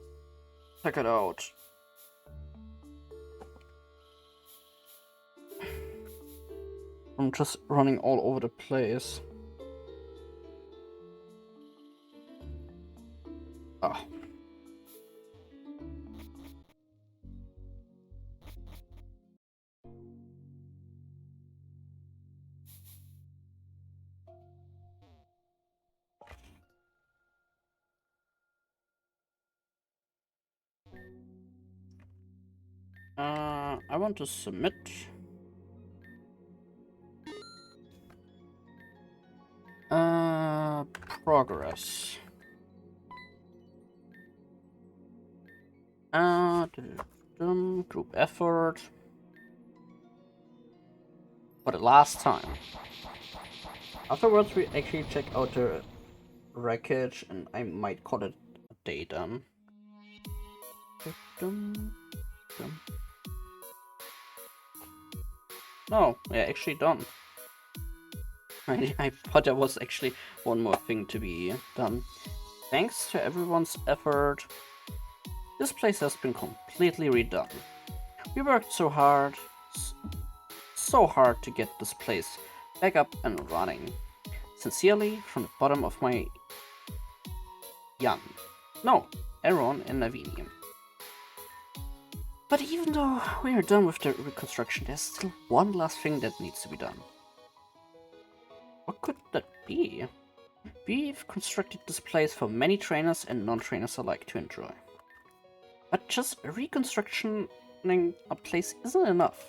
S1: tuckered out. I'm just running all over the place. Ah. I want to submit. Progress. Group effort. For the last time. Afterwards, we actually check out the wreckage, and I might call it a day then. No, we're actually done. I thought there was actually one more thing to be done. Thanks to everyone's effort, this place has been completely redone. We worked so hard to get this place back up and running. Sincerely, from the bottom of my Aaron and Navini. But even though we are done with the reconstruction, there's still one last thing that needs to be done. What could that be? We've constructed this place for many trainers and non-trainers alike to enjoy. But just reconstructing a place isn't enough.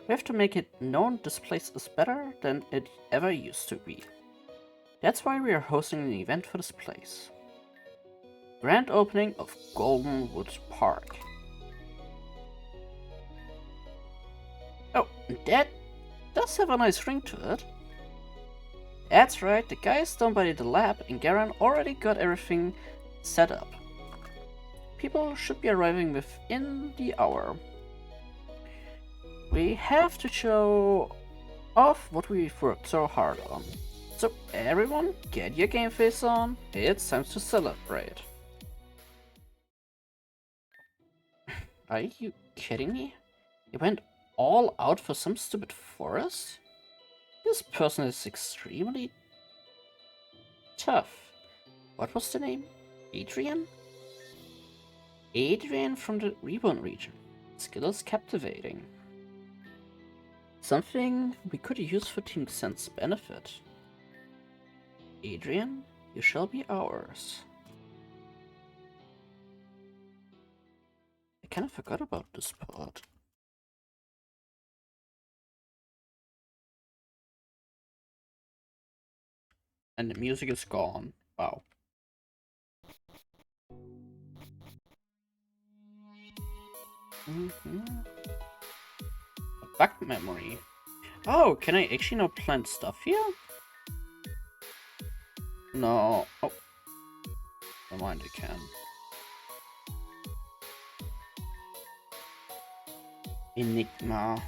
S1: We have to make it known this place is better than it ever used to be. That's why we are hosting an event for this place. Grand opening of Golden Woods Park. Oh, that does have a nice ring to it. That's right, the guys down by the lab in Garan already got everything set up. People should be arriving within the hour. We have to show off what we've worked so hard on. So everyone, get your game face on, it's time to celebrate. Are you kidding me? You went all out for some stupid forest? This person is extremely tough. What was the name? Adrian? Adrian from the Reborn region. Skill is captivating. Something we could use for Team Sen's benefit. Adrian, you shall be ours. I kind of forgot about this part. And the music is gone. Wow. Bug memory. Oh, can I actually now plant stuff here? No. Oh. Never mind, I can. Enigma.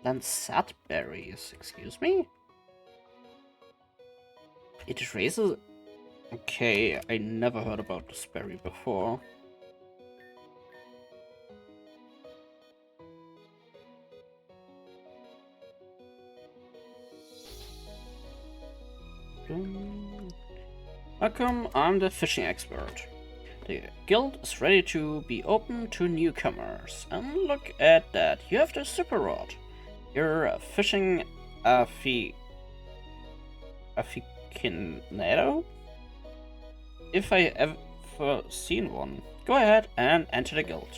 S1: Lancet berries, excuse me? It raises... Okay, I never heard about this berry before. Welcome, I'm the fishing expert. The guild is ready to be open to newcomers. And look at that, you have the super rod. You're a fishing aficionado? If I ever seen one. Go ahead and enter the guild.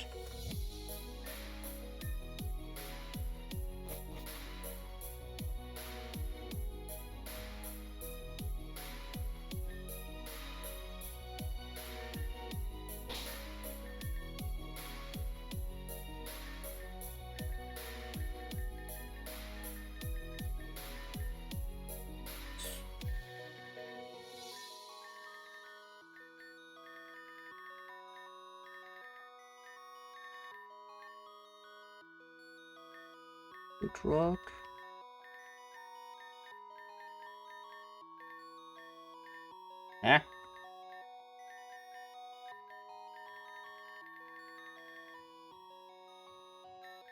S1: Good rock. Eh?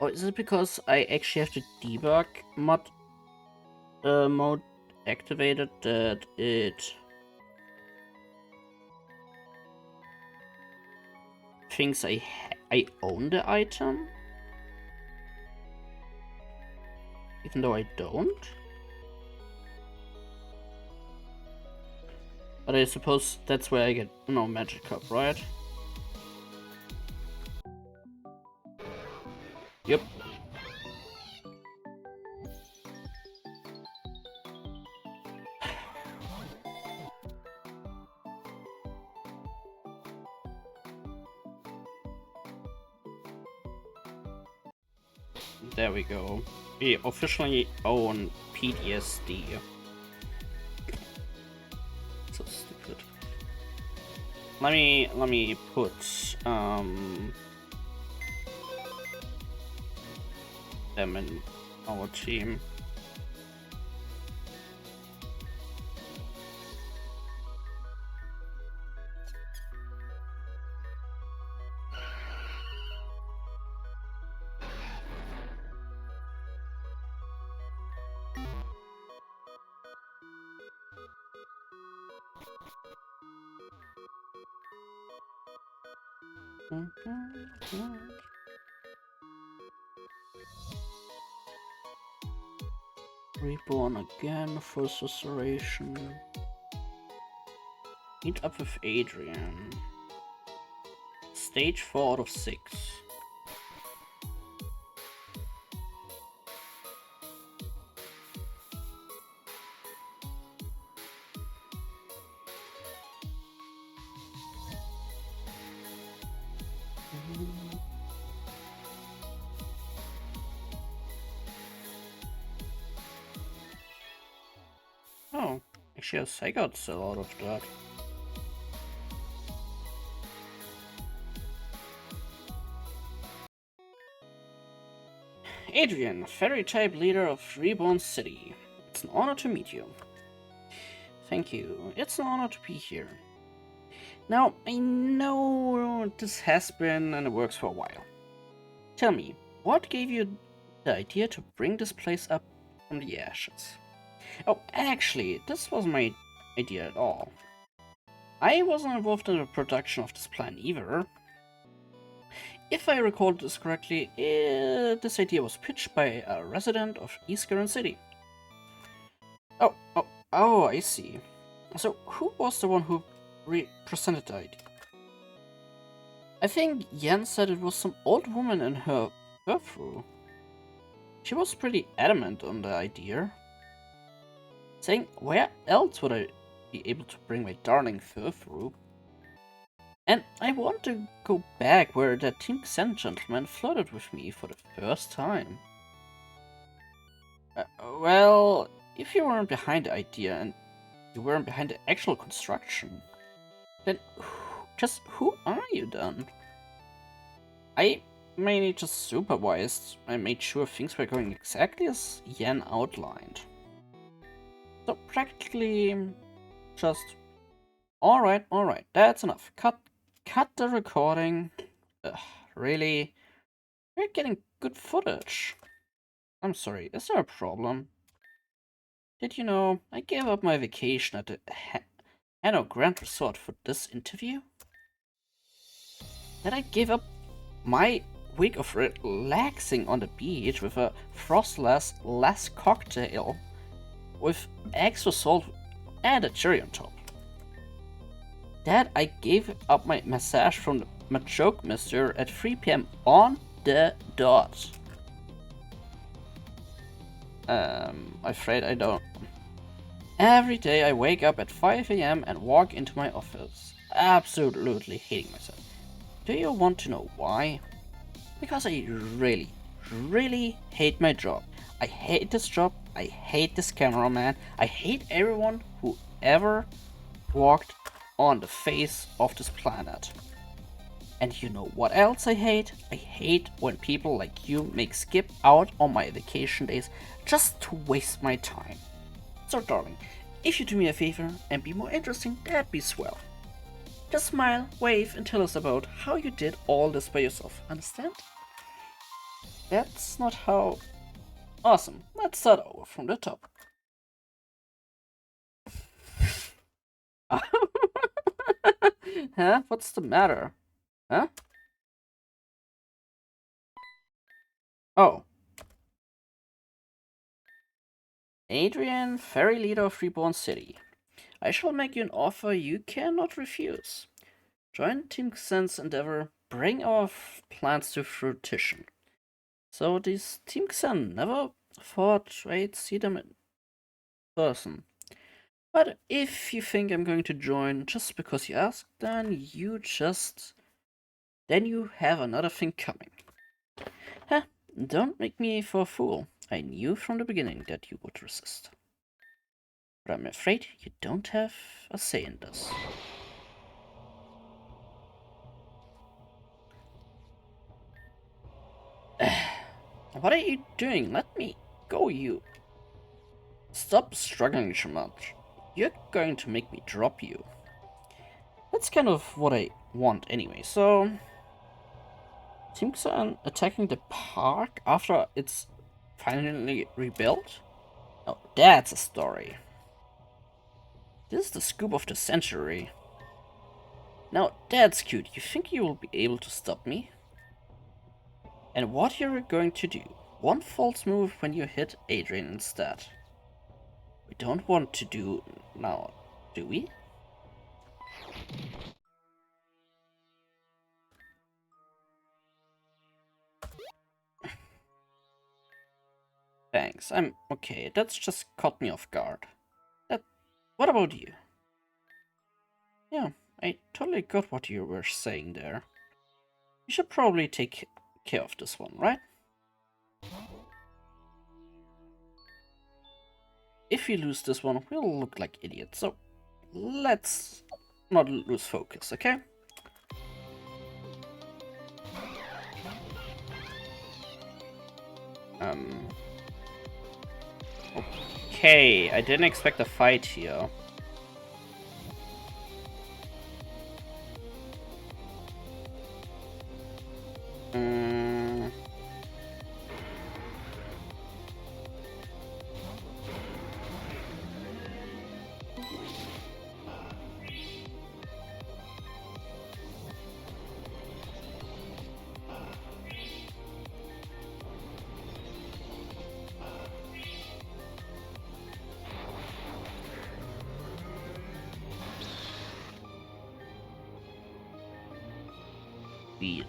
S1: Or is it because I actually have the debug mode activated that it thinks I own the item? Even though I don't? But I suppose that's where I get, no, magic cup, right? Yep. There we go. We officially own PTSD. So stupid. Let me put them in our team. Reborn again for restoration. Meet up with Adrian. Stage 4 out of 6. Oh, actually, yes, I got still out of that. Adrian, fairy type leader of Reborn City. It's an honor to meet you. Thank you. It's an honor to be here. Now, I know this has been in the works for a while. Tell me, what gave you the idea to bring this place up from the ashes? Oh, actually, this wasn't my idea at all. I wasn't involved in the production of this plan either. If I recall this correctly, this idea was pitched by a resident of East Garden City. Oh, I see. So, who was the one who presented the idea? I think Yen said it was some old woman in her furfru. She was pretty adamant on the idea, saying where else would I be able to bring my darling furfru? And I want to go back where that Team Xen gentleman flirted with me for the first time. Well, if you weren't behind the idea and you weren't behind the actual construction, Then, just who are you then? I mainly just supervised. I made sure things were going exactly as Yen outlined. So practically just, alright, that's enough. Cut the recording. Ugh, really? We're getting good footage. I'm sorry, is there a problem? Did you know I gave up my vacation at the Hanno Grand Resort for this interview? That I gave up my week of relaxing on the beach with a frostless less cocktail with extra salt and a cherry on top. That I gave up my massage from the Machoke Mister at 3 p.m. on the dot. Afraid I don't. Every day I wake up at 5 a.m. and walk into my office, absolutely hating myself. Do you want to know why? Because I really hate my job. I hate this job, I hate this cameraman, I hate everyone who ever walked on the face of this planet. And you know what else I hate? I hate when people like you make skip out on my vacation days just to waste my time. So darling, if you do me a favor and be more interesting, that'd be swell. Just smile, wave, and tell us about how you did all this by yourself, understand? That's not how... Awesome, let's start over from the top. Huh? What's the matter? Huh? Oh. Adrian, ferry leader of Reborn City. I shall make you an offer you cannot refuse. Join Team Xen's endeavor, bring our plans to fruition. So this Team Xen never thought I'd see them in person. But if you think I'm going to join just because you asked, then you have another thing coming. Huh, don't make me for a fool. I knew from the beginning that you would resist. But I'm afraid you don't have a say in this. What are you doing? Let me go, you. Stop struggling so much. You're going to make me drop you. That's kind of what I want anyway, so... Team Xen attacking the park after it's finally rebuilt? Oh, that's a story. This is the scoop of the century. Now that's cute. You think you will be able to stop me? And what you're going to do? One false move when you hit Adrian instead. We don't want to do now, do we? Thanks, I'm okay. That's just caught me off guard. What about you? Yeah, I totally got what you were saying there. You should probably take care of this one, right? If we lose this one, we'll look like idiots, so let's not lose focus, okay? Okay, I didn't expect a fight here.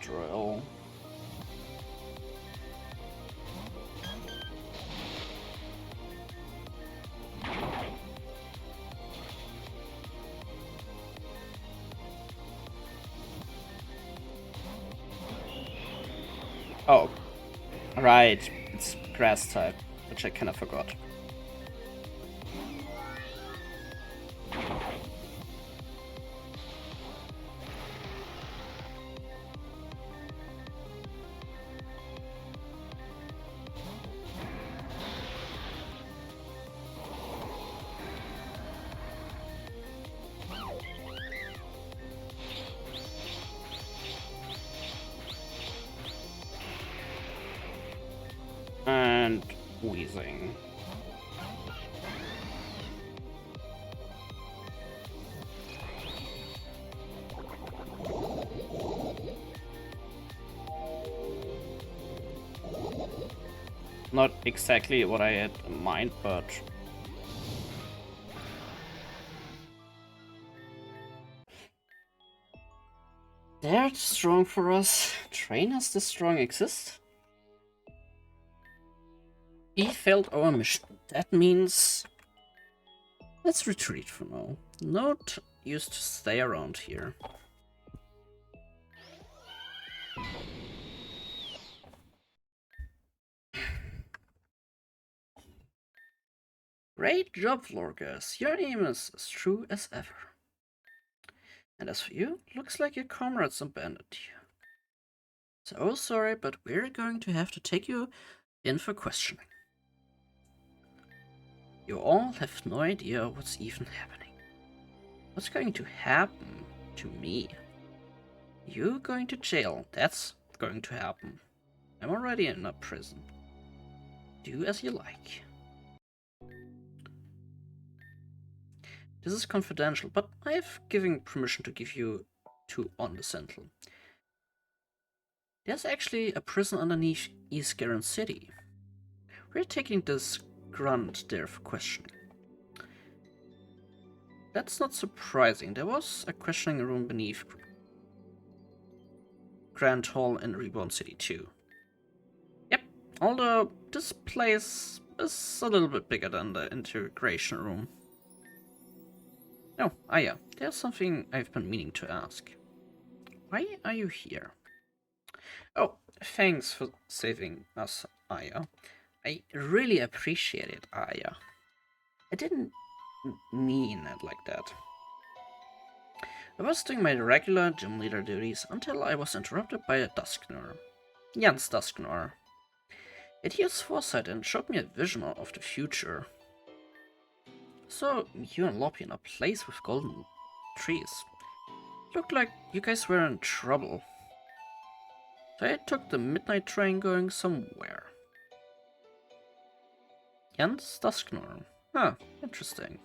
S1: Drill. Oh, right, it's grass type, which I kind of forgot. and wheezing. Not exactly what I had in mind, but they're too strong for us. Trainers this strong exist? We failed our mission. That means let's retreat for now. Not used to stay around here. Great job, Florgas. Your aim is as true as ever. And as for you, looks like your comrades abandoned you. So sorry, but we're going to have to take you in for questioning. You all have no idea what's even happening. What's going to happen to me? You going to jail, that's going to happen. I'm already in a prison. Do as you like. This is confidential, but I've given permission to give you two on the Sentinel. There's actually a prison underneath East Garen City. We're taking this grunt there for questioning. That's not surprising. There was a questioning room beneath Grand Hall in Reborn City too. Yep, although this place is a little bit bigger than the interrogation room. Oh, Aya, there's something I've been meaning to ask. Why are you here? Oh, thanks for saving us, Aya. I really appreciate it, Aya. I didn't mean it like that. I was doing my regular gym leader duties until I was interrupted by a Dusknoir. Jan's Dusknoir. It used foresight and showed me a vision of the future. So, you and Loppy in a place with golden trees. Looked like you guys were in trouble. So I took the midnight train going somewhere. Jan's Dusknoir. Huh, interesting.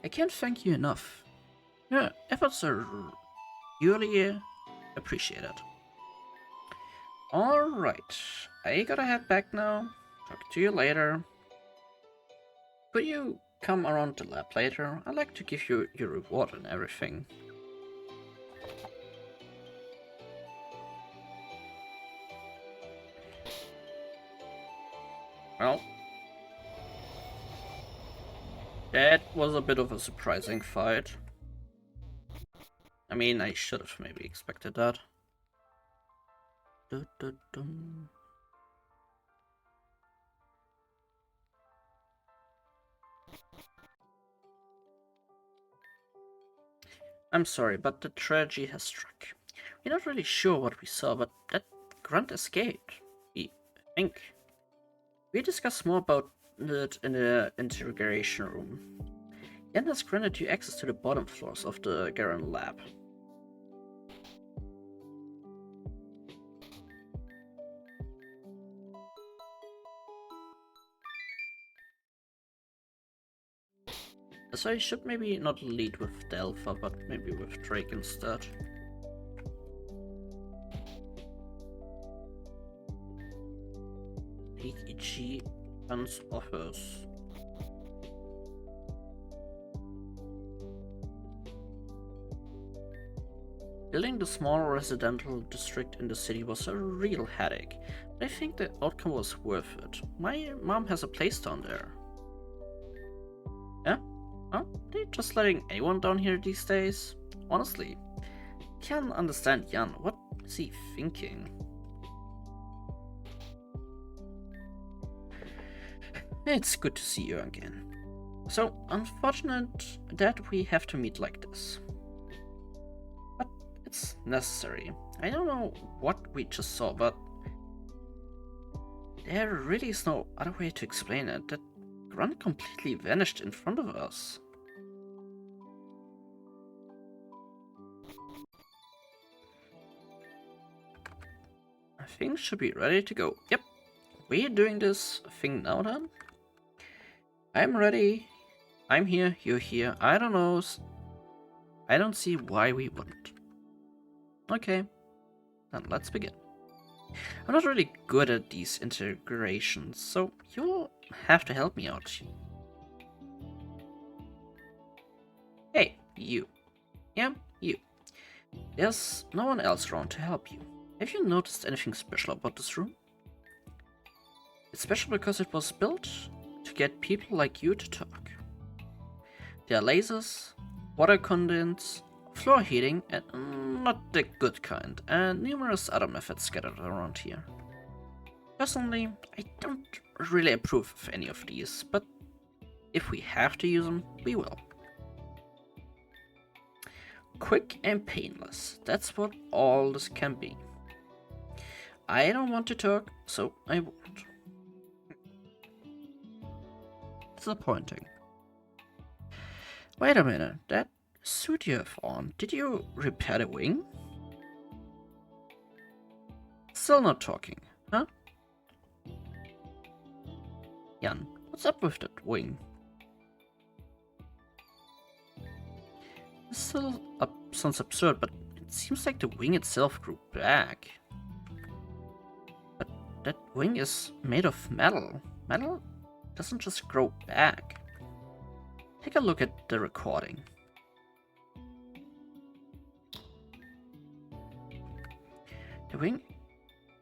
S1: I can't thank you enough. Your efforts are really appreciated. Alright, I gotta head back now. Talk to you later. Could you come around the lab later? I'd like to give you your reward and everything. Well, that was a bit of a surprising fight. I mean, I should have maybe expected that. I'm sorry, but the tragedy has struck. We're not really sure what we saw, but that grunt escaped. We think. We discussed more about it in the interrogation room. Jan has granted you access to the bottom floors of the Garen lab. So I should maybe not lead with Delpha, but maybe with Drake instead. PTG Guns offers. Building the small residential district in the city was a real headache, but I think the outcome was worth it. My mom has a place down there. Yeah? Huh? They're just letting anyone down here these days? Honestly, can't understand Jan. What is he thinking? It's good to see you again. So, unfortunate that we have to meet like this. But it's necessary. I don't know what we just saw, but there really is no other way to explain it. That grunt completely vanished in front of us. Things should be ready to go. Yep. we doing this thing now then? I'm ready. I'm here, you're here. I don't know. I don't see why we wouldn't. Okay, then let's begin. I'm not really good at these integrations, so you'll have to help me out. Hey, you. Yeah, you. There's no one else around to help you. Have you noticed anything special about this room? It's special because it was built to get people like you to talk. There are lasers, water condense, floor heating, and not the good kind, and numerous other methods scattered around here. Personally, I don't really approve of any of these, but if we have to use them, we will. Quick and painless, that's what all this can be. I don't want to talk, so I won't. Disappointing. Wait a minute, that suit you have on, did you repair the wing? Still not talking, huh? Jan, what's up with that wing? This still sounds absurd, but it seems like the wing itself grew back. But that wing is made of metal. Metal doesn't just grow back. Take a look at the recording. The wing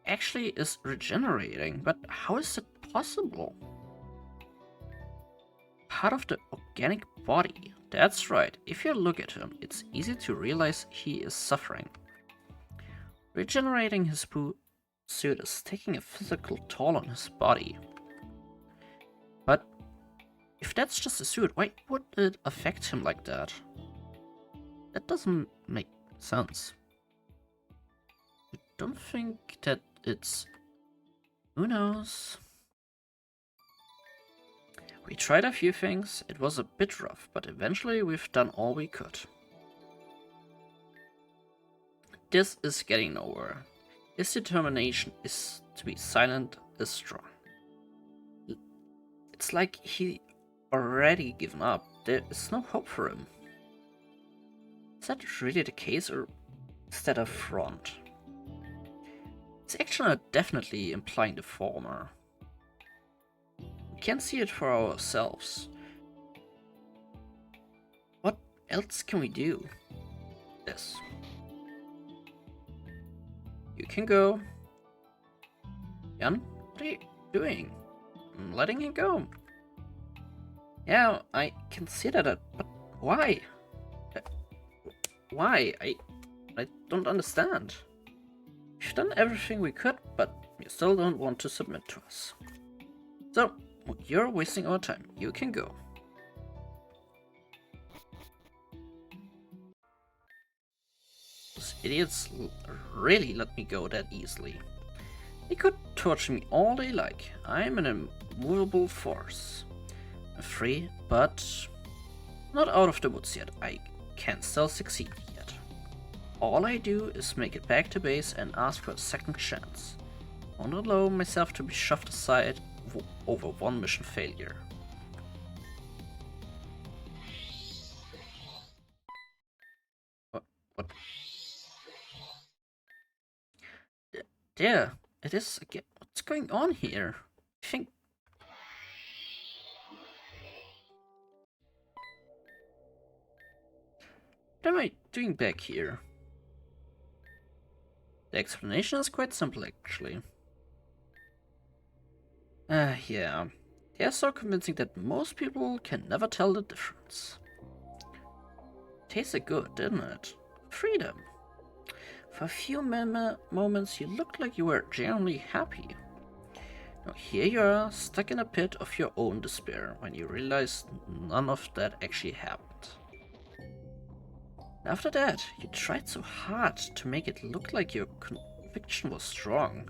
S1: actually is regenerating, but how is it possible? Part of the organic body. That's right, if you look at him, it's easy to realize he is suffering. Regenerating his suit is taking a physical toll on his body. But if that's just a suit, why would it affect him like that? That doesn't make sense. I don't think that it's... Who knows? We tried a few things, it was a bit rough, but eventually we've done all we could. This is getting nowhere. His determination is to be silent is strong. It's like he already given up. There is no hope for him. Is that really the case, or is that a front? His actions are definitely implying the former. We can't see it for ourselves. What else can we do? This. You can go. Jan, what are you doing? I'm letting him go. Yeah, I can see that, but why? Why? I don't understand. We've done everything we could, but you still don't want to submit to us. So, you're wasting our time. You can go. Those idiots really let me go that easily. They could torture me all they like. I'm an immovable force. I'm free, but not out of the woods yet. I can still succeed yet. All I do is make it back to base and ask for a second chance. I won't allow myself to be shoved aside over one mission failure. What? There, it is again. What's going on here? I think. What am I doing back here? The explanation is quite simple, actually. Yeah. They are so convincing that most people can never tell the difference. Tasted good, didn't it? Freedom. For a few moments you looked like you were genuinely happy. Now here you are, stuck in a pit of your own despair, when you realize none of that actually happened. After that, you tried so hard to make it look like your conviction was strong.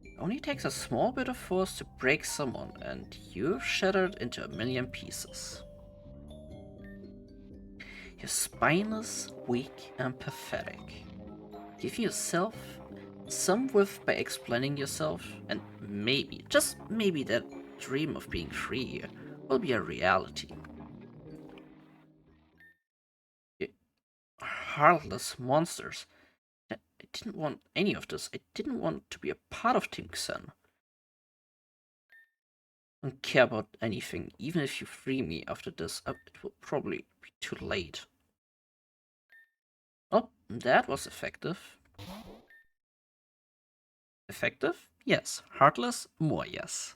S1: It only takes a small bit of force to break someone, and you've shattered into a million pieces. You're spineless, weak, and pathetic. Give yourself Some with by explaining yourself, and maybe, just maybe, that dream of being free will be a reality. Heartless monsters. I didn't want any of this. I didn't want to be a part of Team Xen. I don't care about anything. Even if you free me after this, it will probably be too late. Oh, that was effective. Effective? Yes. Heartless? More yes.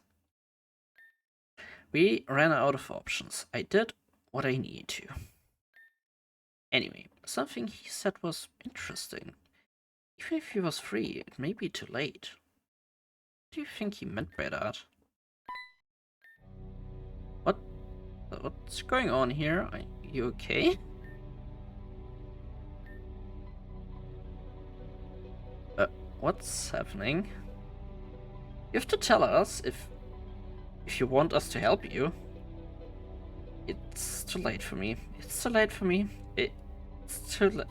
S1: We ran out of options. I did what I needed to. Anyway, something he said was interesting. Even if he was free, it may be too late. What do you think he meant by that? What's going on here? Are you okay? What's happening? You have to tell us if you want us to help you. It's too late for me. It's too late for me. It's too late.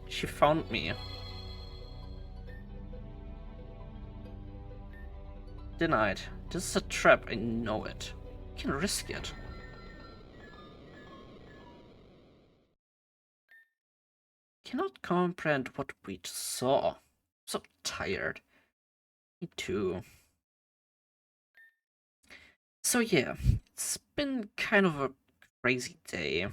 S1: She found me. Denied. This is a trap, I know it. You can risk it. Cannot comprehend what we just saw. So tired. Me too. So yeah, it's been kind of a crazy day.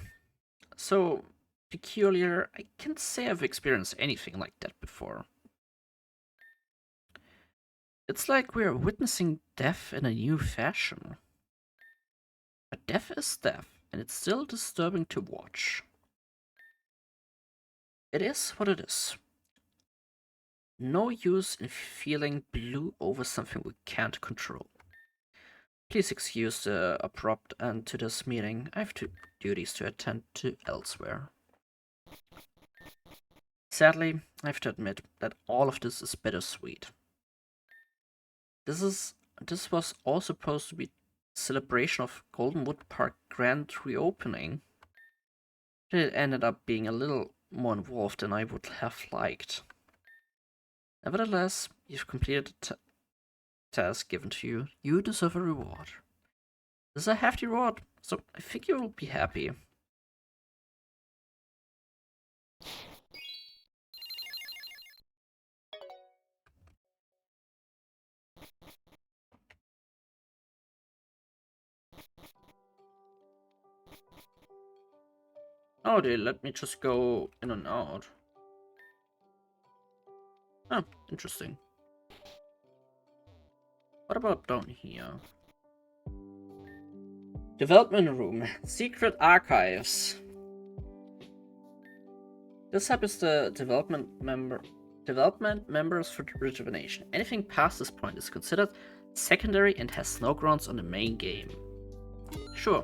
S1: So peculiar, I can't say I've experienced anything like that before. It's like we're witnessing death in a new fashion. But death is death, and it's still disturbing to watch. It is what it is. No use in feeling blue over something we can't control. Please excuse the abrupt end to this meeting. I have duties to attend to elsewhere. Sadly, I have to admit that all of this is bittersweet. This was all supposed to be a celebration of Goldenwood Park grand reopening. It ended up being a little more involved than I would have liked. Nevertheless, you've completed the task given to you. You deserve a reward. This is a hefty reward, so I think you will be happy. Oh, they let me just go in and out. Oh, interesting. What about down here? Development room. Secret archives. This hub is the development members for Rejuvenation. Anything past this point is considered secondary and has no grounds on the main game. Sure.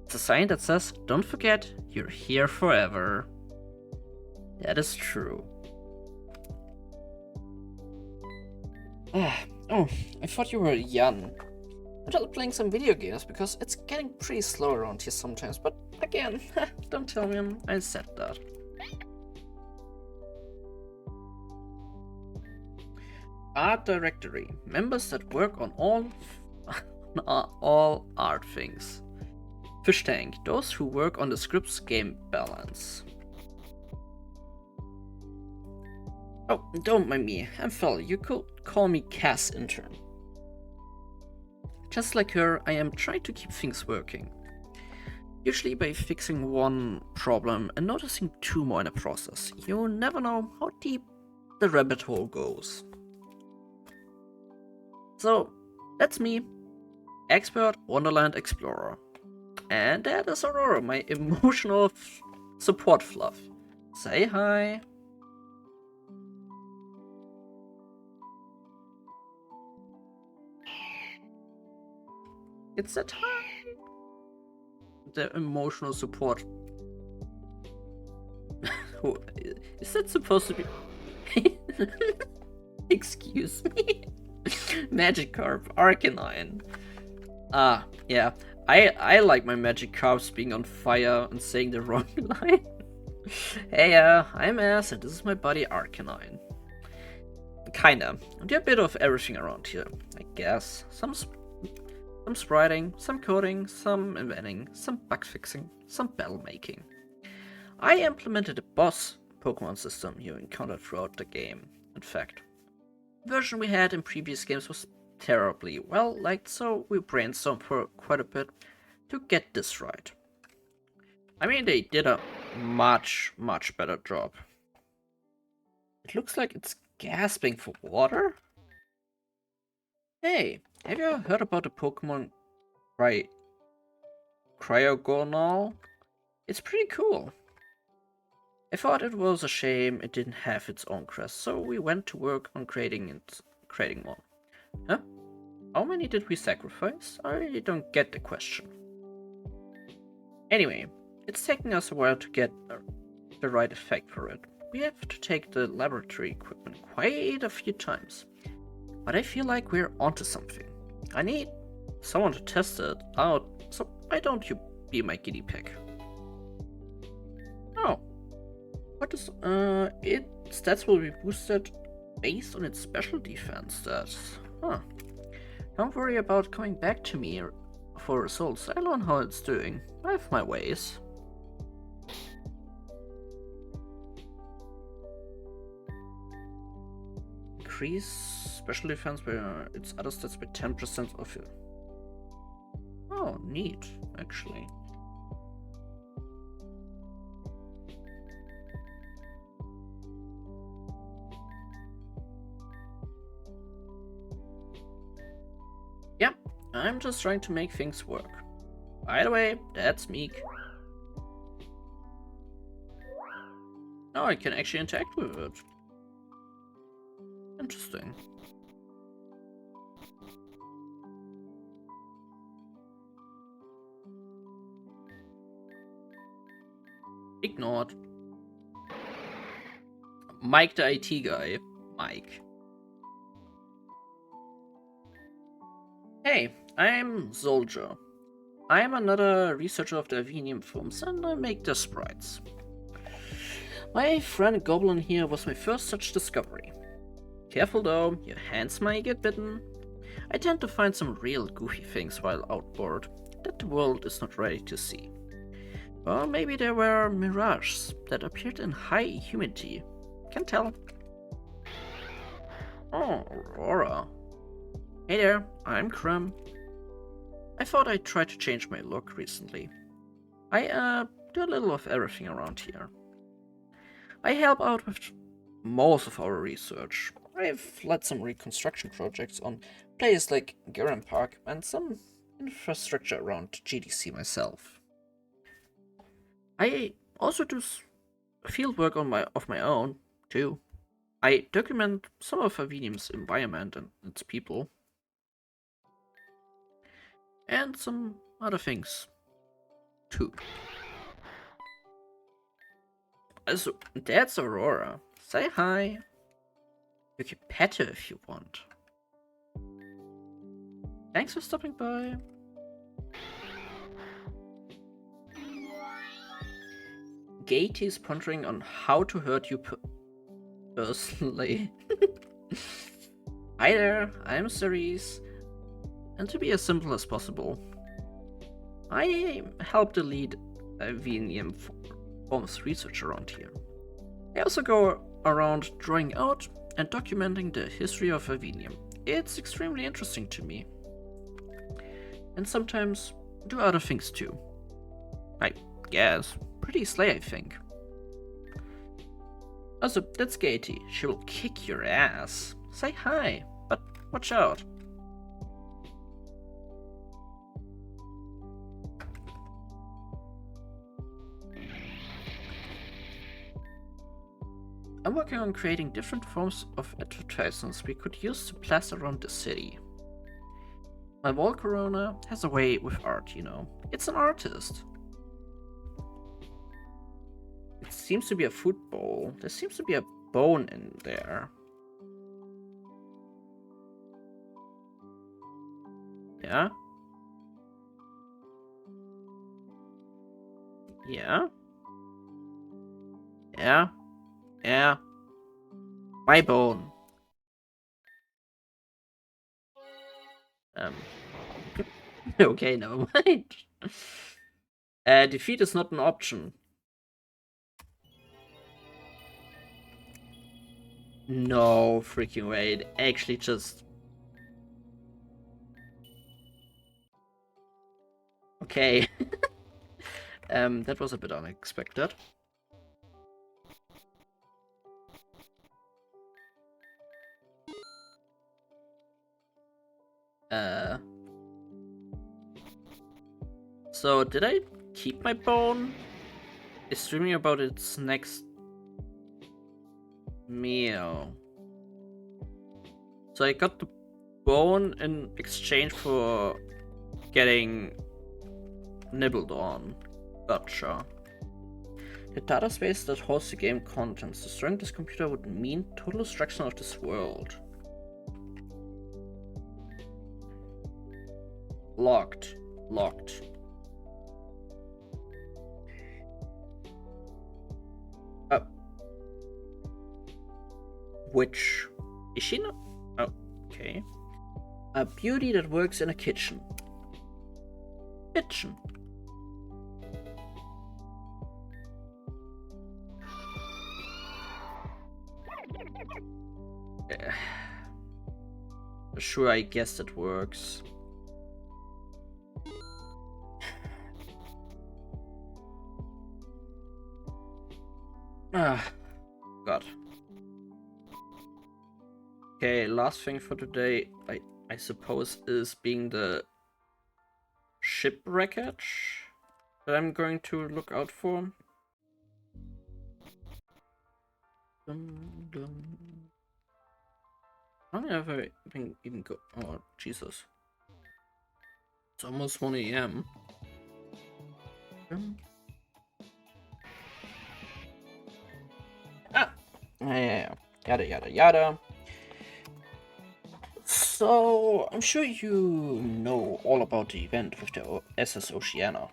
S1: It's a sign that says, don't forget, you're here forever. That is true. Oh, I thought you were young. I'm just playing some video games because it's getting pretty slow around here sometimes, but again, don't tell me I said that. Art directory. Members that work on all art things. Fish tank. Those who work on the script's game balance. Oh, don't mind me. I'm Phil. You could call me Cass intern. Just like her, I am trying to keep things working. Usually by fixing one problem and noticing two more in the process. You never know how deep the rabbit hole goes. So, that's me, Expert Wonderland Explorer. And that is Aurora, my emotional support fluff. Say hi. It's that hi. The emotional support. Is that supposed to be? Excuse me. Magikarp, Arcanine. Ah, yeah. I like my Magikarps being on fire and saying the wrong line. Hey, I'm Ass, and this is my buddy Arcanine. Kinda. I do a bit of everything around here, I guess. Some spriting, some coding, some inventing, some bug fixing, some battle making. I implemented a boss Pokemon system you encountered throughout the game. In fact, the version we had in previous games was terribly well liked, so we brainstormed for quite a bit to get this right. I mean, they did a much better job. It looks like it's gasping for water? Hey, have you ever heard about the Pokemon Cryogonal? It's pretty cool. I thought it was a shame it didn't have its own crest, so we went to work on creating one. Huh? How many did we sacrifice? I really don't get the question. Anyway, it's taking us a while to get the right effect for it. We have to take the laboratory equipment quite a few times. But I feel like we're onto something. I need someone to test it out, so why don't you be my guinea pig? Oh. What is, its stats will be boosted based on its special defense stats. Huh. Don't worry about coming back to me for results. I learn how it's doing. I have my ways. Increase special defense by its other stats by 10% of it. Oh, neat, actually. Yep, I'm just trying to make things work. By the way, that's Meek. Now I can actually interact with it. Interesting. Ignored. Mike the IT guy. Mike. Hey, I'm Soldier. I'm another researcher of the Avenium films and I make the sprites. My friend Goblin here was my first such discovery. Careful though, your hands might get bitten. I tend to find some real goofy things while outboard that the world is not ready to see. Or maybe there were mirages that appeared in high humidity. Can't tell. Oh, Aurora. Hey there, I'm Crumb. I thought I'd try to change my look recently. I do a little of everything around here. I help out with most of our research. I've led some reconstruction projects on places like Garen Park and some infrastructure around GDC myself. I also do field work of my own, too. I document some of Avenium's environment and its people. And some other things, too. Also, that's Aurora. Say hi. You can pet her if you want. Thanks for stopping by. Gate is pondering on how to hurt you personally. Hi there, I'm Cerise. And to be as simple as possible, I help the lead Avenium Forms research around here. I also go around drawing out and documenting the history of Avenium. It's extremely interesting to me. And sometimes do other things too. I guess. Pretty slay, I think. Also, that's Katie. She will kick your ass. Say hi, but watch out. I'm working on creating different forms of advertisements we could use to plaster around the city. My wall corona has a way with art, you know. It's an artist. It seems to be a food bowl. There seems to be a bone in there. Yeah? Yeah? Yeah? Yeah. My bone. Okay, never mind. Defeat is not an option. No freaking way. It actually just... Okay. That was a bit unexpected. So did I keep my bone? It's dreaming about its next meal. So I got the bone in exchange for getting nibbled on. Gotcha. The data space that holds the game contents. Destroying this computer would mean total destruction of this world. Locked. Locked. Which... Is she not? Oh, okay. A beauty that works in a kitchen. Kitchen. Sure, I guess that works. Ah, God. Okay, last thing for today, I suppose, is being the ship wreckage that I'm going to look out for. How long have I been even go? Oh, Jesus. It's almost 1 a.m. Ah! Yeah. Yada yada yada. So, I'm sure you know all about the event with the SS Oceana.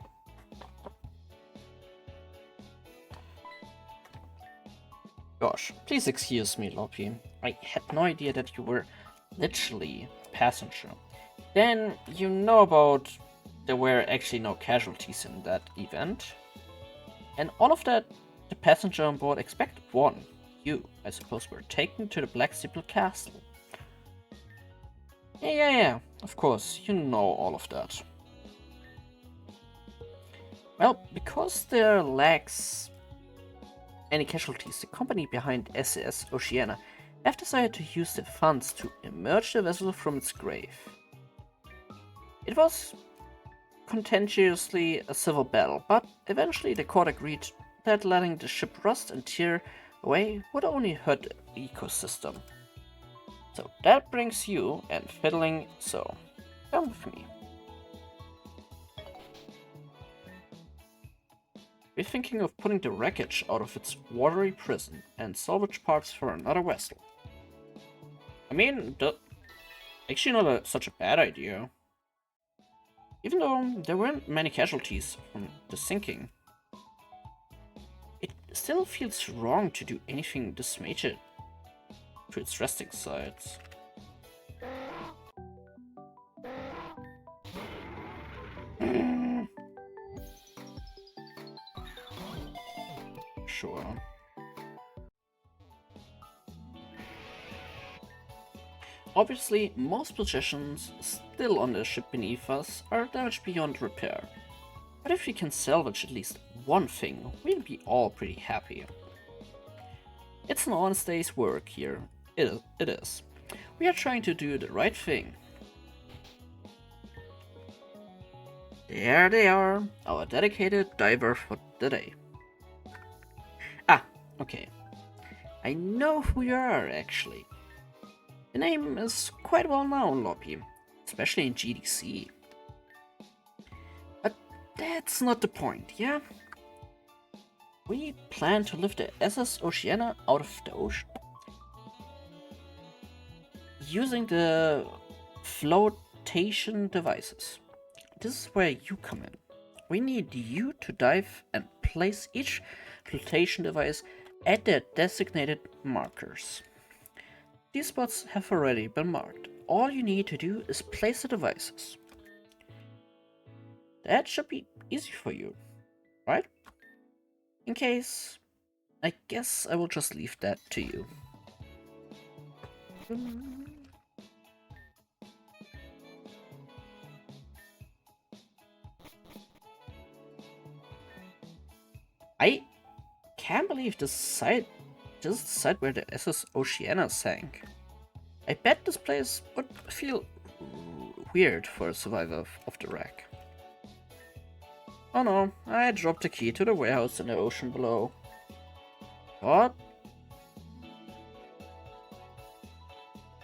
S1: Gosh, please excuse me, Lopi. I had no idea that you were literally a passenger. Then you know about there were actually no casualties in that event. And all of that, the passenger on board except one, you, I suppose, were taken to the Black Steeple Castle. Yeah, of course, you know all of that. Well, because there lacks any casualties, the company behind SS Oceana have decided to use the funds to emerge the vessel from its grave. It was contentiously a civil battle, but eventually the court agreed that letting the ship rust and tear away would only hurt the ecosystem. So that brings you and fiddling, so come with me. We're thinking of putting the wreckage out of its watery prison and salvage parts for another vessel. I mean, actually not such a bad idea. Even though there weren't many casualties from the sinking, it still feels wrong to do anything this major to its resting sites. Sure. Obviously, most possessions still on the ship beneath us are damaged beyond repair. But if we can salvage at least one thing, we'll be all pretty happy. It's an honest day's work here. It is. We are trying to do the right thing. There they are, our dedicated diver for the day. Ah, okay. I know who you are, actually. The name is quite well known, Lopi, especially in GDC. But that's not the point, yeah? We plan to lift the SS Oceana out of the ocean. Using the flotation devices. This is where you come in. We need you to dive and place each flotation device at their designated markers. These spots have already been marked. All you need to do is place the devices. That should be easy for you, right? In case, I guess I will just leave that to you. I can't believe this is the site where the SS Oceana sank. I bet this place would feel weird for a survivor of the wreck. Oh no, I dropped the key to the warehouse in the ocean below. What?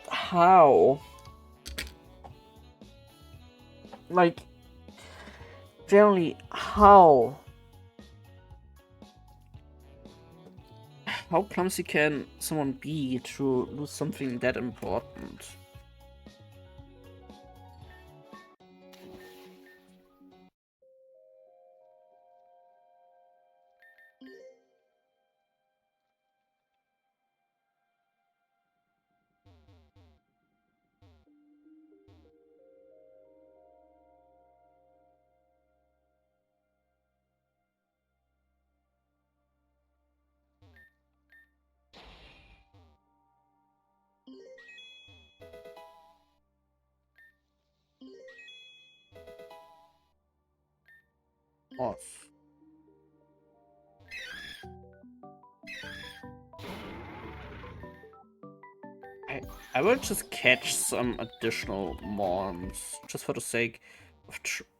S1: How? Like, generally, how? How clumsy can someone be to lose something that important? Off. I will just catch some additional mons, just for the sake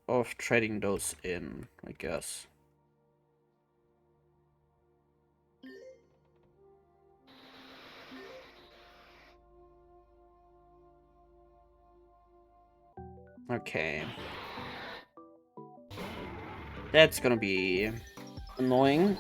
S1: of trading those in, I guess. Okay. That's gonna be annoying.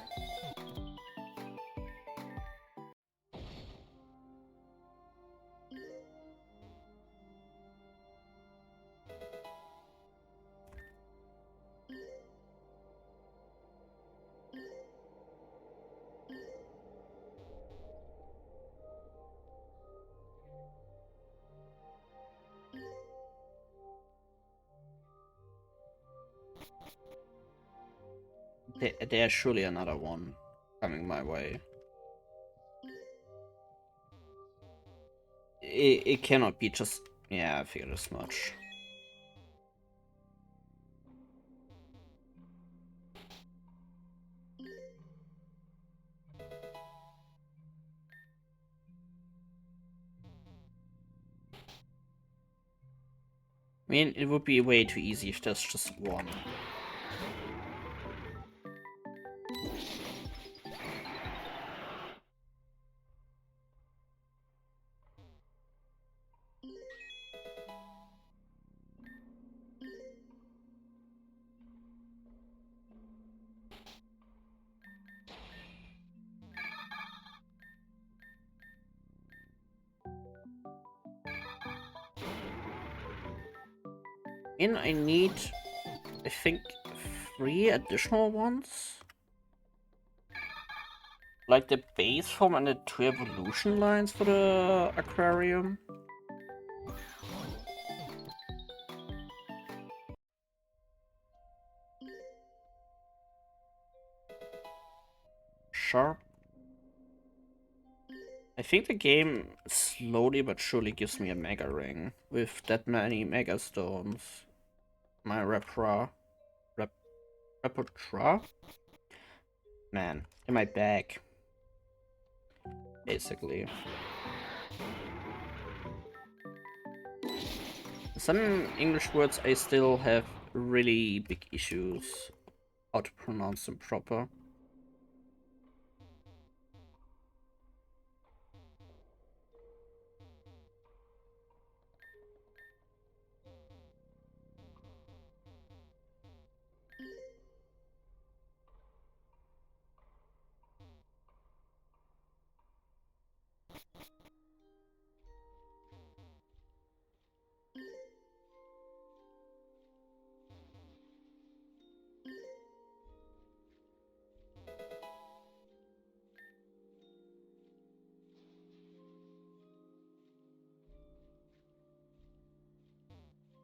S1: There's surely another one coming my way. It cannot be just... Yeah, I figured as much. I mean, it would be way too easy if there's just one. And I need, I think, 3 additional ones? Like the base form and the 2 evolution lines for the aquarium? Sharp. I think the game slowly but surely gives me a mega ring with that many mega stones. My repertoire. Repertoire? Man, in my bag. Basically. Some English words I still have really big issues how to pronounce them proper.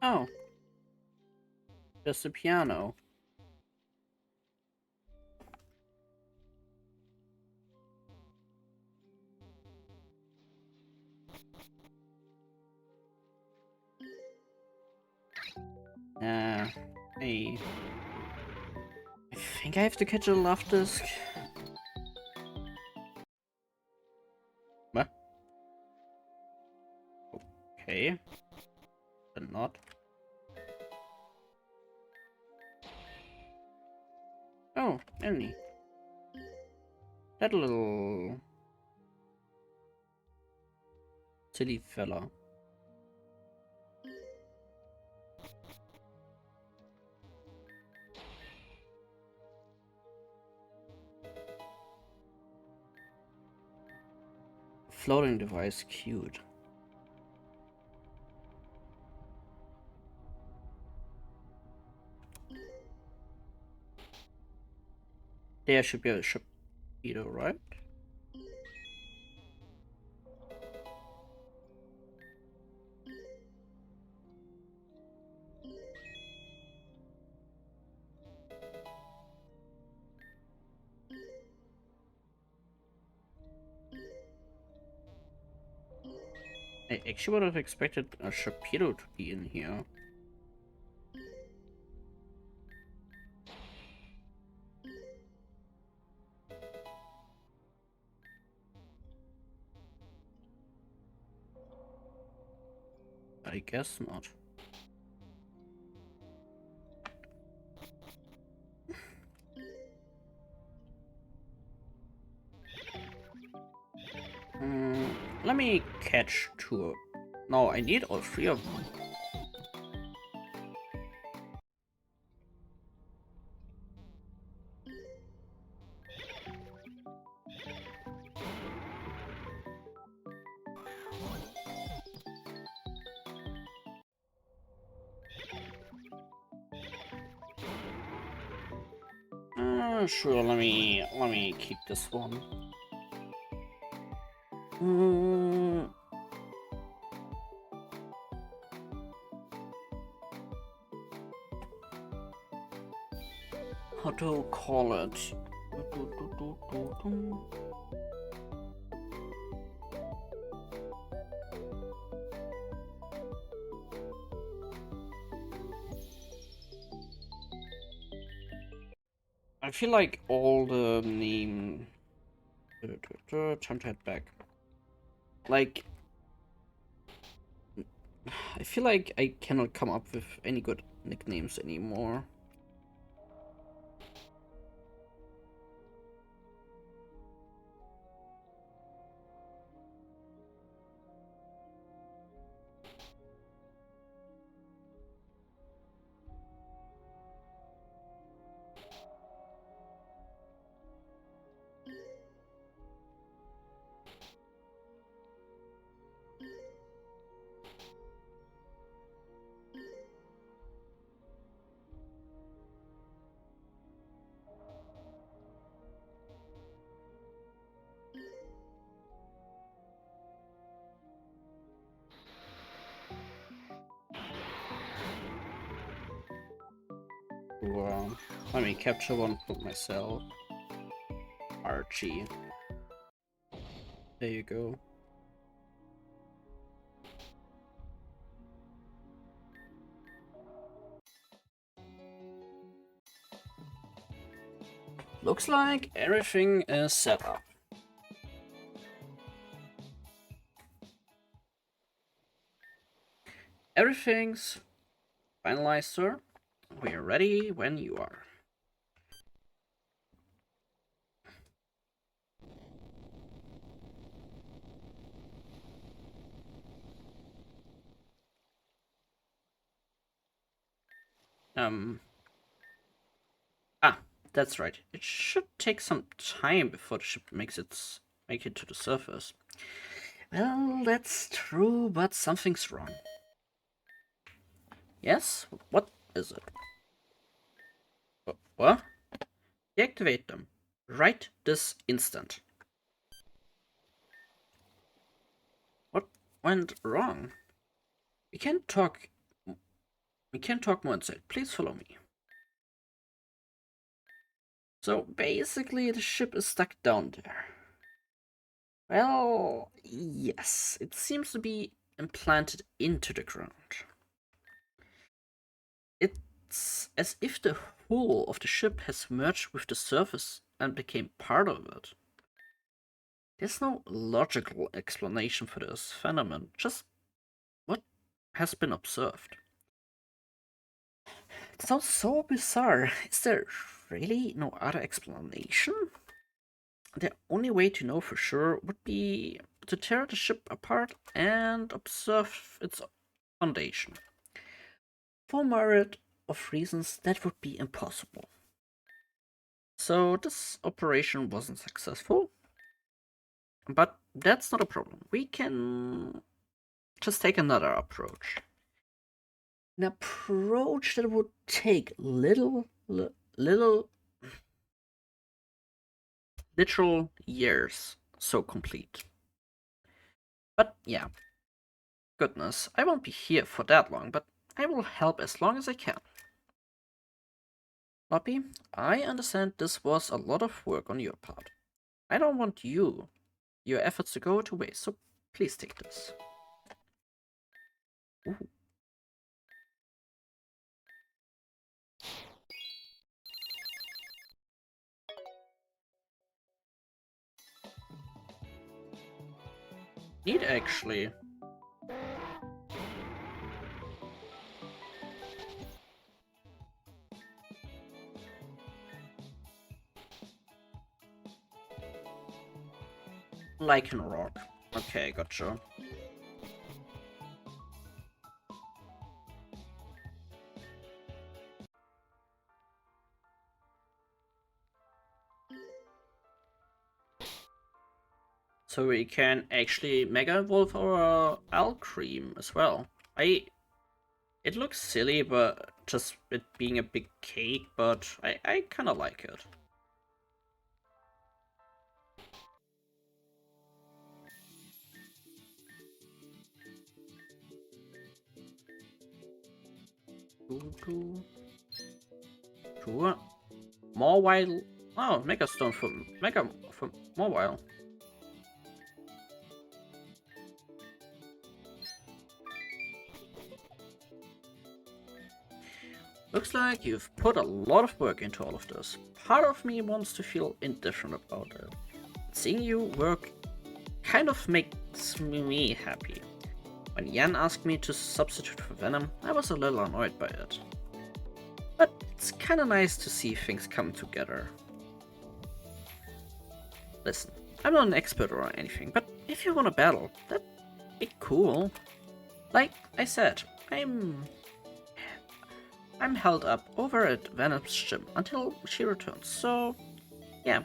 S1: Oh, just a piano. Hey. I think I have to catch a love disc. What? Okay. But not. Oh, Ellie. That little silly fella. Floating device, cute. There should be a torpedo, right? I actually would have expected a torpedo to be in here. I guess not. Let me catch two. No, I need all three of them. Sure, let me keep this one. How to call it? I feel like all the name. Time to head back. Like, I feel like I cannot come up with any good nicknames anymore. Well, let me capture one for myself. Archie. There you go. Looks like everything is set up. Everything's finalized, sir. We are ready when you are. Ah, that's right. It should take some time before the ship make it to the surface. Well, that's true, but something's wrong. Yes? What is it? What? Deactivate them. Right this instant. What went wrong? We can't talk We can talk more inside. Please follow me. So basically the ship is stuck down there. Well, yes, it seems to be implanted into the ground. It's as if the whole of the ship has merged with the surface and became part of it. There's no logical explanation for this phenomenon, just what has been observed. It sounds so bizarre. Is there really no other explanation? The only way to know for sure would be to tear the ship apart and observe its foundation. For myriad of reasons, that would be impossible. So this operation wasn't successful, but that's not a problem. We can just take another approach. An approach that would take literal years so complete. But yeah, goodness, I won't be here for that long, but I will help as long as I can. Loppy, I understand this was a lot of work on your part. I don't want your efforts to go to waste, so please take this. Ooh. Neat, actually. Lichen rock. Okay, gotcha. So we can actually Mega Evolve our Alcreme as well. It looks silly, but just it being a big cake, but I kind of like it. Sure. More wild. Oh, Mega Stone for more wild. Looks like you've put a lot of work into all of this. Part of me wants to feel indifferent about it. Seeing you work kind of makes me happy. When Yan asked me to substitute for Venom, I was a little annoyed by it. But it's kinda nice to see things come together. Listen, I'm not an expert or anything, but if you wanna battle, that'd be cool. Like I said, I'm held up over at Venom's ship until she returns, so yeah,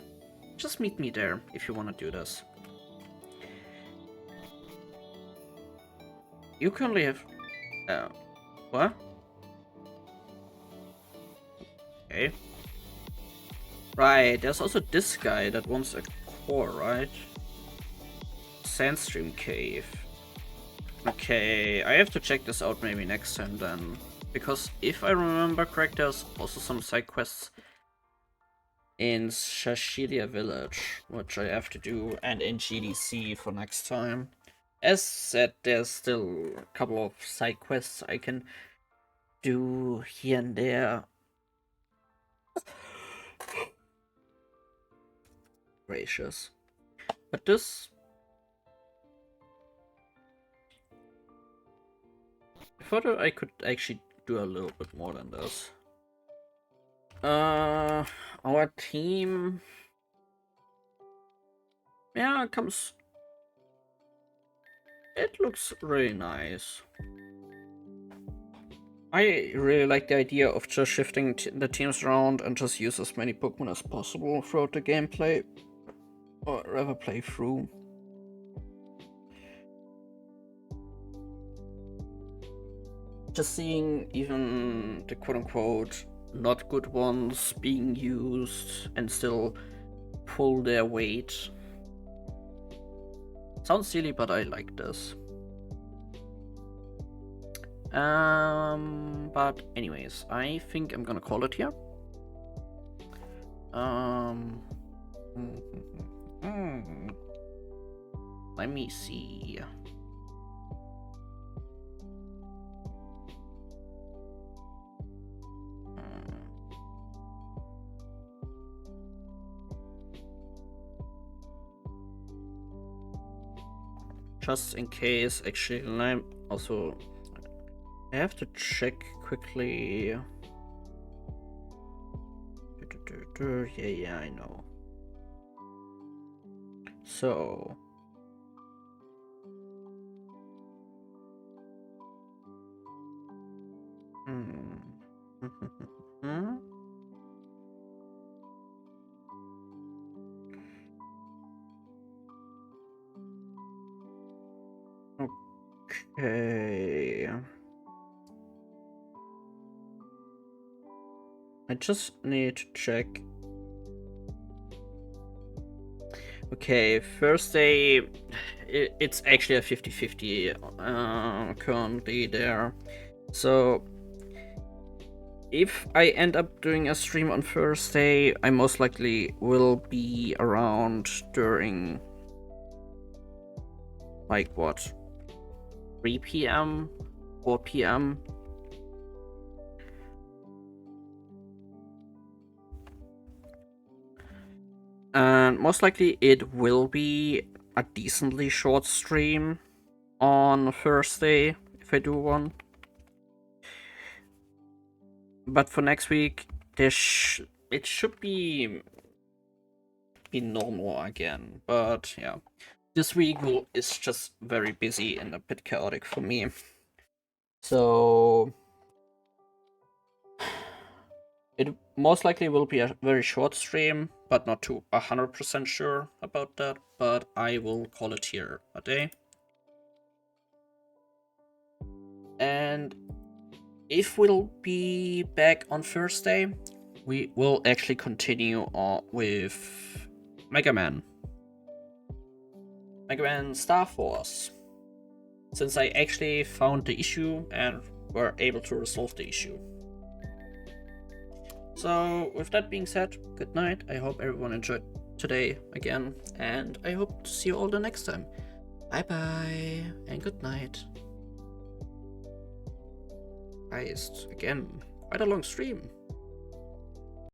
S1: just meet me there if you wanna do this. You currently have... what? Okay. Right, there's also this guy that wants a core, right? Sandstream Cave. Okay, I have to check this out maybe next time then. Because if I remember correct, there's also some side quests in Shashilia Village, which I have to do, and in GDC for next time. As said, there's still a couple of side quests I can do here and there. Gracious. But this... I thought I could actually do a little bit more than this. Our team... yeah, it comes... it looks really nice. I really like the idea of just shifting the teams around and just use as many Pokemon as possible throughout the gameplay. Or rather play through. Just seeing even the quote-unquote not good ones being used and still pull their weight. Sounds silly, but I like this. But anyways, I think I'm gonna call it here. Let me see. Just in case, actually, I'm also. I have to check quickly. Yeah, I know. So. Okay. I just need to check. Okay, Thursday, it's actually a 50-50 currently there. So, if I end up doing a stream on Thursday, I most likely will be around during, like, what, 3 p.m., 4 p.m.? And most likely it will be a decently short stream on Thursday if I do one. But for next week, it should be normal again. But yeah, this week is just very busy and a bit chaotic for me. So it most likely will be a very short stream, but not too 100% sure about that. But I will call it here a day. And if we'll be back on Thursday, we will actually continue on with Mega Man Star Force, since I actually found the issue and were able to resolve the issue. So with that being said, good night. I hope everyone enjoyed today again, and I hope to see you all the next time. Bye bye and good night. Guys, again, quite a long stream.